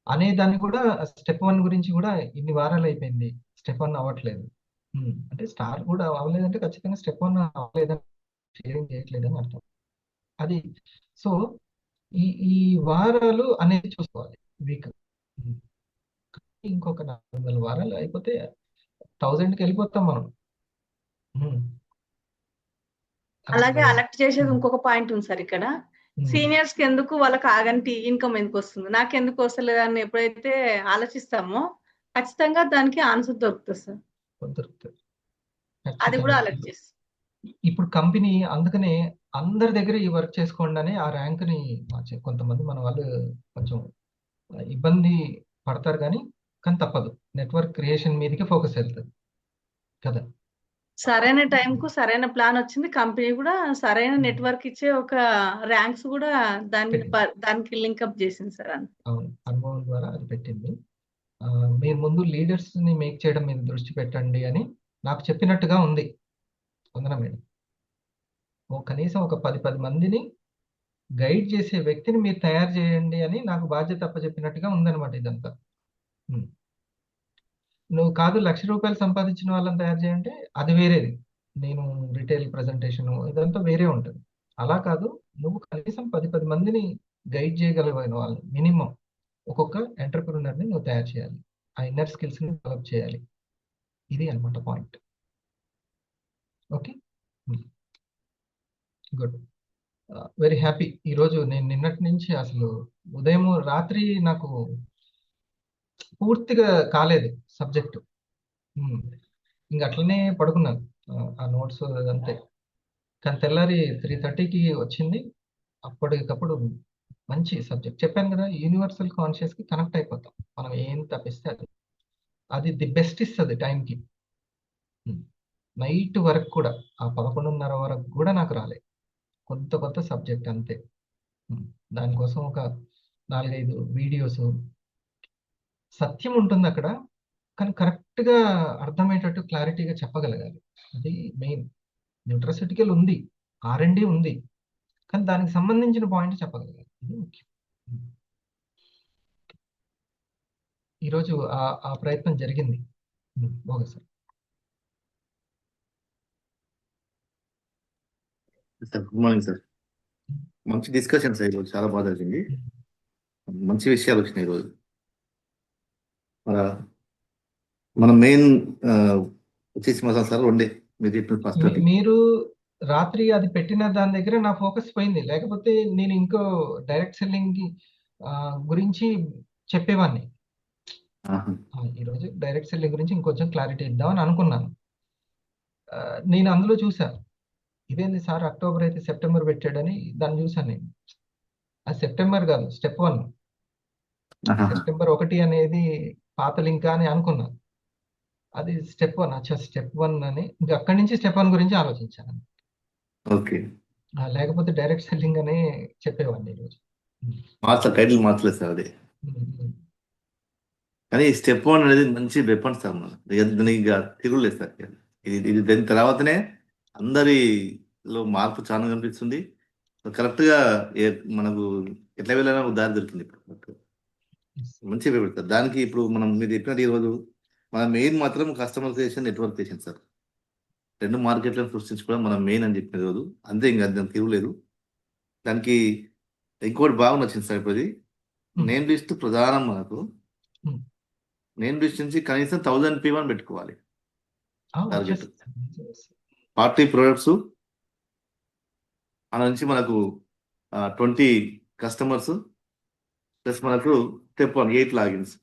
Speaker 1: అనే దాన్ని కూడా స్టెప్ 1 గురించి కూడా ఇన్ని వారాలు అయిపోయింది, స్టెప్ 1 అవ్వట్లేదు. అంటే స్టార్ కూడా అవ్వలేదంటే ఖచ్చితంగా స్టెప్ 1 అవ్వలేదని, షేరింగ్ చేయట్లేదని అర్థం. అది సో ఈ వారాలు అనేది చూసుకోవాలి. వీక్ ఇంకొక 400 వారాలు అయిపోతే 1000కి వెళ్ళిపోతాం మనం.
Speaker 15: అలాగే అలర్ట్ చేసేది ఇంకొక పాయింట్ ఉంది సార్ ఇక్కడ.
Speaker 1: ఉమ్,
Speaker 15: సీనియర్స్ కి ఎందుకు వాళ్ళకి ఆగంటి ఇన్కమ్ ఎందుకు వస్తుంది, నాకు ఎందుకు వస్తలేదు అని ఎప్పుడైతే ఆలోచిస్తామో ఖచ్చితంగా దానికి ఆన్సర్ దొరుకుతుంది సార్.
Speaker 1: దొరుకుతుంది
Speaker 15: అది కూడా
Speaker 1: ఖచ్చితంగా.
Speaker 15: అలర్ట్ చేస్తుంది.
Speaker 1: ఇప్పుడు కంపెనీ అందుకనే అందరి దగ్గర ఈ వర్క్ చేసుకోండి అని ఆ ర్యాంక్ ని కొంతమంది మన వాళ్ళు కొంచెం ఇబ్బంది పడతారు, కానీ తప్పదు. నెట్వర్క్ క్రియేషన్ మీదకి ఫోకస్ వెళ్తుంది కదా.
Speaker 15: సరైన టైం కు సరైన ప్లాన్ వచ్చింది, కంపెనీ కూడా సరైన నెట్వర్క్ ఇచ్చే ఒక ర్యాంక్స్ కూడా దానికి లింకప్ చేసింది సార్.
Speaker 1: అవును, అనుభవం ద్వారా అది పెట్టింది. మీరు ముందు లీడర్స్ ని మేక్ చేయడం మీద దృష్టి పెట్టండి అని నాకు చెప్పినట్టుగా ఉంది వందన మేడం. కనీసం ఒక 10 మందిని గైడ్ చేసే వ్యక్తిని మీరు తయారు చేయండి అని నాకు బాధ్యత అప్పచెప్పినట్టుగా ఉందన్నమాట ఇదంతా. నువ్వు కాదు 1,00,000 రూపాయలు సంపాదించిన వాళ్ళని తయారు చేయంటే అది వేరేది. నేను రిటైల్ ప్రెజెంటేషన్ ఇదంతా వేరే ఉంటుంది. అలా కాదు, నువ్వు కనీసం 10 మందిని గైడ్ చేయగలిగిన వాళ్ళని మినిమం ఒక్కొక్క ఎంటర్ప్రినర్ని నువ్వు తయారు చేయాలి. ఆ ఇన్నర్ స్కిల్స్ని డెవలప్ చేయాలి. ఇది అనమాట point. Okay, good, very happy. ఈరోజు నేను నిన్నటి నుంచి అసలు ఉదయం రాత్రి నాకు పూర్తిగా కాలేదు సబ్జెక్టు. ఇంక అట్లనే పడుకున్నాను, ఆ నోట్స్ అంతే. కానీ తెల్లారి 3:30కి వచ్చింది. అప్పటికప్పుడు మంచి సబ్జెక్ట్ చెప్పాను కదా. యూనివర్సల్ కాన్షియస్కి కనెక్ట్ అయిపోతాం మనం, ఏం తప్పిస్తే అది ది బెస్ట్ ఇస్తుంది టైంకి. నైట్ వరకు కూడా ఆ 11:30 వరకు కూడా నాకు రాలే, కొత్త సబ్జెక్ట్ అంతే. దానికోసం ఒక 4-5 వీడియోస్. సత్యం ఉంటుంది అక్కడ, కానీ కరెక్ట్గా అర్థమయ్యేటట్టు క్లారిటీగా చెప్పగలగాలి. అది మెయిన్. న్యూట్రాసిటికల్ ఉంది, R&D ఉంది, కానీ దానికి సంబంధించిన పాయింట్ చెప్పగలగాలి. ఇది ముఖ్యం. ఈరోజు ఆ ప్రయత్నం జరిగింది. Okay sir.
Speaker 16: Sir good morning sir. మంచి డిస్కషన్ సార్ ఈరోజు, చాలా బాగా జరిగింది. మంచి విషయాలు వచ్చినాయి ఈరోజు. మన మెయిన్ వచ్చేసి మసాలా సార్ రెండే మీరు చెప్పిన ఫస్ట్.
Speaker 1: మీరు రాత్రి అది పెట్టిన దాని దగ్గర నా ఫోకస్ పోయింది, లేకపోతే నేను ఇంకో డైరెక్ట్ సెల్లింగ్ గురించి చెప్పేవాడిని. ఈరోజు డైరెక్ట్ సెల్లింగ్ గురించి ఇంకొంచెం క్లారిటీ ఇద్దామని అనుకున్నాను. నేను అందులో చూసాను, ఇదేంది సార్ అక్టోబర్ అయితే సెప్టెంబర్ పెట్టాడని. దాన్ని చూసాను నేను. అది సెప్టెంబర్ కాదు, స్టెప్ 1. సెప్టెంబర్ 1 అనేది పాత లింక్ అని అనుకున్నాను. అది స్టెప్ 1. అచ్చా, స్టెప్ 1 అని. ఇంకా అక్కడి నుంచి స్టెప్ 1 గురించి ఆలోచించాను.
Speaker 16: ఓకే,
Speaker 1: లేకపోతే డైరెక్ట్ సెల్లింగ్ అనే చెప్పేవాడిని ఈరోజు.
Speaker 16: టైటిల్ మార్చలేదు సార్ అది. కానీ స్టెప్ 1 అనేది మంచి వెపన్ సార్. దానికి తిరుగులేదు సార్. ఇది దాని తర్వాతనే అందరిలో మార్పు చాలా కనిపిస్తుంది. కరెక్ట్గా మనకు ఎట్లా వెళ్ళాలని ఒక దారి దొరికింది ఇప్పుడు. మంచి పేపర్ సార్. దానికి ఇప్పుడు మీరు చెప్పినట్టు ఈరోజు మన మెయిన్ మాత్రం customer creation, network creation sir. 2 మార్కెట్లను సృష్టించుకోవడం మన మెయిన్ అని చెప్పిన రోజు అంతే. ఇంకా దానికి తిరుగులేదు. దానికి ఇంకోటి బాగా నచ్చింది సార్. ఇప్పుడు అది నేమ్ లిస్ట్ ప్రధానం. మనకు నేమ్ లిస్ట్ నుంచి కనీసం 1000 P1 పెట్టుకోవాలి టార్గెట్. 40 ప్రొడక్ట్స్ అలా నుంచి మనకు 20 కస్టమర్స్ ప్లస్ మనకు స్టెప్ 1 8 లాగిన్స్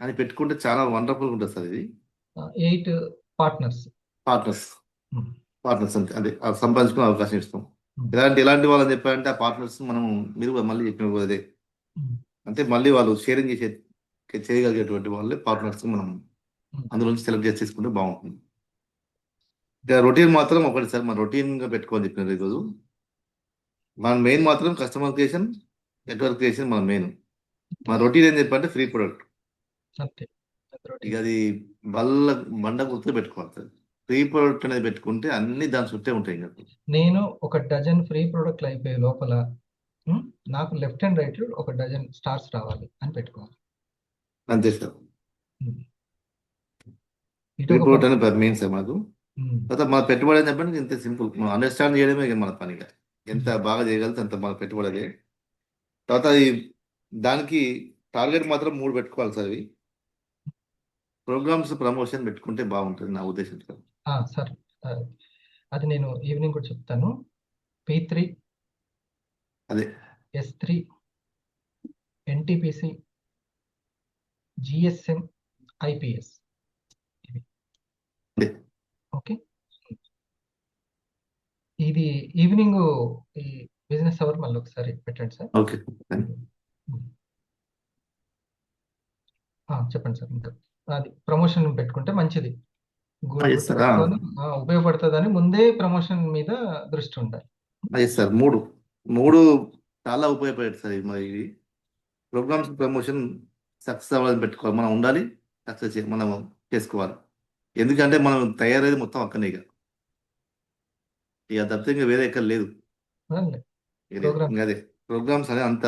Speaker 16: అని పెట్టుకుంటే చాలా వండర్ఫుల్ ఉంటుంది సార్. ఇది
Speaker 1: 8 పార్ట్నర్స్
Speaker 16: అంతే. అదే సంపాదించుకునే అవకాశం ఇస్తాం. ఎలాంటి వాళ్ళని చెప్పారంటే ఆ పార్ట్నర్స్ మనం మీరు మళ్ళీ చెప్పిన అదే అంటే మళ్ళీ వాళ్ళు షేరింగ్ చేయగలిగేటువంటి వాళ్ళే పార్ట్నర్స్ మనం అందులోంచి సెలెక్ట్ చేసి తీసుకుంటే బాగుంటుంది. ఇక రొటీన్ మాత్రం ఒకటి సార్, మన రొటీన్గా పెట్టుకోవాలని చెప్పినారు ఈరోజు. మన మెయిన్ మాత్రం కస్టమర్ క్రియేషన్, నెట్వర్క్ క్రియేషన్ మన మెయిన్. మన రొటీన్ ఏం చెప్పంటే ఫ్రీ ప్రొడక్ట్. ఇక అది బండ గుర్తు పెట్టుకోవాలి సార్. ఫ్రీ ప్రొడక్ట్ అనేది పెట్టుకుంటే అన్ని దాని చుట్టే ఉంటాయి. ఇంకా
Speaker 1: నేను ఒక డజన్ ఫ్రీ ప్రొడక్ట్లు అయిపోయే లోపల నాకు లెఫ్ట్ అండ్ రైట్ ఒక డజన్ స్టార్స్ రావాలి అని పెట్టుకోవాలి.
Speaker 16: అంతే సార్. ఫ్రీ ప్రొడక్ట్ అనేది మెయిన్ సార్ మాకు. తర్వాత మన పెట్టుబడి అని చెప్పండి ఇంత సింపుల్. మనం అండర్స్టాండ్ చేయడమే మన పనిగా. ఎంత బాగా చేయగలిగితే అంత మన పెట్టుబడి. తర్వాత దానికి టార్గెట్ మాత్రం 3 పెట్టుకోవాలి సార్. ఇవి ప్రోగ్రామ్స్ ప్రమోషన్ పెట్టుకుంటే బాగుంటుంది నా ఉద్దేశం సార్.
Speaker 1: సార్ అది నేను ఈవినింగ్ కూడా చెప్తాను. P3,
Speaker 16: అదే
Speaker 1: S3, NTPC, GSM, IPS.
Speaker 16: అదే
Speaker 1: ఓకే, ఇది ఈవినింగ్ ఈ బిజినెస్ అవర్ మళ్ళీ ఒకసారి పెట్టండి సార్.
Speaker 16: ఓకే.
Speaker 1: చెప్పండి సార్. ఇంకా అది ప్రమోషన్ పెట్టుకుంటే మంచిది,
Speaker 16: ఎస్ సార్.
Speaker 1: గుర్తుపెట్టుకొని ఉపయోగపడుతుందని ముందే ప్రమోషన్ మీద దృష్టి ఉండాలి.
Speaker 16: Yes sir. మూడు చాలా ఉపయోగపడేది సార్. మరి ఇది ప్రోగ్రామ్స్ ప్రమోషన్ సక్సెస్ అవ్వాలని పెట్టుకోవాలి, మనం ఉండాలి, సక్సెస్ మనం చేసుకోవాలి. ఎందుకంటే మనం తయారయ్యేది మొత్తం అక్కడనే ఇక తప్పితే ఇంకా వేరే ఎక్కడ లేదు. ఇంకా అదే ప్రోగ్రామ్స్ అనేది అంత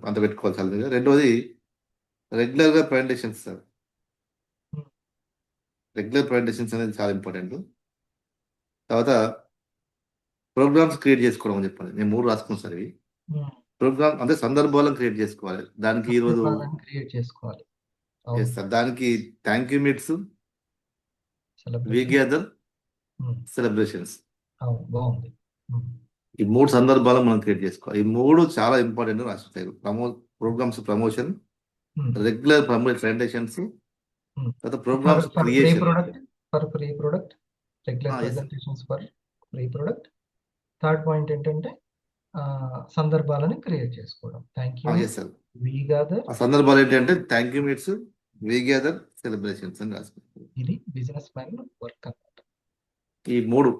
Speaker 16: అంత పెట్టుకోవాలి సార్. రెండోది రెగ్యులర్గా ప్రజెంటేషన్స్ సార్. రెగ్యులర్ ప్రజెంటేషన్స్ అనేది చాలా ఇంపార్టెంట్. తర్వాత ప్రోగ్రామ్స్ క్రియేట్ చేసుకోవడం అని చెప్పాలి. నేను 3 రాసుకున్నాను సార్. ఇవి ప్రోగ్రామ్ అంటే సందర్భాలను క్రియేట్ చేసుకోవాలి. దానికి ఈరోజు
Speaker 1: క్రియేట్ చేసుకోవాలి.
Speaker 16: Yes sir. దానికి thank you meets, we gather, celebrations,
Speaker 1: బాగుంది.
Speaker 16: ఈ 3 సందర్భాలు మనం క్రియేట్ చేసుకోవాలి. ఈ 3 చాలా ఇంపార్టెంట్ రాష్ట్ర ప్రోగ్రామ్స్ ప్రమోషన్, రెగ్యులర్ ప్రజెంటేషన్స్, తర్వాత programmes creation
Speaker 1: for pre product, regular presentations for pre product. Third point ఏంటంటే సందర్భాలను క్రియేట్ చేసుకోవడం. Thank you,
Speaker 16: sir.
Speaker 1: We gather.
Speaker 16: ఆ సందర్భాలు ఏంటంటే thank you meets, we gather, celebrations అని రాసుకుంటాం.
Speaker 1: ఇది బిజినెస్ మైండ్ వర్క్ అన్నమాట.
Speaker 16: ఈ 3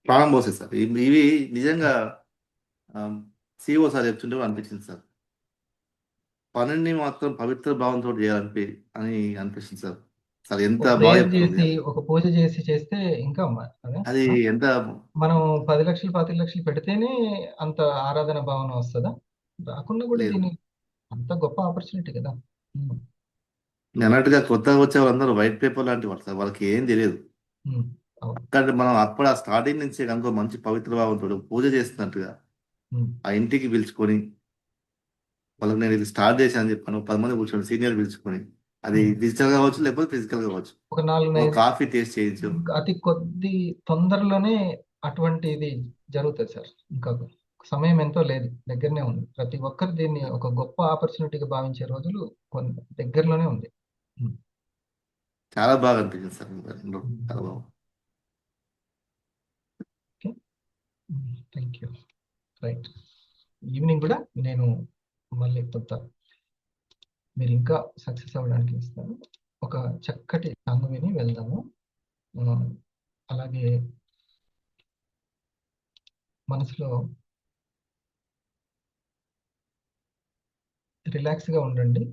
Speaker 16: ప్రాణం పోసే సార్. ఇవి నిజంగా సిఓ సార్ చెప్తుంటే అనిపించింది సార్. పనిని మాత్రం పవిత్ర భావంతో చేయాలని అనిపిస్తుంది సార్. సార్ ఎంత బాగా
Speaker 1: చేసి ఒక పూజ చేసి చేస్తే ఇంకా
Speaker 16: అది ఎంత
Speaker 1: మనం 10 లక్షలు 25 లక్షలు పెడితేనే అంత ఆరాధన భావన వస్తుందా? రాకుండా కూడా దీని అంత గొప్ప ఆపర్చునిటీ కదా.
Speaker 16: అన్నట్టుగా కొత్తగా వచ్చే వాళ్ళందరూ వైట్ పేపర్ లాంటి వాళ్ళు సార్. వాళ్ళకి ఏం తెలియదు. కానీ మనం అప్పుడు ఆ స్టార్టింగ్ నుంచి కనుక మంచి పవిత్ర భావంతో పూజ చేస్తున్నట్టుగా ఆ ఇంటికి పిలుచుకొని వాళ్ళకి నేను ఇది స్టార్ట్ చేశాను అని చెప్పాను, 10 మంది కూర్చొని సీనియర్ పిలుచుకొని, అది డిజిటల్ కావచ్చు లేకపోతే ఫిజికల్ కావచ్చు,
Speaker 1: ఒక 4
Speaker 16: కాఫీ టేస్ట్ చేయించు.
Speaker 1: అతి కొద్ది తొందరలోనే అటువంటిది జరుగుతుంది సార్. ఇంకా సమయం ఎంతో లేదు, దగ్గరనే ఉంది. ప్రతి ఒక్కరు దీన్ని ఒక గొప్ప ఆపర్చునిటీగా భావించే రోజులు దగ్గరలోనే ఉంది.
Speaker 16: చాలా బాగా అనిపించింది సార్. చాలా బాగా.
Speaker 1: Thank you. రైట్, ఈవినింగ్ కూడా నేను మళ్ళీ కొత్త మీరు ఇంకా సక్సెస్ అవ్వడానికి ఇస్తాను. ఒక చక్కటి సాంగ్ విని వెళ్దాము. అలాగే మనసులో రిలాక్స్గా ఉండండి.